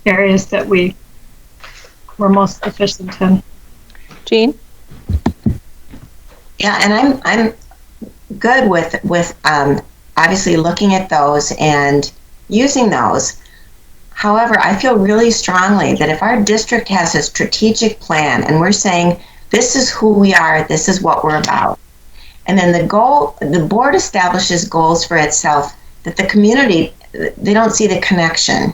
areas that we were most efficient in. Jean? Yeah, and I'm good with obviously looking at those and using those. However, I feel really strongly that if our district has a strategic plan and we're saying this is who we are, this is what we're about, and then the board establishes goals for itself, that the community, they don't see the connection.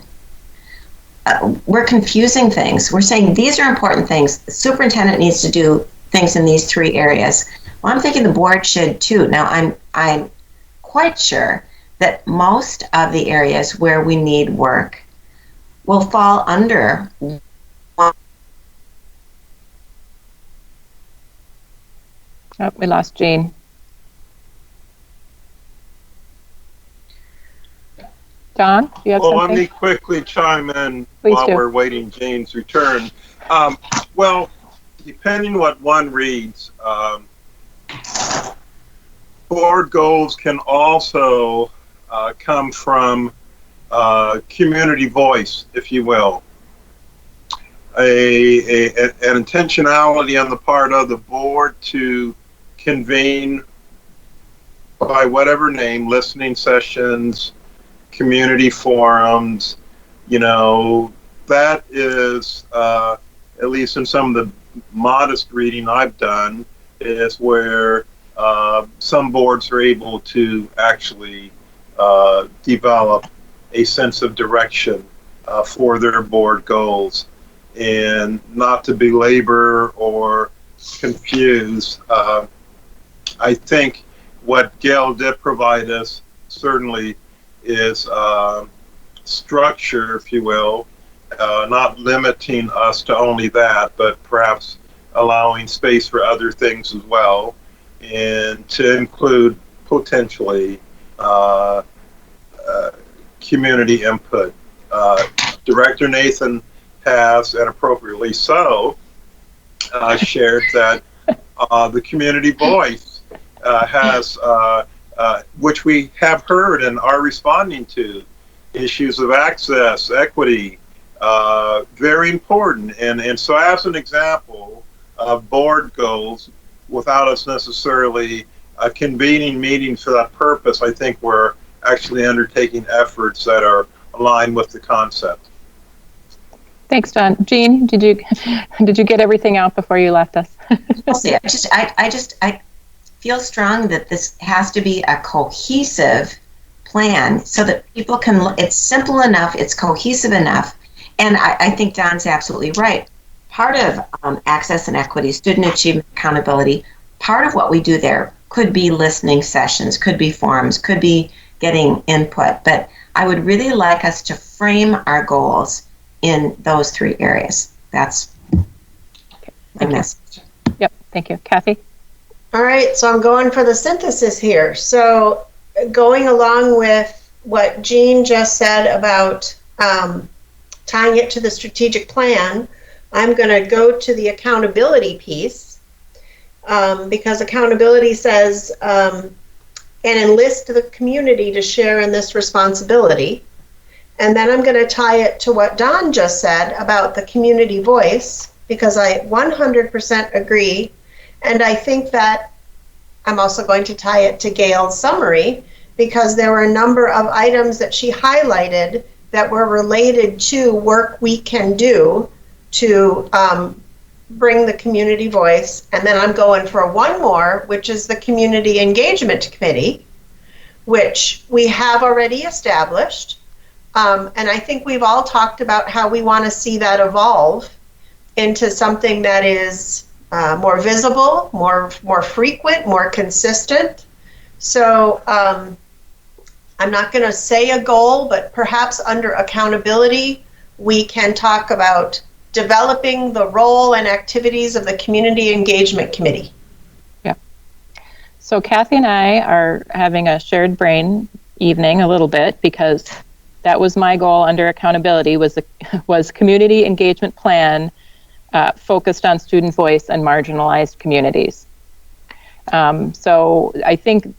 We're confusing things. We're saying these are important things. The superintendent needs to do things in these three areas. Well, I'm thinking the board should too. Now, I'm quite sure that most of the areas where we need work will fall under one. Oh, we lost Jean. Don, do you have Well, something? let me quickly chime in Please while do. we're waiting Jane's return. Well, depending what one reads, board goals can also come from community voice, if you will. An intentionality on the part of the board to convene by whatever name, listening sessions, community forums, that is, at least in some of the modest reading I've done, is where some boards are able to actually develop a sense of direction for their board goals. And not to belabor or confuse, I think what Gail did provide us certainly is structure, if you will, not limiting us to only that, but perhaps allowing space for other things as well, and to include potentially community input. Director Nathan has, and appropriately so, shared that the community voice has, which we have heard and are responding to, issues of access, equity, very important. And so as an example of board goals, without us necessarily convening meetings for that purpose, I think we're actually undertaking efforts that are aligned with the concept. Thanks, Don. Jean, did you get everything out before you left us? I feel strong that this has to be a cohesive plan so that people can, it's simple enough, it's cohesive enough. And I think Don's absolutely right. Part of access and equity, student achievement, accountability, part of what we do there could be listening sessions, could be forums, could be getting input. But I would really like us to frame our goals in those three areas. That's my message. Yep, thank you. Kathy? All right, so I'm going for the synthesis here. So going along with what Jean just said about tying it to the strategic plan, I'm going to go to the accountability piece because accountability says, and enlist the community to share in this responsibility. And then I'm going to tie it to what Don just said about the community voice, because I 100% agree. And I think that I'm also going to tie it to Gail's summary, because there were a number of items that she highlighted that were related to work we can do to bring the community voice. And then I'm going for one more, which is the Community Engagement Committee, which we have already established. And I think we've all talked about how we want to see that evolve into something that is more visible, more frequent, more consistent. So I'm not going to say a goal, but perhaps under accountability, we can talk about developing the role and activities of the Community Engagement Committee. Yeah. So Kathy and I are having a shared brain evening a little bit, because that was my goal under accountability, was community engagement plan focused on student voice and marginalized communities. So I think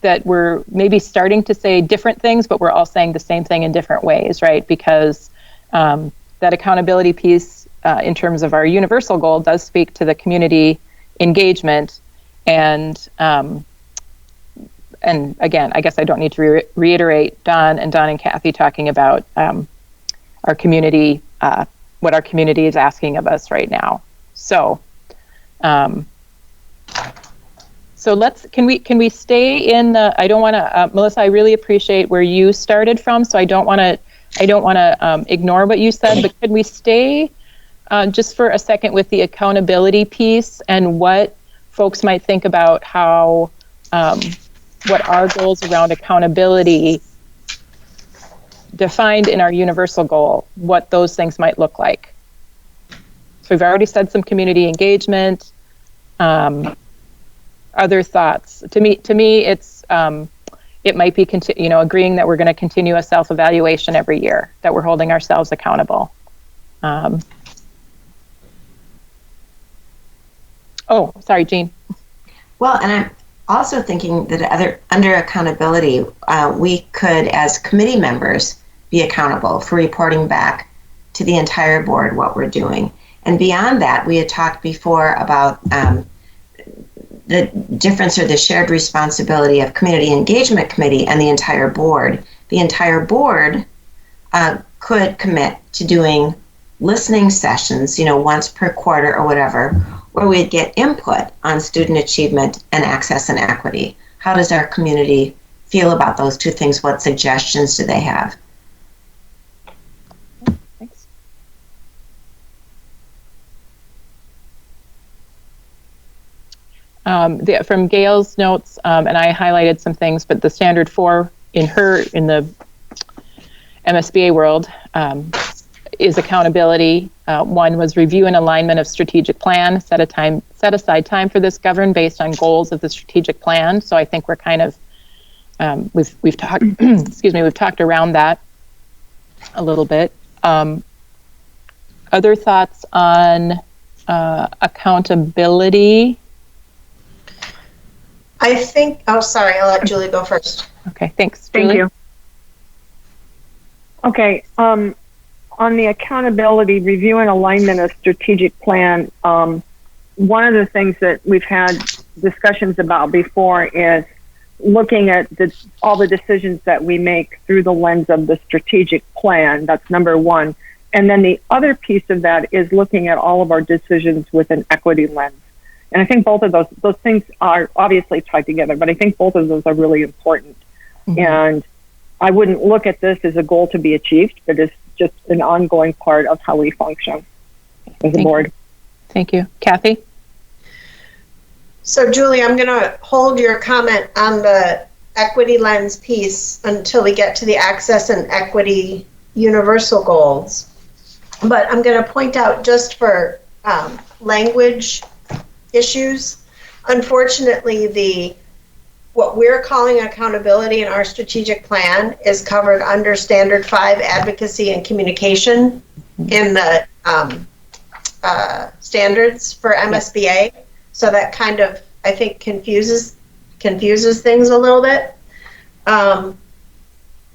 that we're maybe starting to say different things, but we're all saying the same thing in different ways, right? Because that accountability piece, in terms of our universal goal, does speak to the community engagement. And again, I guess I don't need to reiterate Don and Kathy talking about our community, what our community is asking of us right now. So, can we stay in the, I don't want to, Melissa, I really appreciate where you started from, so I don't want to ignore what you said, but could we stay just for a second with the accountability piece and what folks might think about how, what our goals around accountability defined in our universal goal, what those things might look like. So we've already said some community engagement. Other thoughts? To me, it's it might be agreeing that we're going to continue a self-evaluation every year, that we're holding ourselves accountable. Oh, sorry, Jean. Well, and I'm also thinking that under accountability, we could, as committee members, be accountable for reporting back to the entire board what we're doing. And beyond that, we had talked before about the difference or the shared responsibility of Community Engagement Committee and the entire board. The entire board could commit to doing listening sessions, once per quarter or whatever, where we'd get input on student achievement and access and equity. How does our community feel about those two things? What suggestions do they have? Thanks. From Gail's notes, and I highlighted some things, but the standard 4 in the MSBA world is accountability. 1 was review and alignment of strategic plan, set aside time for this, govern based on goals of the strategic plan. So I think we're kind of we've talked we've talked around that a little bit. Other thoughts on accountability? I think, sorry, I'll let Julie go first. Okay, thanks, Julie. Thank you. Okay, on the accountability, review and alignment of strategic plan, one of the things that we've had discussions about before is looking at all the decisions that we make through the lens of the strategic plan. That's number 1. And then the other piece of that is looking at all of our decisions with an equity lens. And I think both of those things are obviously tied together, but I think both of those are really important. Mm-hmm. And I wouldn't look at this as a goal to be achieved, but it's just an ongoing part of how we function as a board. Thank you. Kathy? So Julie, I'm going to hold your comment on the equity lens piece until we get to the access and equity universal goals. But I'm going to point out, just for language issues, unfortunately, what we're calling accountability in our strategic plan is covered under Standard 5 advocacy and communication in the standards for MSBA. So that kind of, I think, confuses things a little bit.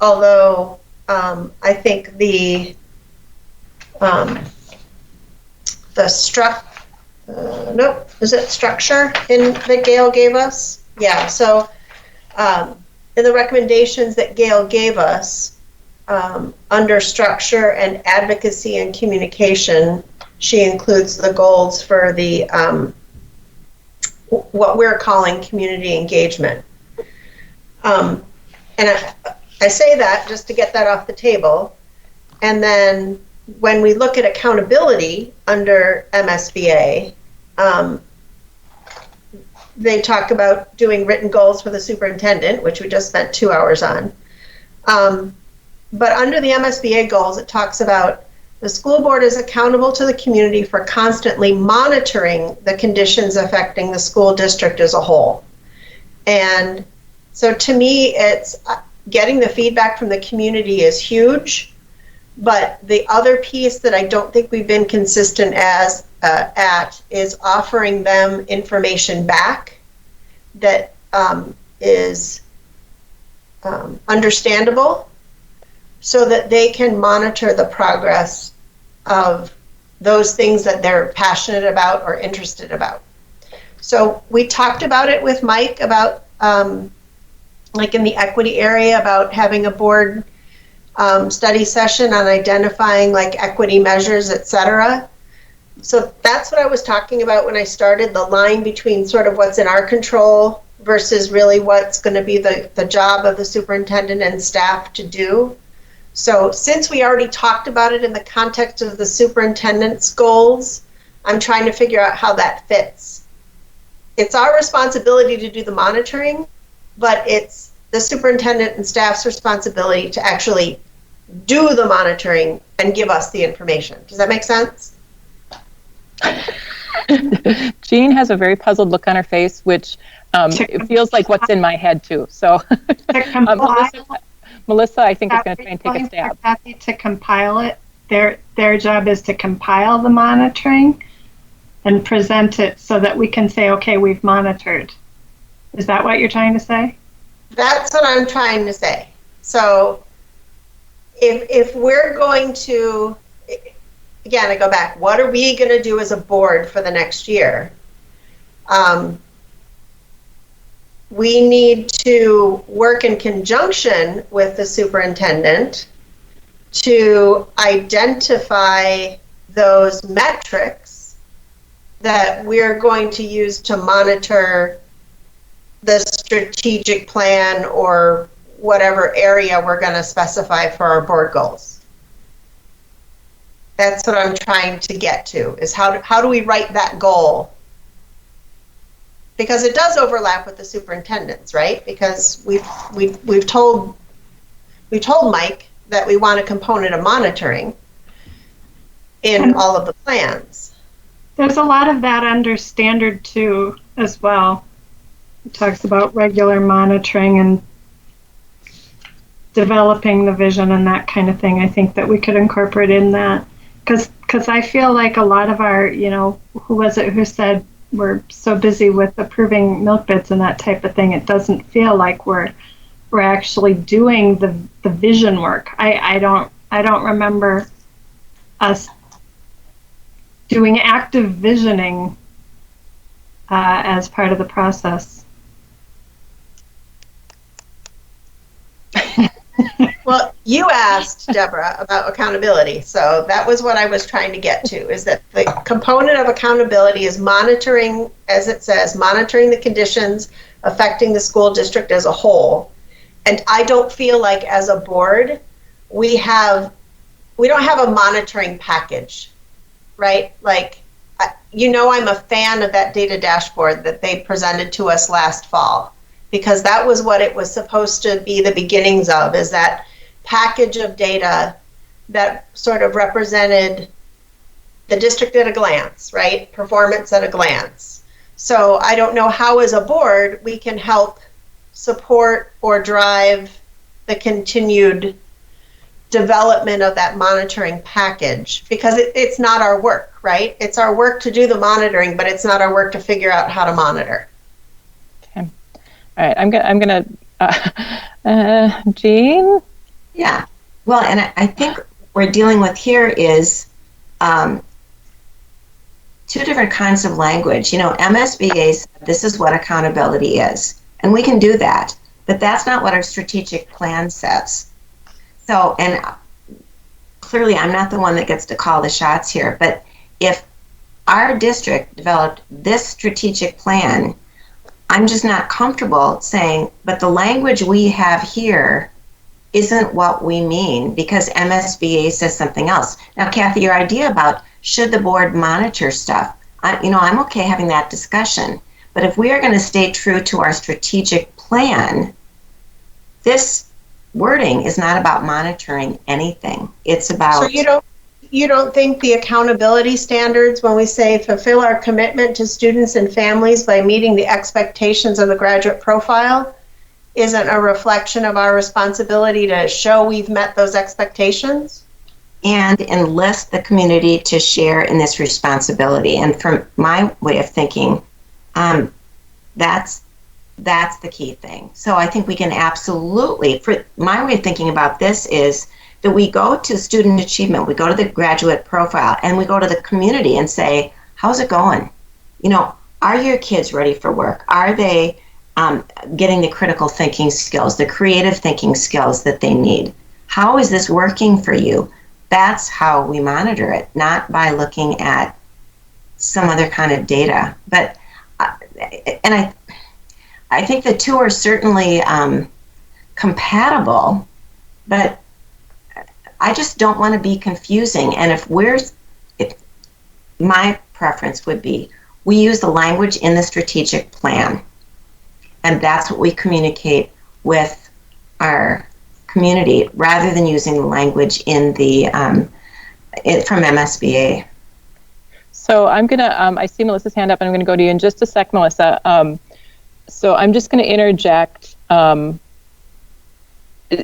Although I think the structure that Gail gave us? Yeah, so in the recommendations that Gail gave us, under structure and advocacy and communication, she includes the goals for the what we're calling community engagement. And I say that just to get that off the table. And then when we look at accountability under MSBA, they talk about doing written goals for the superintendent, which we just spent 2 hours on. But under the MSBA goals, it talks about the school board is accountable to the community for constantly monitoring the conditions affecting the school district as a whole. And so to me, it's getting the feedback from the community is huge. But the other piece that I don't think we've been consistent at is offering them information back that is understandable, so that they can monitor the progress of those things that they're passionate about or interested about. So we talked about it with Mike about, like in the equity area, about having a board study session on identifying like equity measures, etc. So that's what I was talking about when I started, the line between sort of what's in our control versus really what's going to be the job of the superintendent and staff to do. So since we already talked about it in the context of the superintendent's goals, I'm trying to figure out how that fits. It's our responsibility to do the monitoring, but it's the superintendent and staff's responsibility to actually do the monitoring and give us the information. Does that make sense? Jean has a very puzzled look on her face, which it feels like what's in my head too. So, Melissa, I think is going to try and take a stab. Kathy, to compile it, their job is to compile the monitoring and present it so that we can say, okay, we've monitored. Is that what you're trying to say? That's what I'm trying to say. So if we're going to, again, I go back, what are we going to do as a board for the next year? We need to work in conjunction with the superintendent to identify those metrics that we're going to use to monitor the strategic plan or whatever area we're going to specify for our board goals. That's what I'm trying to get to, is how do we write that goal? Because it does overlap with the superintendents, right? Because we've told Mike that we want a component of monitoring in all of the plans. There's a lot of that under standard 2 as well. It talks about regular monitoring and developing the vision and that kind of thing. I think that we could incorporate in that, because I feel like a lot of our, who was it who said we're so busy with approving milk bids and that type of thing, it doesn't feel like we're actually doing the vision work. I don't remember us doing active visioning as part of the process. Well, you asked, Deborah, about accountability, so that was what I was trying to get to, is that the component of accountability is monitoring, as it says, monitoring the conditions affecting the school district as a whole. And I don't feel like as a board, we don't have a monitoring package, right? Like, I'm a fan of that data dashboard that they presented to us last fall, because that was what it was supposed to be the beginnings of, is that package of data that sort of represented the district at a glance, right? Performance at a glance. So I don't know how as a board we can help support or drive the continued development of that monitoring package, because it's not our work, right? It's our work to do the monitoring, but it's not our work to figure out how to monitor. Okay. All right. I'm gonna Jean? Yeah. Well, and I think what we're dealing with here is two different kinds of language. MSBA said this is what accountability is, and we can do that, but that's not what our strategic plan says. So, and clearly I'm not the one that gets to call the shots here, but if our district developed this strategic plan, I'm just not comfortable saying, but the language we have here isn't what we mean, because MSBA says something else. Now, Kathy, your idea about should the board monitor stuff, I'm okay having that discussion. But if we are going to stay true to our strategic plan, this wording is not about monitoring anything. It's about... So you don't think the accountability standards, when we say fulfill our commitment to students and families by meeting the expectations of the graduate profile, isn't a reflection of our responsibility to show we've met those expectations? And enlist the community to share in this responsibility. And from my way of thinking, that's the key thing. So I think we can absolutely, for my way of thinking about this is that we go to student achievement, we go to the graduate profile, and we go to the community and say, how's it going? Are your kids ready for work? Are they getting the critical thinking skills, the creative thinking skills that they need? How is this working for you? That's how we monitor it, not by looking at some other kind of data. But, and I think the two are certainly compatible, but I just don't want to be confusing. And my preference would be we use the language in the strategic plan, and that's what we communicate with our community rather than using the language in the from MSBA. So I'm going to, I see Melissa's hand up, and I'm going to go to you in just a sec, Melissa. So I'm just going to interject,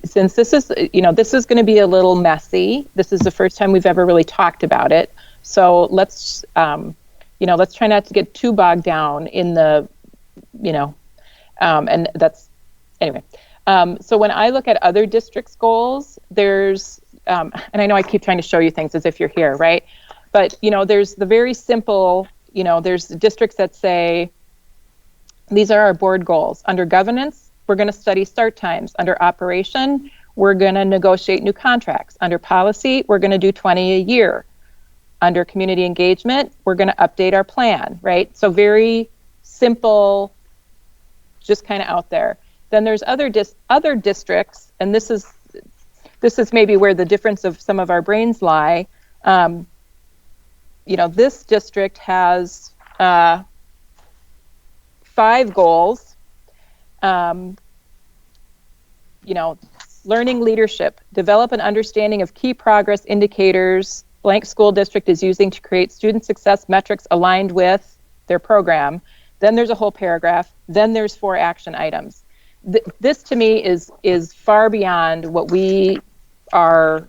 since this is, this is going to be a little messy. This is the first time we've ever really talked about it. So let's, let's try not to get too bogged down in the, and that's, anyway. So when I look at other districts' goals, there's, and I know I keep trying to show you things as if you're here, right? But, there's the very simple, there's districts that say, these are our board goals. Under governance, we're going to study start times. Under operation, we're going to negotiate new contracts. Under policy, we're going to do 20 a year. Under community engagement, we're going to update our plan, right? So very simple, just kind of out there. Then there's other districts, and this is maybe where the difference of some of our brains lie. This district has 5 goals. Learning leadership, develop an understanding of key progress indicators blank school district is using to create student success metrics aligned with their program. Then there's a whole paragraph. Then there's 4 action items. This to me is far beyond what we are,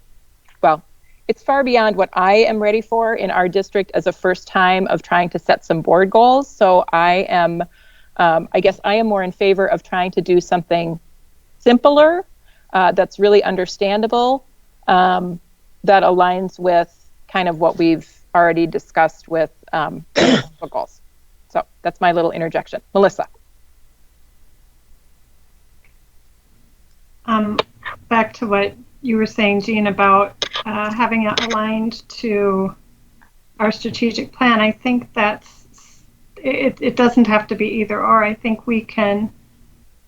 it's far beyond what I am ready for in our district as a first time of trying to set some board goals. So I am, I guess I am more in favor of trying to do something simpler, that's really understandable, that aligns with kind of what we've already discussed with goals. So that's my little interjection. Melissa. Back to what you were saying, Jean, about having it aligned to our strategic plan. I think it doesn't have to be either or. I think we can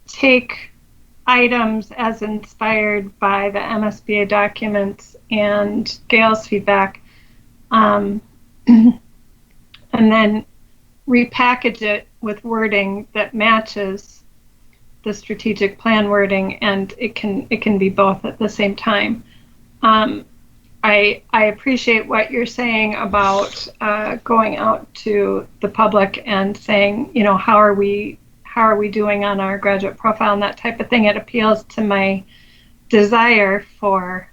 take items as inspired by the MSBA documents and Gail's feedback, and then repackage it with wording that matches the strategic plan wording, and it can be both at the same time. I appreciate what you're saying about going out to the public and saying, how are we doing on our graduate profile and that type of thing. It appeals to my desire for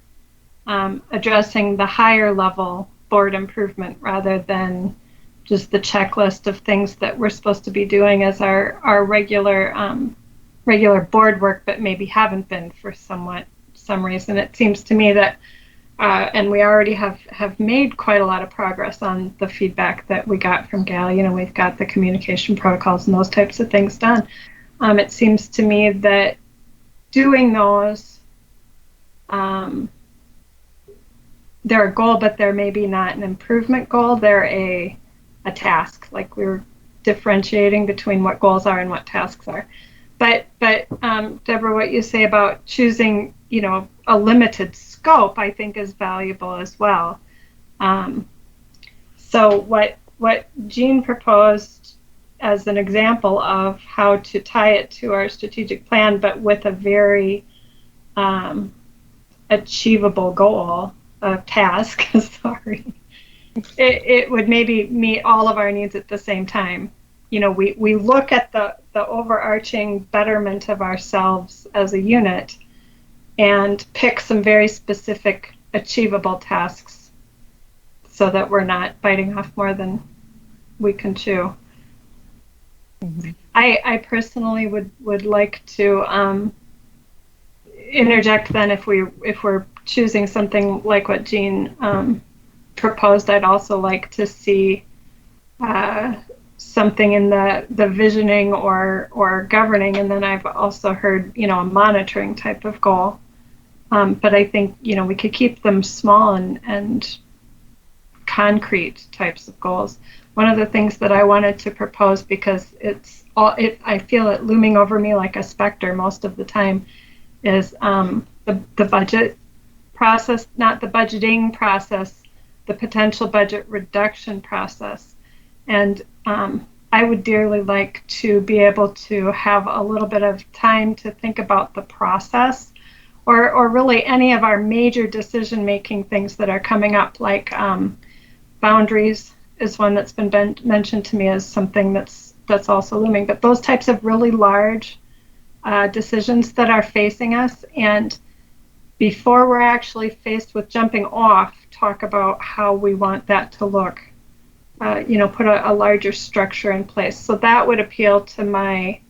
addressing the higher level board improvement rather than just the checklist of things that we're supposed to be doing as our regular board work, but maybe haven't been for some reason. It seems to me that, and we already have made quite a lot of progress on the feedback that we got from Gail. We've got the communication protocols and those types of things done. It seems to me that doing those, they're a goal, but they're maybe not an improvement goal. They're a task, like we're differentiating between what goals are and what tasks are. But Deborah, what you say about choosing, a limited scope, I think is valuable as well. So what Jean proposed as an example of how to tie it to our strategic plan, but with a very achievable goal, task, sorry, it would maybe meet all of our needs at the same time. We look at the overarching betterment of ourselves as a unit and pick some very specific achievable tasks so that we're not biting off more than we can chew. Mm-hmm. I personally would like to interject then if we're choosing something like what Jean proposed. I'd also like to see something in the visioning or governing, and then I've also heard a monitoring type of goal. But I think we could keep them small and concrete types of goals. One of the things that I wanted to propose, because I feel it looming over me like a specter most of the time, is the budget process, not the budgeting process, the potential budget reduction process. And I would dearly like to be able to have a little bit of time to think about the process, or really any of our major decision-making things that are coming up, like boundaries is one that's been mentioned to me as something that's also looming. But those types of really large decisions that are facing us, and before we're actually faced with jumping off, talk about how we want that to look. Put a larger structure in place. So that would appeal to my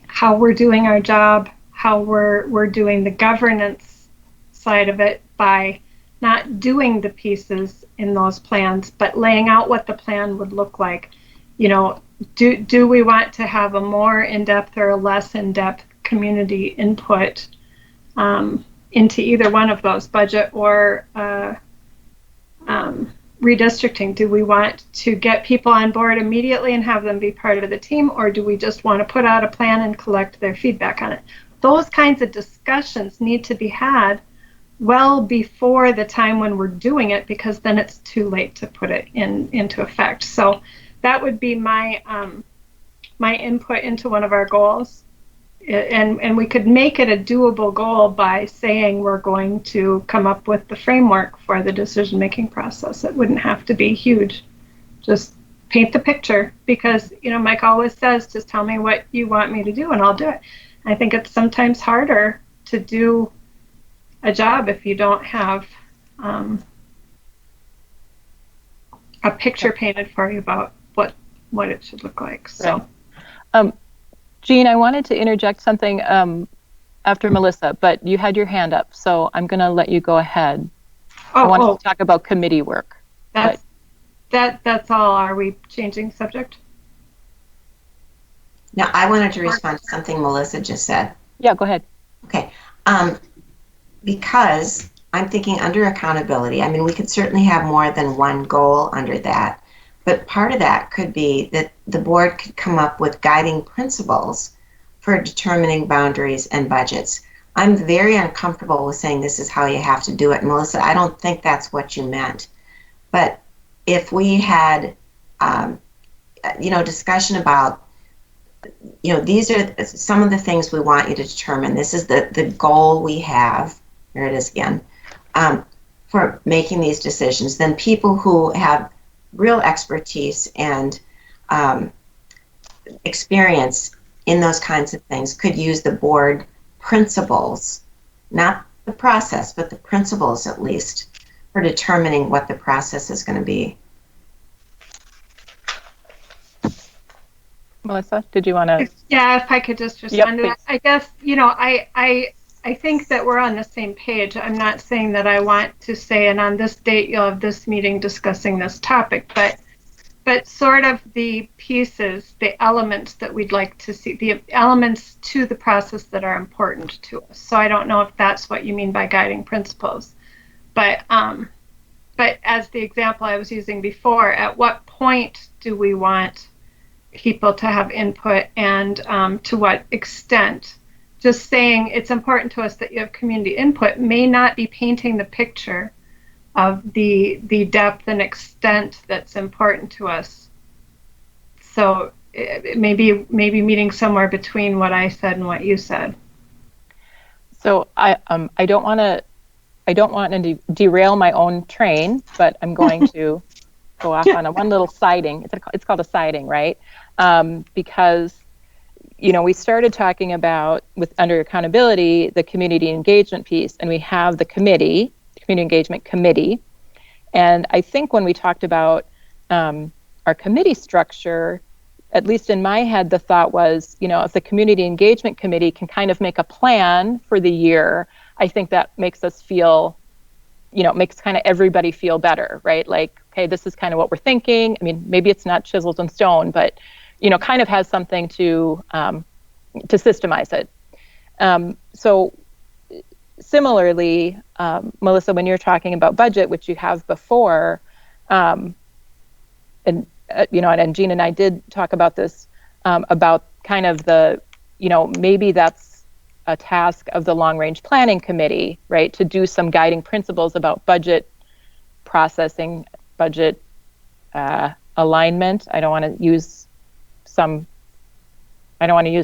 how we're doing our job, how we're doing the governance side of it by not doing the pieces in those plans, but laying out what the plan would look like. Do we want to have a more in-depth or a less in-depth community input into either one of those, budget or redistricting? Do we want to get people on board immediately and have them be part of the team, or do we just want to put out a plan and collect their feedback on it? Those kinds of discussions need to be had well before the time when we're doing it, because then it's too late to put it into effect. So that would be my my input into one of our goals. And we could make it a doable goal by saying we're going to come up with the framework for the decision-making process. It wouldn't have to be huge. Just paint the picture, because Mike always says, just tell me what you want me to do and I'll do it. I think it's sometimes harder to do a job if you don't have a picture painted for you about what it should look like. So. Right. Jean, I wanted to interject something after Melissa, but you had your hand up, so I'm going to let you go ahead. I wanted to talk about committee work. That's all. Are we changing subject? No, I wanted to respond to something Melissa just said. Yeah, go ahead. Okay. Because I'm thinking under accountability, I mean, we could certainly have more than one goal under that. But part of that could be that the board could come up with guiding principles for determining boundaries and budgets. I'm very uncomfortable with saying this is how you have to do it. Melissa, I don't think that's what you meant. But if we had, discussion about, these are some of the things we want you to determine. This is the goal we have. Here it is again. For making these decisions. Then people who have real expertise and experience in those kinds of things could use the board principles, not the process, but the principles at least, for determining what the process is going to be. Melissa, did you want to? Yeah, if I could just respond to that. I guess, I think that we're on the same page. I'm not saying that I want to say, and on this date you'll have this meeting discussing this topic, but sort of the pieces, the elements that we'd like to see, the elements to the process that are important to us. So I don't know if that's what you mean by guiding principles, but as the example I was using before, at what point do we want people to have input, and to what extent? Just saying it's important to us that you have community input may not be painting the picture of the depth and extent that's important to us. So maybe meeting somewhere between what I said and what you said. So I don't want to derail my own train, but I'm going to go off on one little siding. It's called a siding, right? Because we started talking about, under accountability, the community engagement piece, and we have the committee, community engagement committee. And I think when we talked about our committee structure, at least in my head, the thought was, if the community engagement committee can kind of make a plan for the year, I think that makes us feel, makes kind of everybody feel better, right? Like, okay, this is kind of what we're thinking. I mean, maybe it's not chiseled in stone, but kind of has something to systemize it. So similarly, Melissa, when you're talking about budget, which you have before, and Jean and I did talk about this, about kind of the, maybe that's a task of the long range planning committee, right, to do some guiding principles about budget processing, budget alignment. I don't want to use the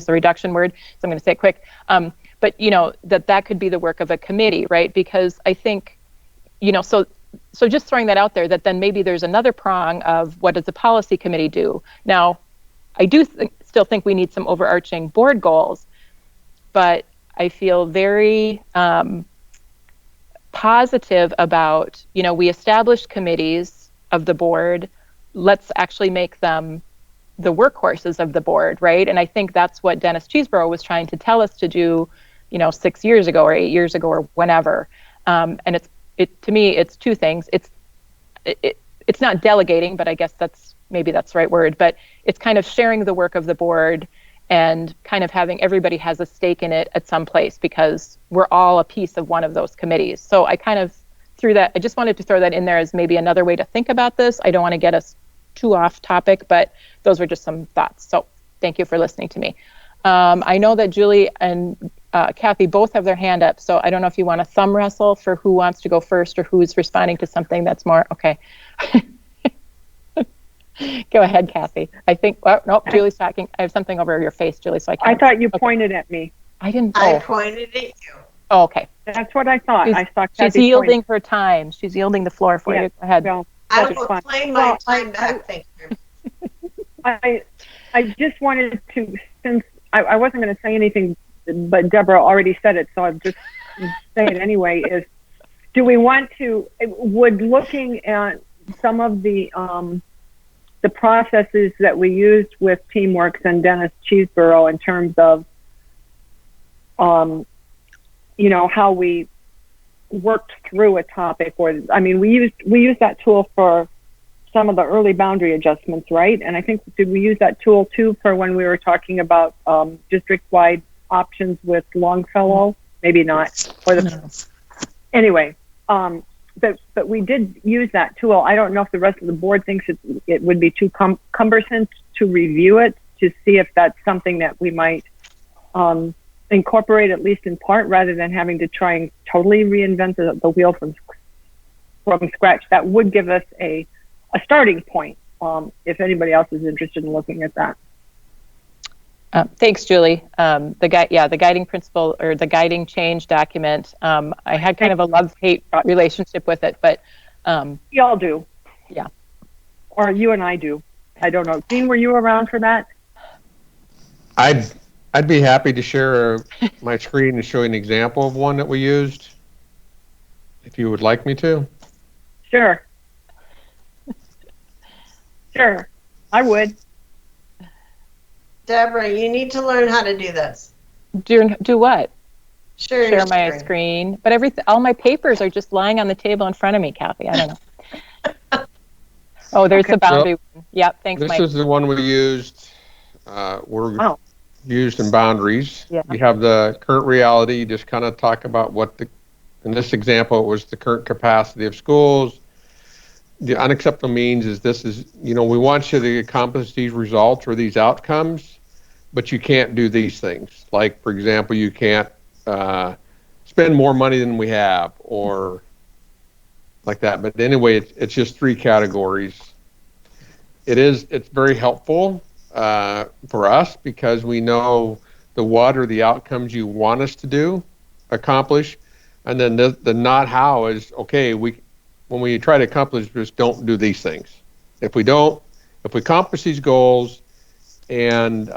reduction word, so I'm going to say it quick. But that could be the work of a committee, right? Because I think, so just throwing that out there, that then maybe there's another prong of what does the policy committee do? Now, I do still think we need some overarching board goals, but I feel very positive about, we established committees of the board. Let's actually make them the workhorses of the board, right? And I think that's what Dennis Cheeseborough was trying to tell us to do, 6 years ago or 8 years ago or whenever. And to me, it's two things. It's not delegating, but I guess that's the right word. But it's kind of sharing the work of the board and kind of having everybody has a stake in it at some place, because we're all a piece of one of those committees. So I kind of threw that. I just wanted to throw that in there as maybe another way to think about this. I don't want to get us too off topic, but those were just some thoughts. So thank you for listening to me. I know that Julie and Kathy both have their hand up, so I don't know if you want to thumb wrestle for who wants to go first or who's responding to something that's more, okay. Go ahead, Kathy. I think, nope, Julie's talking. I have something over your face, Julie, so I can't. I thought you pointed at me. I didn't. I pointed at you. Oh, okay. That's what I thought. I saw Kathy she's yielding her time. She's yielding the floor for you. Go ahead. Well, I will claim my time back. Thank you. I just wanted to, since I wasn't going to say anything, but Deborah already said it, so I'm just saying it anyway, is do we want to, would looking at some of the processes that we used with Teamworks and Dennis Cheeseborough in terms of, how we worked through a topic, or, we used that tool for some of the early boundary adjustments, right? And I think, did we use that tool too for when we were talking about district-wide options with Longfellow? Maybe not. Anyway, but we did use that tool. I don't know if the rest of the board thinks it would be too cumbersome to review it, to see if that's something that we might incorporate, at least in part, rather than having to try and totally reinvent the wheel from scratch. That would give us a starting point, if anybody else is interested in looking at that. Thanks, Julie. The guiding principle, or the guiding change document, I had kind of a love-hate relationship with it, but we all do. Yeah. Or you and I do. I don't know. Dean, were you around for that? I'd be happy to share my screen and show you an example of one that we used, if you would like me to. Sure. Sure, I would. Deborah, you need to learn how to do this. Do what? Share my screen. But all my papers are just lying on the table in front of me, Kathy. I don't know. Oh, there's the boundary one. Yep, thanks, Mike. This is the one we used. Used in boundaries. Yeah. You have the current reality. You just kind of talk about in this example, it was the current capacity of schools. The unacceptable means is we want you to accomplish these results or these outcomes, but you can't do these things. Like, for example, you can't spend more money than we have, or like that. But anyway, it's just 3 categories. It's very helpful for us, because we know what are the outcomes you want us to accomplish, and then the not how is, okay, when we try to accomplish this, don't do these things. If we accomplish these goals and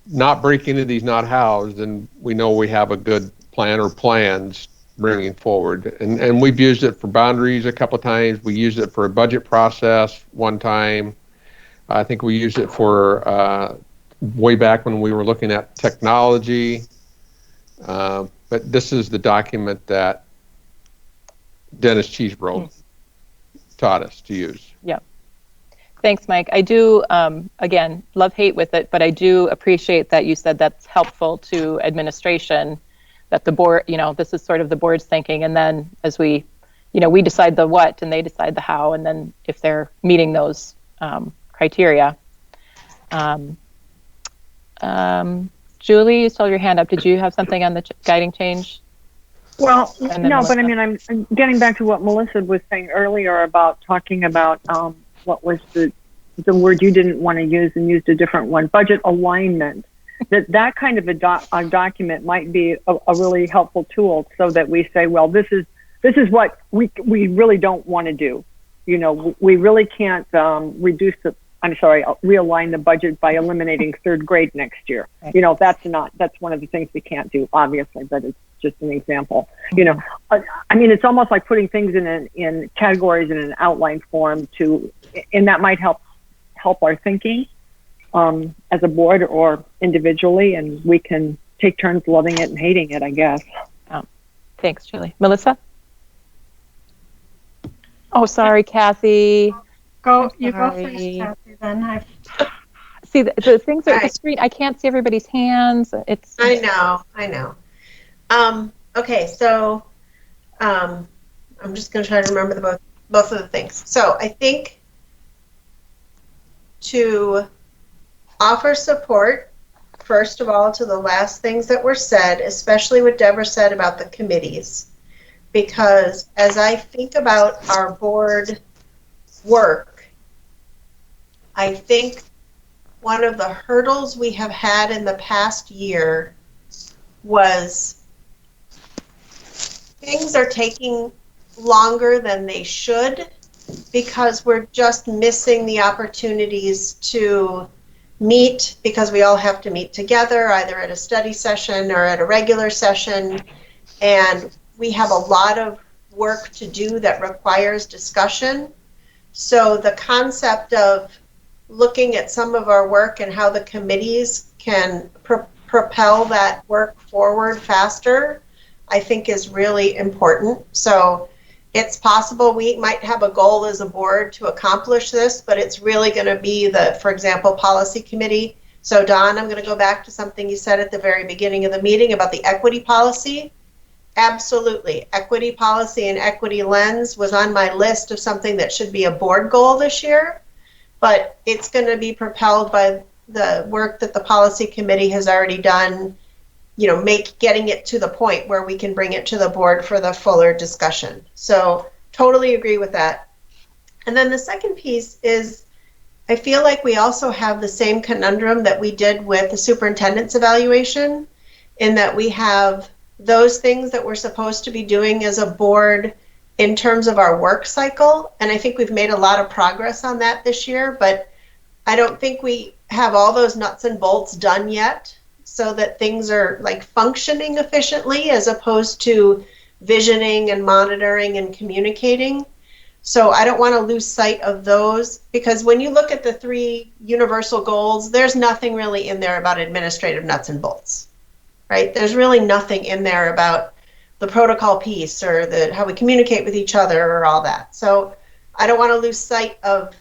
not break into these not hows, then we know we have a good plan or plans bringing forward. And we've used it for boundaries a couple of times. We used it for a budget process one time. I think we used it for way back when we were looking at technology. But this is the document that Dennis Cheeseborough taught us to use. Yeah. Thanks, Mike. I do, again, love-hate with it, but I do appreciate that you said that's helpful to administration, that the board, this is sort of the board's thinking, and then as we decide the what and they decide the how, and then if they're meeting those criteria. Julie, you still have your hand up. Did you have something on the guiding change? Well, And then no, but I Melissa. mean, I'm getting back to what Melissa was saying earlier about talking about what was the word you didn't want to use and used a different one, budget alignment. That kind of a document might be a really helpful tool, so that we say, well, this is what we really don't want to do. You know, we really can't realign the budget by eliminating third grade next year. Right. You know, that's one of the things we can't do, obviously, but it's just an example. You know, I mean, it's almost like putting things in categories in an outline form and that might help our thinking as a board or individually, and we can take turns loving it and hating it, I guess. Thanks, Julie. Melissa? Oh, sorry, Kathy. You go Sorry. first, Kathy, then. See, the things are the screen. I can't see everybody's hands. I know. Okay, so I'm just going to try to remember both of the things. So I think to offer support, first of all, to the last things that were said, especially what Deborah said about the committees, because as I think about our board work, I think one of the hurdles we have had in the past year was things are taking longer than they should because we're just missing the opportunities to meet, because we all have to meet together either at a study session or at a regular session, and we have a lot of work to do that requires discussion. So the concept of looking at some of our work and how the committees can propel that work forward faster, I think is really important. So it's possible we might have a goal as a board to accomplish this, but it's really going to be for example, policy committee. So Don, I'm going to go back to something you said at the very beginning of the meeting about the equity policy. Absolutely. Equity policy and equity lens was on my list of something that should be a board goal this year, but it's going to be propelled by the work that the policy committee has already done, you know, getting it to the point where we can bring it to the board for the fuller discussion. So totally agree with that. And then the second piece is, I feel like we also have the same conundrum that we did with the superintendent's evaluation, in that we have those things that we're supposed to be doing as a board in terms of our work cycle. And I think we've made a lot of progress on that this year, but I don't think we have all those nuts and bolts done yet, so that things are like functioning efficiently as opposed to visioning and monitoring and communicating. So I don't want to lose sight of those, because when you look at the 3 universal goals, there's nothing really in there about administrative nuts and bolts, right? There's really nothing in there about the protocol piece or how we communicate with each other or all that. So I don't want to lose sight of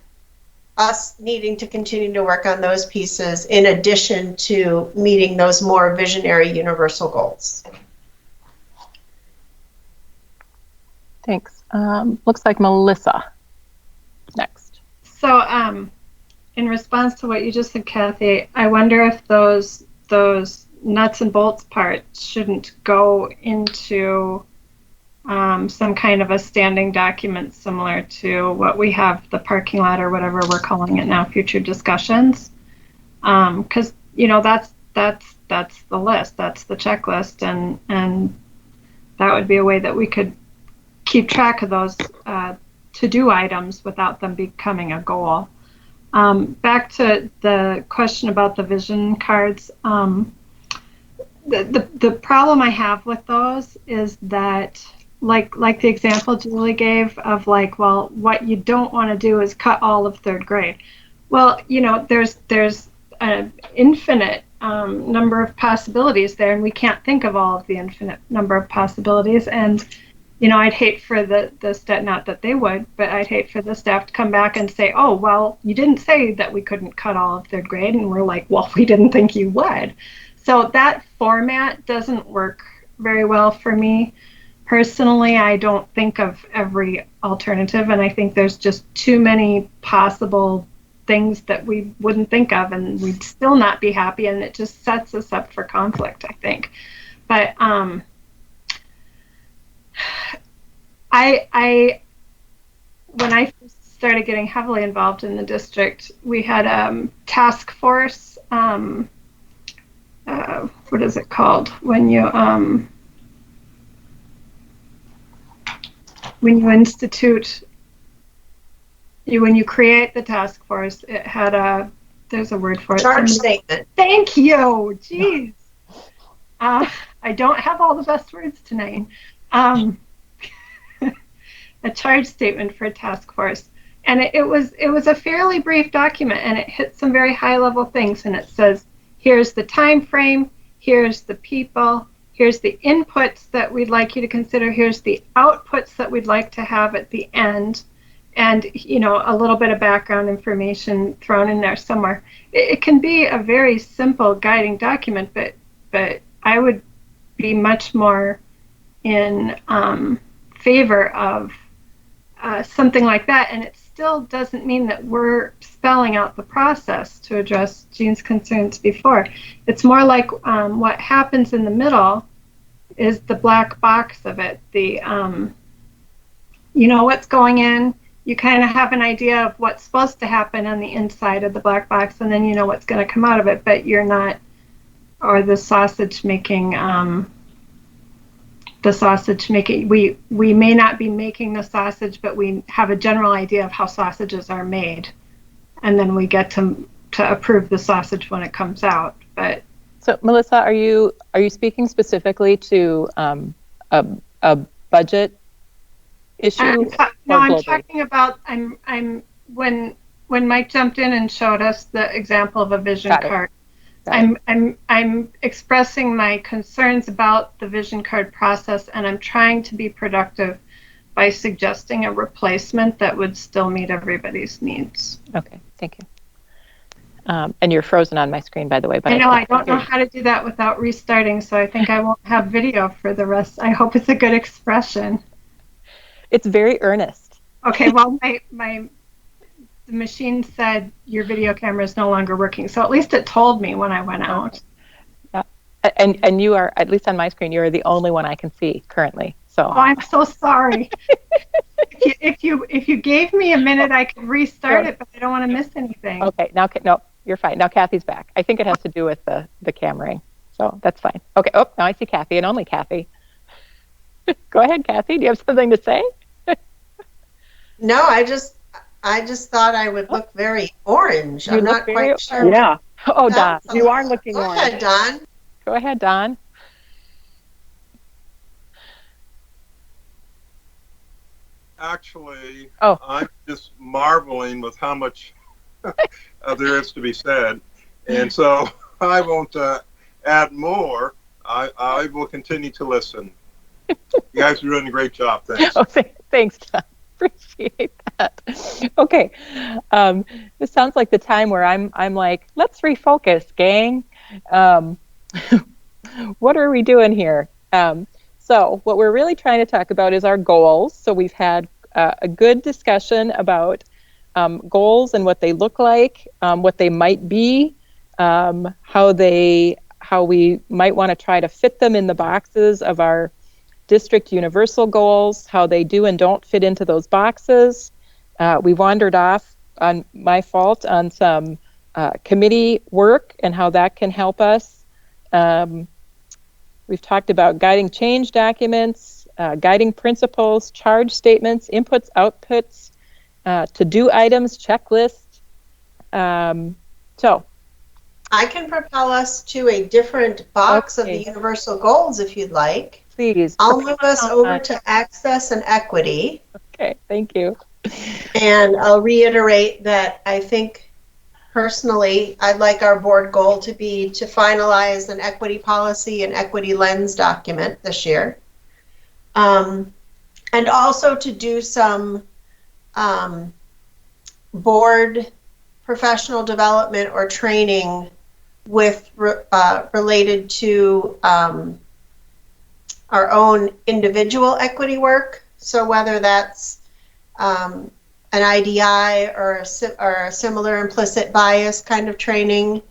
us needing to continue to work on those pieces in addition to meeting those more visionary universal goals. Thanks. Looks like Melissa next. So, in response to what you just said, Kathy, I wonder if those nuts and bolts parts shouldn't go into some kind of a standing document similar to what we have, the parking lot or whatever we're calling it now, future discussions. Because you know, that's the list, that's the checklist, and that would be a way that we could keep track of those to-do items without them becoming a goal. Back to the question about the vision cards. The problem I have with those is that, like the example Julie gave of like, well, what you don't want to do is cut all of 3rd grade. Well, you know, there's an infinite number of possibilities there, and we can't think of all of the infinite number of possibilities. And you know, I'd hate for the staff, not that they would, but I'd hate for the staff to come back and say, oh, well, you didn't say that we couldn't cut all of 3rd grade. And we're like, well, we didn't think you would. So that format doesn't work very well for me. Personally, I don't think of every alternative, and I think there's just too many possible things that we wouldn't think of, and we'd still not be happy, and it just sets us up for conflict, I think. But when I first started getting heavily involved in the district, we had a task force. What is it called when you institute? When you create the task force, it had there's a word for it. Charge statement. Thank you. Jeez. I don't have all the best words tonight. A charge statement for a task force. And it was a fairly brief document, and it hit some very high level things. And it says, here's the time frame, here's the people, here's the inputs that we'd like you to consider, here's the outputs that we'd like to have at the end, and a little bit of background information thrown in there somewhere. It can be a very simple guiding document, but I would be much more in favor of something like that, and it still doesn't mean that we're spelling out the process to address Jean's concerns before. It's more like what happens in the middle is the black box of it. The what's going in, you kind of have an idea of what's supposed to happen on the inside of the black box, and then you know what's going to come out of it, but you're not, or the sausage making, we may not be making the sausage, but we have a general idea of how sausages are made, and then we get to approve the sausage when it comes out. But so, Melissa, are you speaking specifically to a budget issue? I'm talking about when Mike jumped in and showed us the example of a vision card. I'm expressing my concerns about the vision card process, and I'm trying to be productive by suggesting a replacement that would still meet everybody's needs. Okay, thank you. And you're frozen on my screen, by the way. But I don't know how to do that without restarting, so I think I won't have video for the rest. I hope it's a good expression. It's very earnest. Okay, well, the machine said your video camera is no longer working, so at least it told me when I went out. Yeah, and you are, at least on my screen, you are the only one I can see currently. So. Oh, I'm so sorry. if you gave me a minute, I could restart it, but I don't want to miss anything. Okay, no, you're fine. Now Kathy's back. I think it has to do with the cameraing, so that's fine. Okay. Oh, now I see Kathy, and only Kathy. Go ahead, Kathy. Do you have something to say? No, I just thought I would look very orange. I'm not quite sure. Yeah. Oh, Don. You are looking orange. Go ahead, Don. Go ahead, Don. Actually, I'm just marveling with how much there is to be said. And so I won't add more. I will continue to listen. You guys are doing a great job. Thanks. Oh, thanks, Don. Appreciate that. Okay. This sounds like the time where I'm like, let's refocus, gang. What are we doing here? So what we're really trying to talk about is our goals. So we've had a good discussion about goals and what they look like, what they might be, how we might want to try to fit them in the boxes of our district universal goals, how they do and don't fit into those boxes. We wandered off, on my fault, on some committee work and how that can help us. We've talked about guiding change documents, guiding principles, charge statements, inputs, outputs, to-do items, checklists. So I can propel us to a different box of the universal goals if you'd like. Please. I'll move us over to access and equity. Okay, thank you. And I'll reiterate that I think personally, I'd like our board goal to be to finalize an equity policy and equity lens document this year. And also to do some board professional development or training with related to our own individual equity work. So whether that's an IDI or a similar implicit bias kind of training.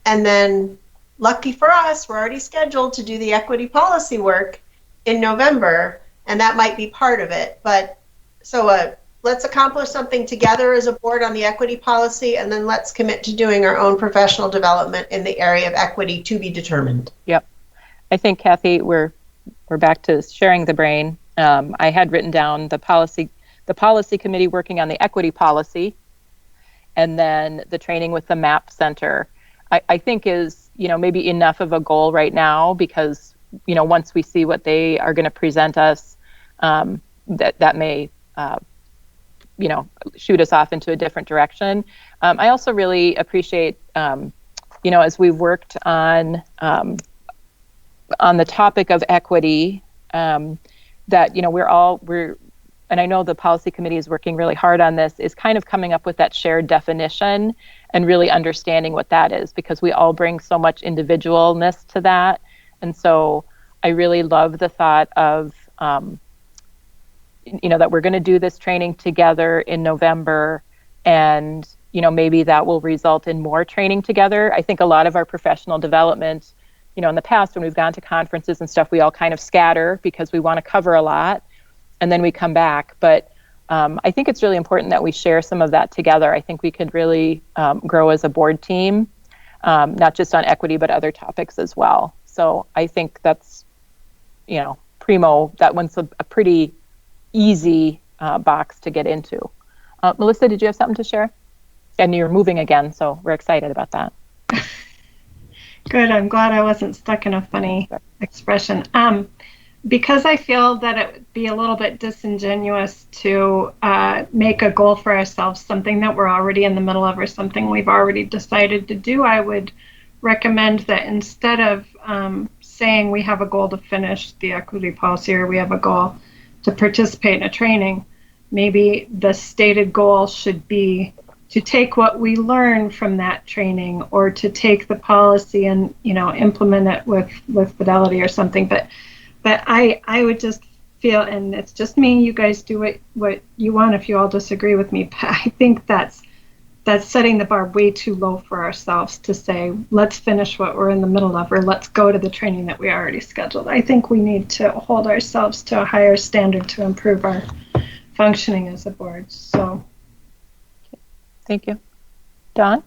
And then lucky for us, we're already scheduled to do the equity policy work in November, and that might be part of it. But so let's accomplish something together as a board on the equity policy, and then let's commit to doing our own professional development in the area of equity to be determined. Yep. I think, Kathy, we're back to sharing the brain. I had written down the policy committee working on the equity policy, and then the training with the MAP Center. I think is, maybe enough of a goal right now, because, once we see what they are going to present us, that may, shoot us off into a different direction. I also really appreciate, as we've worked on the topic of equity, that, we're, and I know the policy committee is working really hard on this, is kind of coming up with that shared definition and really understanding what that is, because we all bring so much individualness to that. And so I really love the thought of, that we're going to do this training together in November, and, maybe that will result in more training together. I think a lot of our professional development, in the past, when we've gone to conferences and stuff, we all kind of scatter because we want to cover a lot, and then we come back. But I think it's really important that we share some of that together. I think we could really grow as a board team, not just on equity, but other topics as well. So I think that's, primo, that one's a pretty easy box to get into. Melissa, did you have something to share? And you're moving again, so we're excited about that. Good. I'm glad I wasn't stuck in a funny expression. Because I feel that it would be a little bit disingenuous to make a goal for ourselves, something that we're already in the middle of or something we've already decided to do, I would recommend that instead of saying we have a goal to finish the equity policy or we have a goal to participate in a training, maybe the stated goal should be to take what we learn from that training, or to take the policy and implement it with fidelity or something. But I would just feel, and it's just me, you guys do what you want if you all disagree with me, but I think that's setting the bar way too low for ourselves to say, let's finish what we're in the middle of, or let's go to the training that we already scheduled. I think we need to hold ourselves to a higher standard to improve our functioning as a board. So, thank you. Don?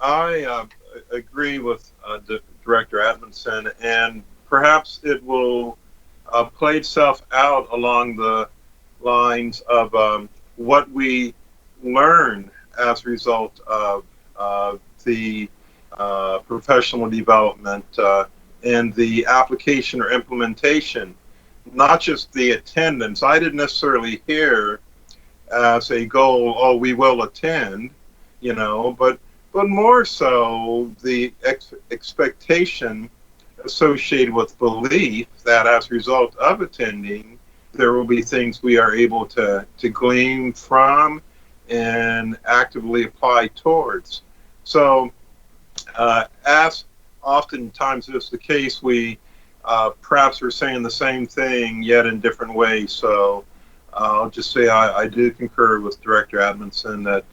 I agree with Director Atmanson, and perhaps it will play itself out along the lines of what we learn as a result of the professional development and the application or implementation, not just the attendance. I didn't necessarily hear as a goal, oh, we will attend, but more so the expectation associated with belief that as a result of attending, there will be things we are able to glean from and actively apply towards. So as oftentimes is the case, we perhaps are saying the same thing yet in different ways. So I'll just say I do concur with Director Admanson that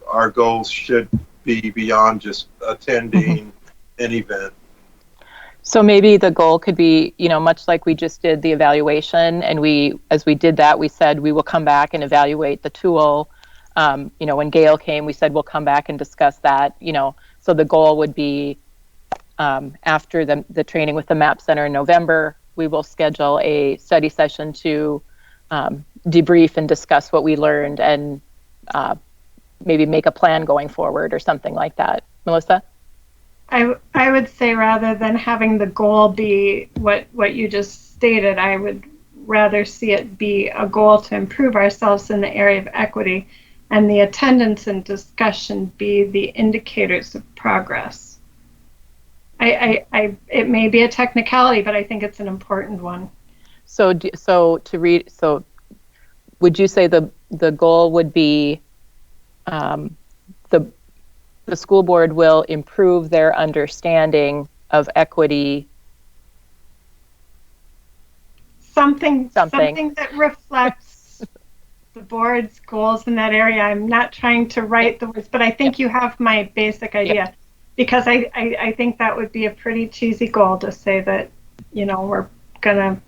our goals should be beyond just attending an event. So maybe the goal could be, much like we just did the evaluation, and as we did that, we said we will come back and evaluate the tool. When Gail came, we said we'll come back and discuss that. So the goal would be after the training with the MAP Center in November, we will schedule a study session to debrief and discuss what we learned, and maybe make a plan going forward or something like that. Melissa? I would say, rather than having the goal be what you just stated, I would rather see it be a goal to improve ourselves in the area of equity, and the attendance and discussion be the indicators of progress. It may be a technicality, but I think it's an important one. So would you say the goal would be the school board will improve their understanding of equity something that reflects the board's goals in that area. I'm not trying to write the words, but I think you have my basic idea, because I think that would be a pretty cheesy goal to say that, you know, we're gonna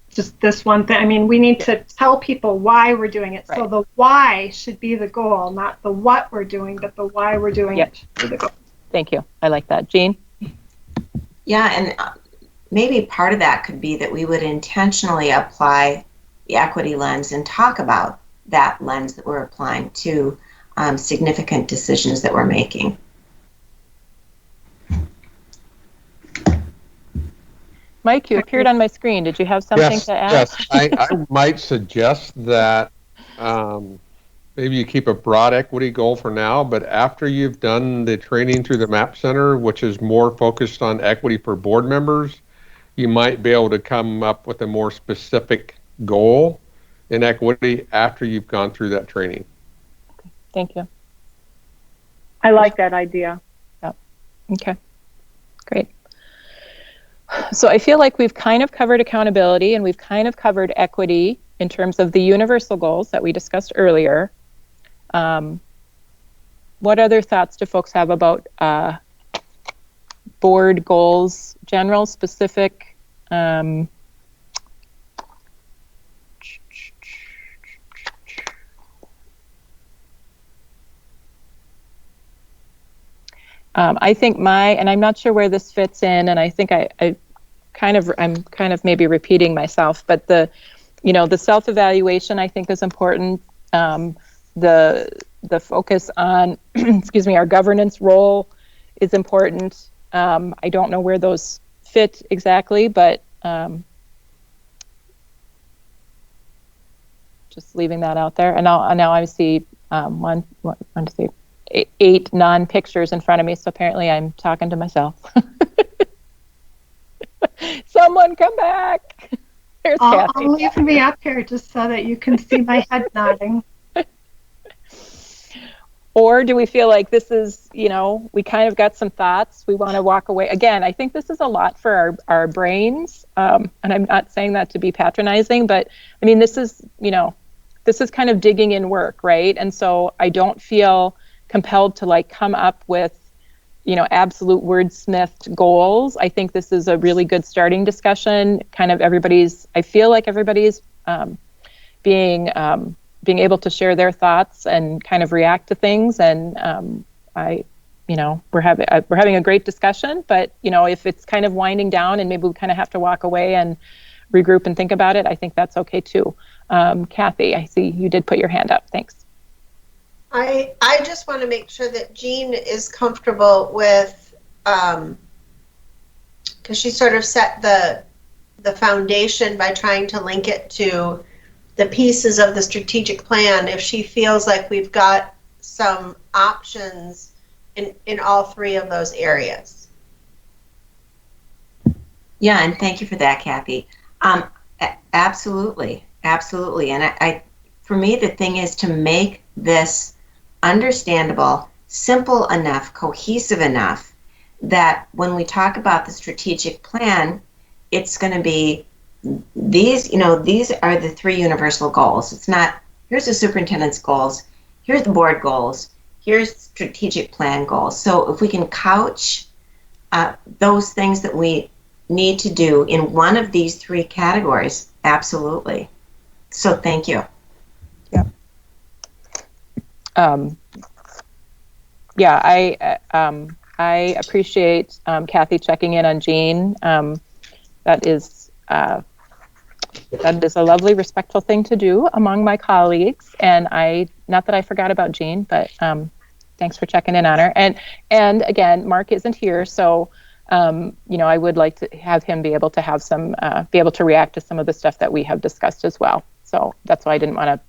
just this one thing. I mean, we need to tell people why we're doing it. So the why should be the goal, not the what we're doing, but the why we're doing it should be the goal. Thank you. I like that. Jean? Yeah, and maybe part of that could be that we would intentionally apply the equity lens and talk about that lens that we're applying to significant decisions that we're making. Mike, you appeared on my screen. Did you have something to add? Yes, I might suggest that maybe you keep a broad equity goal for now, but after you've done the training through the MAP Center, which is more focused on equity for board members, you might be able to come up with a more specific goal in equity after you've gone through that training. Thank you. I like that idea. Yep. Okay, great. So I feel like we've kind of covered accountability and we've kind of covered equity in terms of the universal goals that we discussed earlier. What other thoughts do folks have about board goals, general, specific? I think and I'm not sure where this fits in, and I think I'm kind of maybe repeating myself, but the self-evaluation I think is important. The focus on, excuse me, our governance role is important. I don't know where those fit exactly, but just leaving that out there. And now I see 8 non-pictures in front of me, so apparently I'm talking to myself. Someone come back. There's Kathy. I'll leave me up here just so that you can see my head nodding. Or do we feel like this is, we kind of got some thoughts, we want to walk away? Again, I think this is a lot for our brains, and I'm not saying that to be patronizing, but I mean, this is kind of digging in work, right? And so I don't feel compelled to come up with, absolute wordsmithed goals. I think this is a really good starting discussion. Kind of I feel like everybody's being able to share their thoughts and kind of react to things. And we're having a great discussion, but if it's kind of winding down and maybe we kind of have to walk away and regroup and think about it, I think that's okay too. Kathy, I see you did put your hand up. Thanks. I just want to make sure that Jean is comfortable with, because she sort of set the foundation by trying to link it to the pieces of the strategic plan. If she feels like we've got some options in all 3 of those areas. Yeah, and thank you for that, Kathy. Absolutely. And for me, the thing is to make this understandable, simple enough, cohesive enough that when we talk about the strategic plan, it's going to be these are the 3 universal goals. It's not, here's the superintendent's goals, here's the board goals, here's strategic plan goals. So if we can couch those things that we need to do in one of these 3 categories, absolutely. So thank you. Yeah. I appreciate Kathy checking in on Jean. That is a lovely, respectful thing to do among my colleagues. And not that I forgot about Jean, but thanks for checking in on her. And again, Mark isn't here, so I would like to have him be able to have be able to react to some of the stuff that we have discussed as well. So that's why I didn't want to.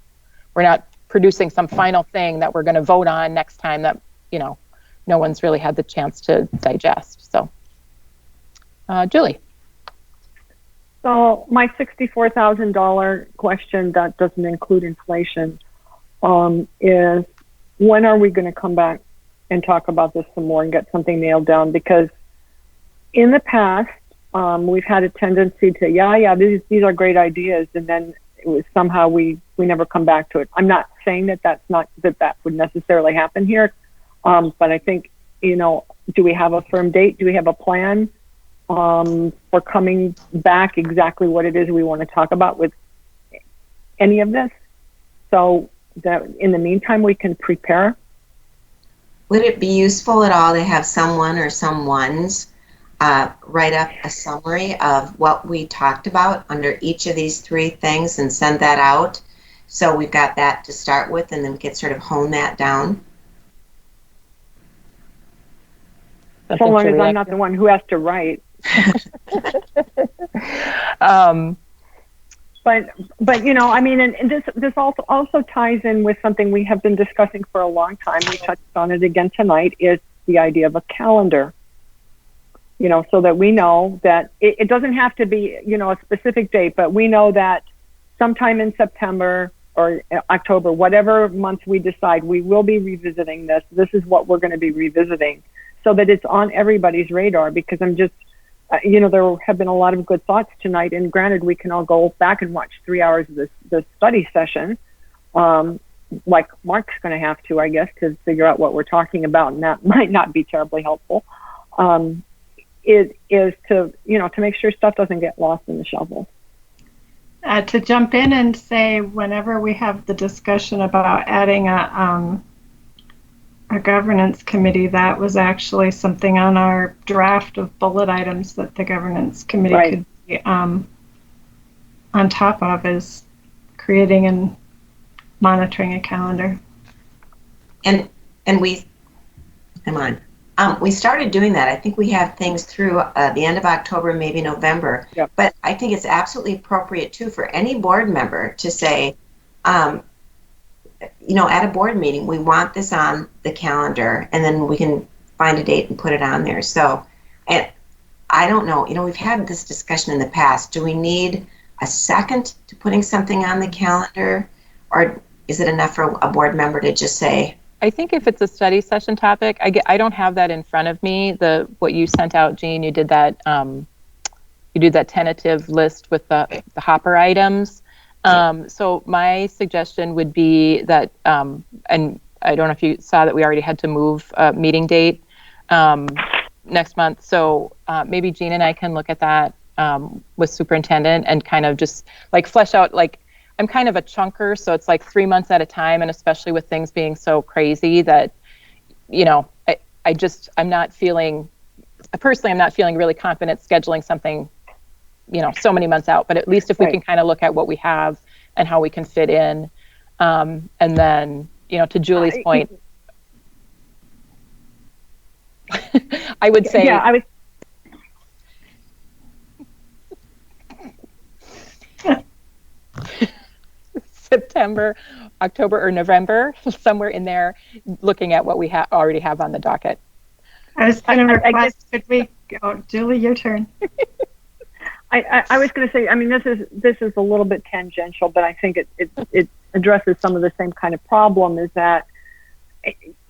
We're not producing some final thing that we're going to vote on next time that no one's really had the chance to digest. So, Julie. So my $64,000 question that doesn't include inflation is, when are we going to come back and talk about this some more and get something nailed down? Because in the past, we've had a tendency to, yeah, these are great ideas, and then it was somehow we never come back to it. I'm not saying that would necessarily happen here, but I think, do we have a firm date? Do we have a plan for coming back exactly what it is we want to talk about with any of this? So that in the meantime, we can prepare. Would it be useful at all to have someone or someones write up a summary of what we talked about under each of these three things and send that out? So we've got that to start with, and then we can sort of hone that down. So long as I'm not the one who has to write. But and this also ties in with something we have been discussing for a long time. We touched on it again tonight, is the idea of a calendar. So that we know that it doesn't have to be, a specific date, but we know that sometime in September or October, whatever month we decide, we will be revisiting this. This is what we're going to be revisiting, so that it's on everybody's radar, because I'm just, there have been a lot of good thoughts tonight, and granted, we can all go back and watch 3 hours of the study session, like Mark's going to have to, I guess, to figure out what we're talking about, and that might not be terribly helpful. It is to, to make sure stuff doesn't get lost in the shuffle. To jump in and say, whenever we have the discussion about adding a governance committee, that was actually something on our draft of bullet items that the governance committee could be on top of, is creating and monitoring a calendar. And we started doing that. I think we have things through the end of October, maybe November. Yep. But I think it's absolutely appropriate too for any board member to say, at a board meeting, we want this on the calendar, and then we can find a date and put it on there. So, and I don't know, we've had this discussion in the past. Do we need a second to putting something on the calendar, or is it enough for a board member to just say? I think if it's a study session topic, I don't have that in front of me. What you sent out, Jean, you did that tentative list with the hopper items. So my suggestion would be that, and I don't know if you saw that we already had to move meeting date next month. So maybe Jean and I can look at that with superintendent and kind of just flesh out, I'm kind of a chunker, so it's 3 months at a time, and especially with things being so crazy that, I'm not feeling really confident scheduling something, so many months out, but at least if we can kind of look at what we have and how we can fit in. And then, to Julie's point, I would say, yeah, I was. September, October, or November, somewhere in there, looking at what we already have on the docket. I was going to request, could we go, Julie, your turn. I was going to say, this is a little bit tangential, but I think it addresses some of the same kind of problem, is that,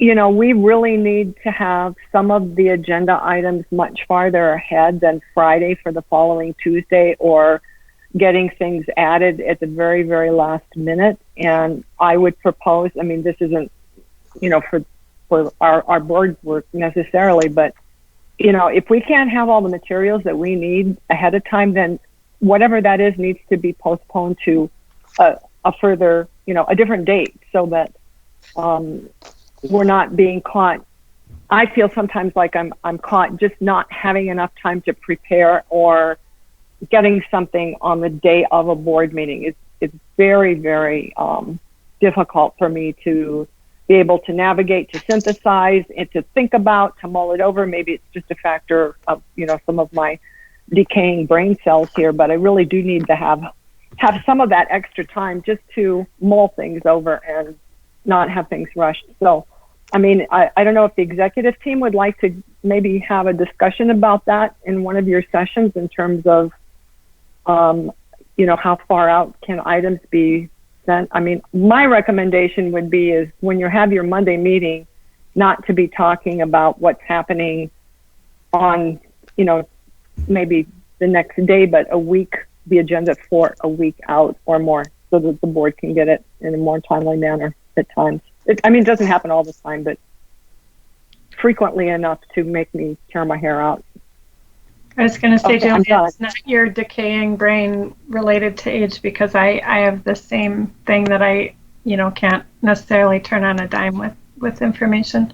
we really need to have some of the agenda items much farther ahead than Friday for the following Tuesday, or getting things added at the very, very last minute. And I would propose, this isn't, for our board's work necessarily, but, if we can't have all the materials that we need ahead of time, then whatever that is needs to be postponed to a further, a different date, so that we're not being caught. I feel sometimes like I'm caught just not having enough time to prepare, or getting something on the day of a board meeting. It's very, very difficult for me to be able to navigate, to synthesize, and to think about, to mull it over. Maybe it's just a factor of, some of my decaying brain cells here, but I really do need to have some of that extra time just to mull things over and not have things rushed. So, I don't know if the executive team would like to maybe have a discussion about that in one of your sessions, in terms of, how far out can items be sent. My recommendation would be, is when you have your Monday meeting, not to be talking about what's happening on, maybe the next day, but the agenda for a week out or more, so that the board can get it in a more timely manner at times. It doesn't happen all the time, but frequently enough to make me tear my hair out. I was going to say, Okay, I'm Julia, done. it's not your decaying brain related to age, because I have the same thing that I, can't necessarily turn on a dime with information.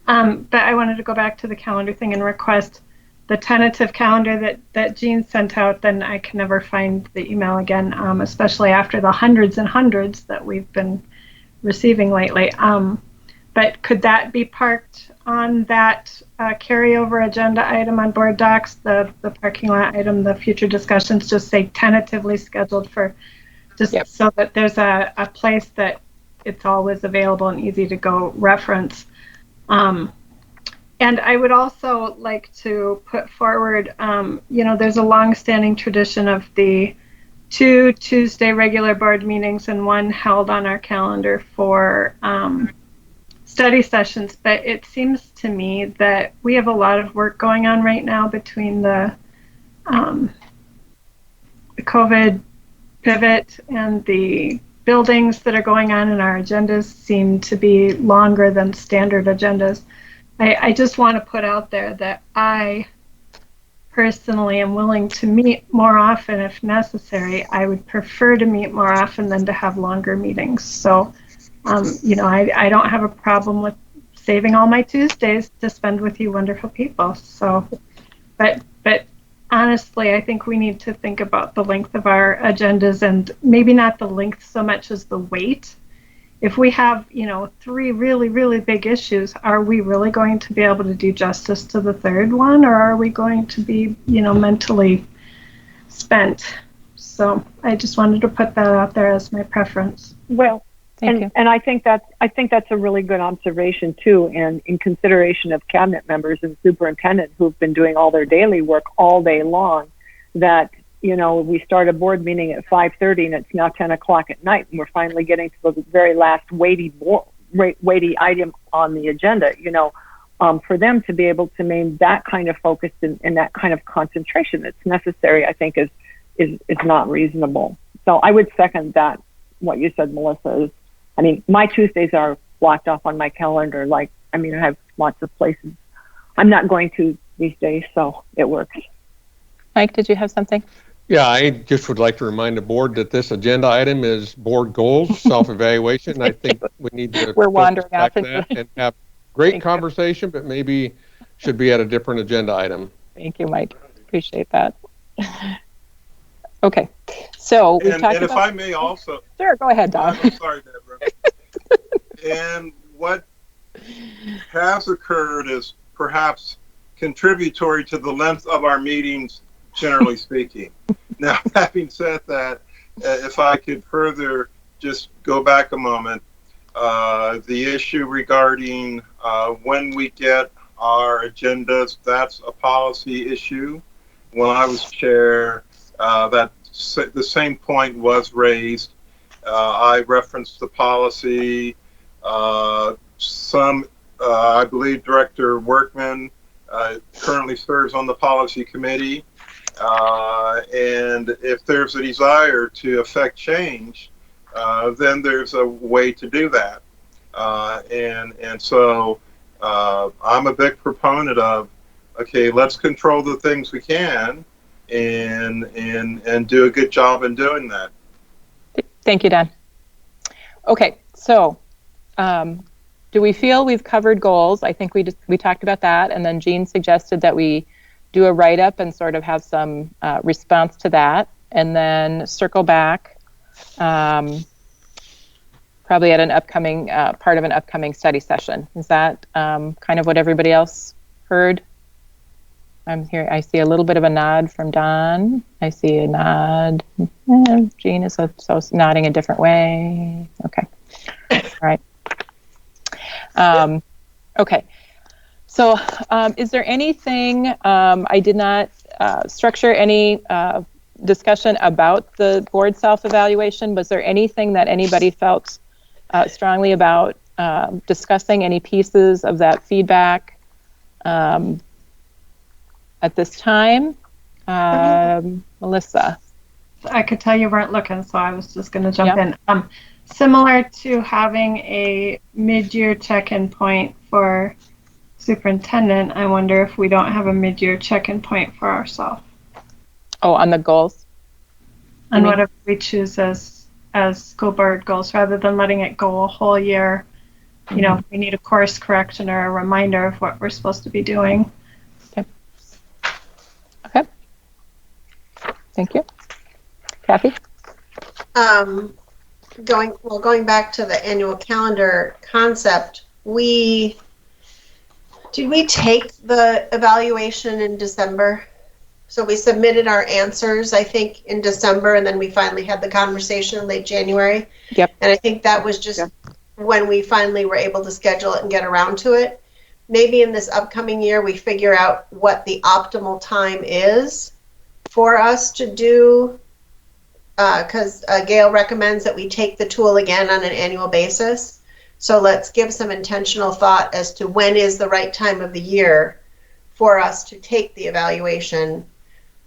But I wanted to go back to the calendar thing and request the tentative calendar that Jean sent out. Then I can never find the email again, especially after the hundreds and hundreds that we've been receiving lately. But could that be parked on that carryover agenda item on board docs, the parking lot item, the future discussions, just say tentatively scheduled for, just Yep. so that there's a place that it's always available and easy to go reference. And I would also like to put forward, there's a long-standing tradition of the 2 Tuesday regular board meetings and 1 held on our calendar for study sessions, but it seems to me that we have a lot of work going on right now between the COVID pivot and the buildings that are going on, and our agendas seem to be longer than standard agendas. I just want to put out there that I personally am willing to meet more often if necessary. I would prefer to meet more often than to have longer meetings. So I don't have a problem with saving all my Tuesdays to spend with you wonderful people. So, but honestly, I think we need to think about the length of our agendas, and maybe not the length so much as the weight. If we have, 3 really, really big issues, are we really going to be able to do justice to the third one, or are we going to be, mentally spent? So I just wanted to put that out there as my preference. Well, Thank you. And I think that's a really good observation too. And in consideration of cabinet members and superintendent who've been doing all their daily work all day long, that we start a board meeting at 5:30 and it's now 10 o'clock at night, and we're finally getting to the very last weighty item on the agenda. For them to be able to maintain that kind of focus and that kind of concentration that's necessary, I think is not reasonable. So I would second that. What you said, Melissa, my Tuesdays are blocked off on my calendar. I have lots of places I'm not going to these days, so it works. Mike, did you have something? Yeah, I just would like to remind the board that this agenda item is board goals, self-evaluation. I think we need to We're wandering back off that into and have great Thank you. conversation, but maybe should be at a different agenda item. Thank you, Mike. Appreciate that. Okay, so we And talked if about. I may also, Sure, go ahead, Don. I'm sorry, Deborah. And what has occurred is perhaps contributory to the length of our meetings, generally speaking. Now, having said that, if I could further just go back a moment, the issue regarding when we get our agendas, that's a policy issue. When I was chair, the same point was raised. I referenced the policy. I believe Director Workman currently serves on the policy committee. And if there's a desire to affect change, then there's a way to do that. And so I'm a big proponent of, okay, let's control the things we can and do a good job in doing that. Thank you, Don. Okay, so do we feel we've covered goals? I think we talked about that, and then Jean suggested that we do a write-up and sort of have some response to that, and then circle back probably at an upcoming part of an upcoming study session. Is that kind of what everybody else heard? I'm here. I see a little bit of a nod from Don. I see a nod. Jean is so nodding a different way. Okay. All right. Okay. So is there anything, I did not structure any discussion about the board self-evaluation. Was there anything that anybody felt strongly about discussing, any pieces of that feedback at this time? Melissa. I could tell you weren't looking, so I was just going to jump Yep. in. Similar to having a mid-year check-in point for superintendent, I wonder if we don't have a mid-year check-in point for ourselves. Oh, on the goals. And mean- whatever we choose as school board goals, rather than letting it go a whole year. You know, we need a course correction or a reminder of what we're supposed to be doing. Okay. Thank you. Kathy? Going back to the annual calendar concept, did we take the evaluation in December? So we submitted our answers, I think, in December, and then we finally had the conversation in late January. Yep. And I think that was just when we finally were able to schedule it and get around to it. Maybe in this upcoming year, we figure out what the optimal time is for us to do, because Gail recommends that we take the tool again on an annual basis. So let's give some intentional thought as to when is the right time of the year for us to take the evaluation,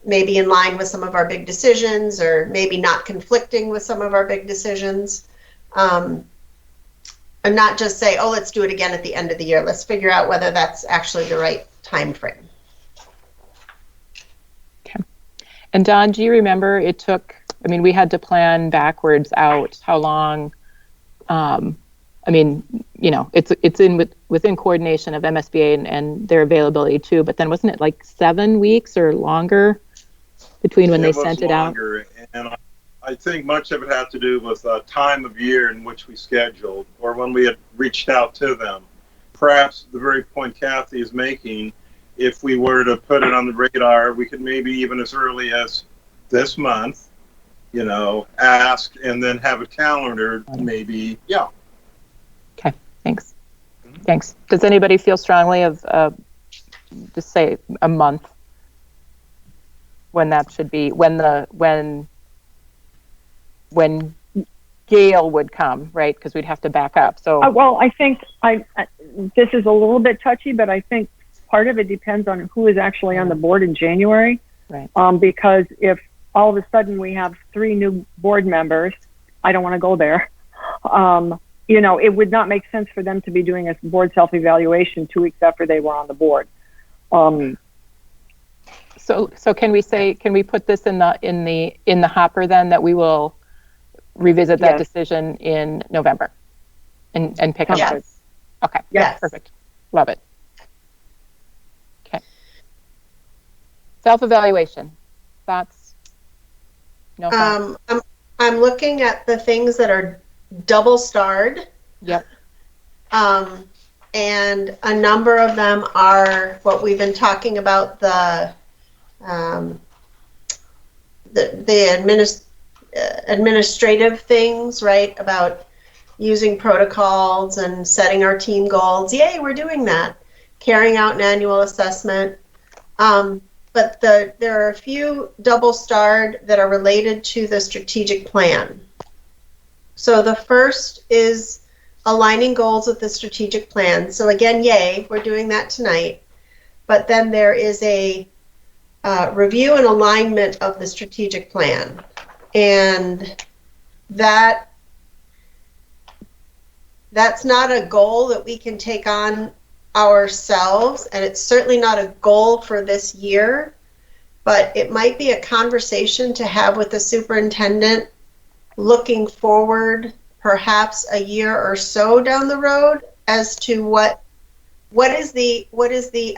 maybe in line with some of our big decisions, or maybe not conflicting with some of our big decisions. And not just say, oh, let's do it again at the end of the year. Let's figure out whether that's actually the right time frame. Okay. And Don, do you remember it took, I mean, we had to plan backwards out how long, I mean, you know, it's within coordination of MSBA and their availability too, but then wasn't it like 7 weeks or longer between when they sent it out? And I think much of it had to do with the time of year in which we scheduled, or when we had reached out to them. Perhaps the very point Kathy is making, if we were to put it on the radar, we could maybe even as early as this month, you know, ask and then have a calendar maybe, yeah. Okay, thanks. Thanks. Does anybody feel strongly of just say a month when that should be, when Gail would come, right? Because we'd have to back up. So Well, I think this is a little bit touchy, but I think part of it depends on who is actually on the board in January. Right. Because if all of a sudden we have 3 new board members, I don't want to go there. You know, it would not make sense for them to be doing a board self-evaluation 2 weeks after they were on the board. So can we put this in the hopper then, that we will revisit that decision in November and pick up? Yes. Okay. Yes. Perfect. Love it. Okay. Self-evaluation. Thoughts? No thoughts? I'm looking at the things that are double starred. Yep. And a number of them are what we've been talking about, the administrative things, right? About using protocols and setting our team goals. Yay, we're doing that. Carrying out an annual assessment. But there are a few double starred that are related to the strategic plan. So the first is aligning goals with the strategic plan. So again, yay, we're doing that tonight. But then there is a review and alignment of the strategic plan. And that's not a goal that we can take on ourselves, and it's certainly not a goal for this year, but it might be a conversation to have with the superintendent looking forward perhaps a year or so down the road as to what is the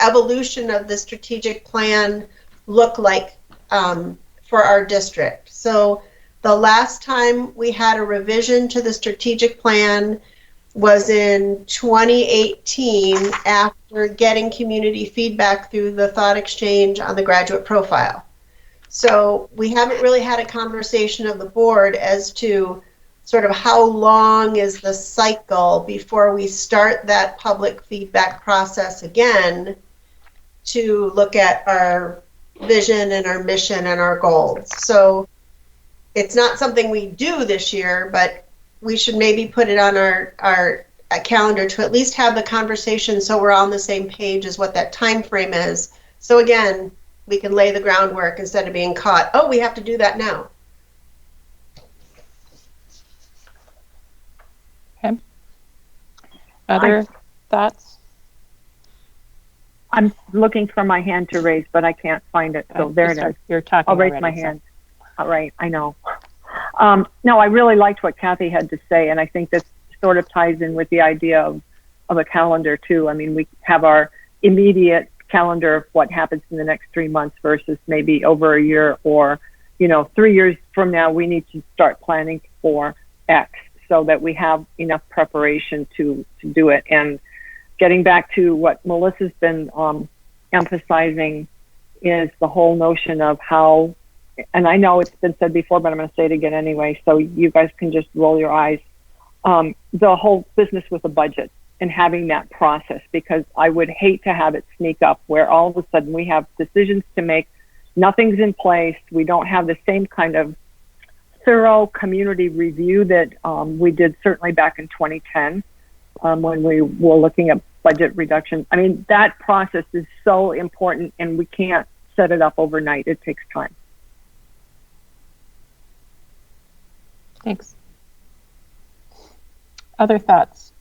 evolution of the strategic plan look like for our district. So the last time we had a revision to the strategic plan was in 2018 after getting community feedback through the thought exchange on the graduate profile. So we haven't really had a conversation of the board as to sort of how long is the cycle before we start that public feedback process again to look at our vision and our mission and our goals. So it's not something we do this year, but we should maybe put it on our calendar to at least have the conversation so we're on the same page as what that time frame is. So again, we can lay the groundwork instead of being caught, oh, we have to do that now. Okay. Other thoughts? I'm looking for my hand to raise, but I can't find it. So there it is. You're talking. I'll raise already, my so. hand. All right, I know. No, I really liked what Kathy had to say, and I think this sort of ties in with the idea of a calendar too. I mean, we have our immediate calendar of what happens in the next 3 months versus maybe over a year, or 3 years from now we need to start planning for X, so that we have enough preparation to do it. And getting back to what Melissa's been emphasizing is the whole notion of how, and I know it's been said before, but I'm going to say it again anyway, so you guys can just roll your eyes. The whole business with the budget and having that process, because I would hate to have it sneak up where all of a sudden we have decisions to make, nothing's in place, we don't have the same kind of thorough community review that we did certainly back in 2010 when we were looking at budget reduction. I mean, that process is so important, and we can't set it up overnight. It takes time. Thanks. Other thoughts?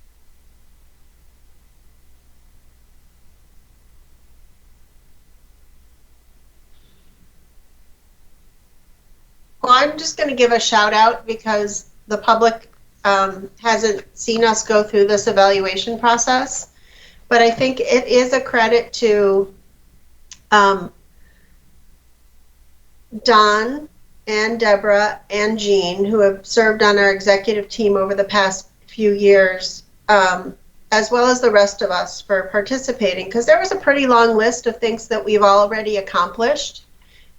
Well, I'm just going to give a shout out because the public hasn't seen us go through this evaluation process, but I think it is a credit to Don and Deborah and Jean, who have served on our executive team over the past few years, as well as the rest of us for participating, because there was a pretty long list of things that we've already accomplished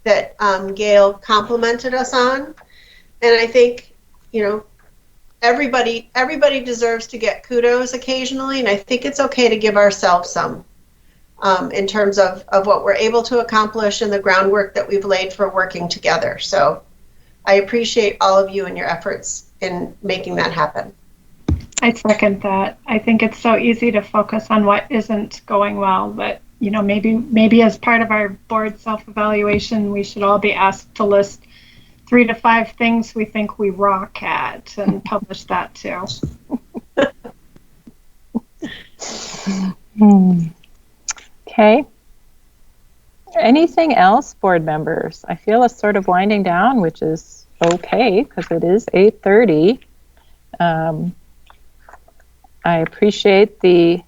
that Gail complimented us on. And I think, everybody deserves to get kudos occasionally, and I think it's okay to give ourselves some in terms of what we're able to accomplish and the groundwork that we've laid for working together. So I appreciate all of you and your efforts in making that happen. I second that. I think it's so easy to focus on what isn't going well, but maybe as part of our board self-evaluation, we should all be asked to list 3 to 5 things we think we rock at and publish that too. Okay. Anything else, board members? I feel us sort of winding down, which is okay because it is 8:30. I appreciate the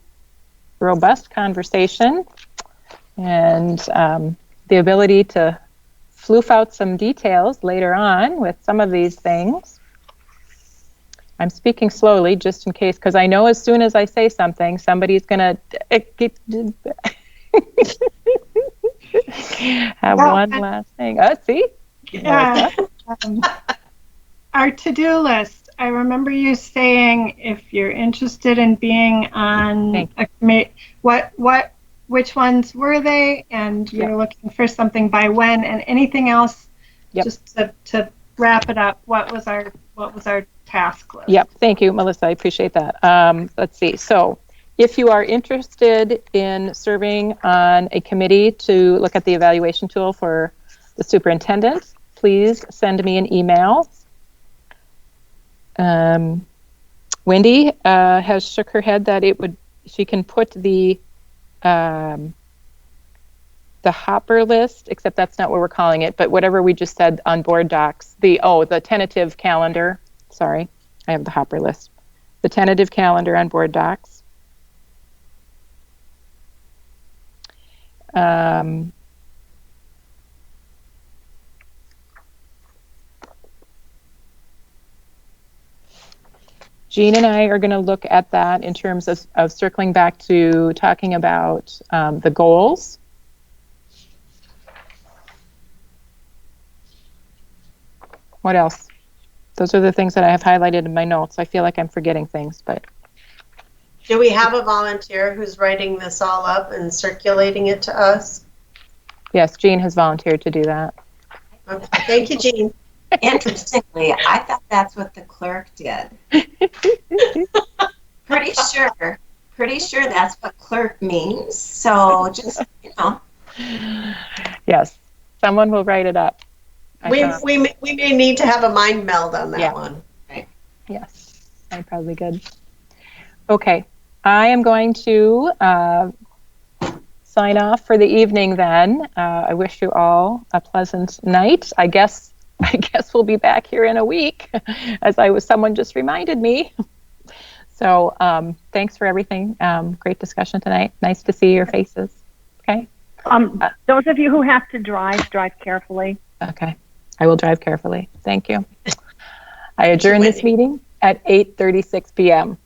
robust conversation and the ability to floof out some details later on with some of these things. I'm speaking slowly just in case, because I know as soon as I say something, somebody's going to have one last thing. See? Yeah. Our to-do list. I remember you saying if you're interested in being on a committee, which ones were they, and you're looking for something by when, and anything else. Just to wrap it up, what was our task list? Yep, thank you, Melissa. I appreciate that. Let's see. So, if you are interested in serving on a committee to look at the evaluation tool for the superintendent, please send me an email. Wendy has shook her head that she can put the hopper list, except that's not what we're calling it, but whatever we just said on board docs, the tentative calendar. Sorry, I have the hopper list. The tentative calendar on board docs. Jean and I are going to look at that in terms of circling back to talking about the goals. What else? Those are the things that I have highlighted in my notes. I feel like I'm forgetting things, but. Do we have a volunteer who's writing this all up and circulating it to us? Yes, Jean has volunteered to do that. Okay. Thank you, Jean. Interestingly, I thought that's what the clerk did. Pretty sure that's what clerk means. So just, Yes, Someone will write it up. I thought. We may need to have a mind meld on that Yeah. one. Yes, I'm probably good. Okay, I am going to sign off for the evening then. I wish you all a pleasant night. I guess we'll be back here in a week, as someone just reminded me. So thanks for everything. Great discussion tonight. Nice to see your faces. Okay. Those of you who have to drive carefully. Okay, I will drive carefully. Thank you. I adjourn this meeting at 8:36 p.m.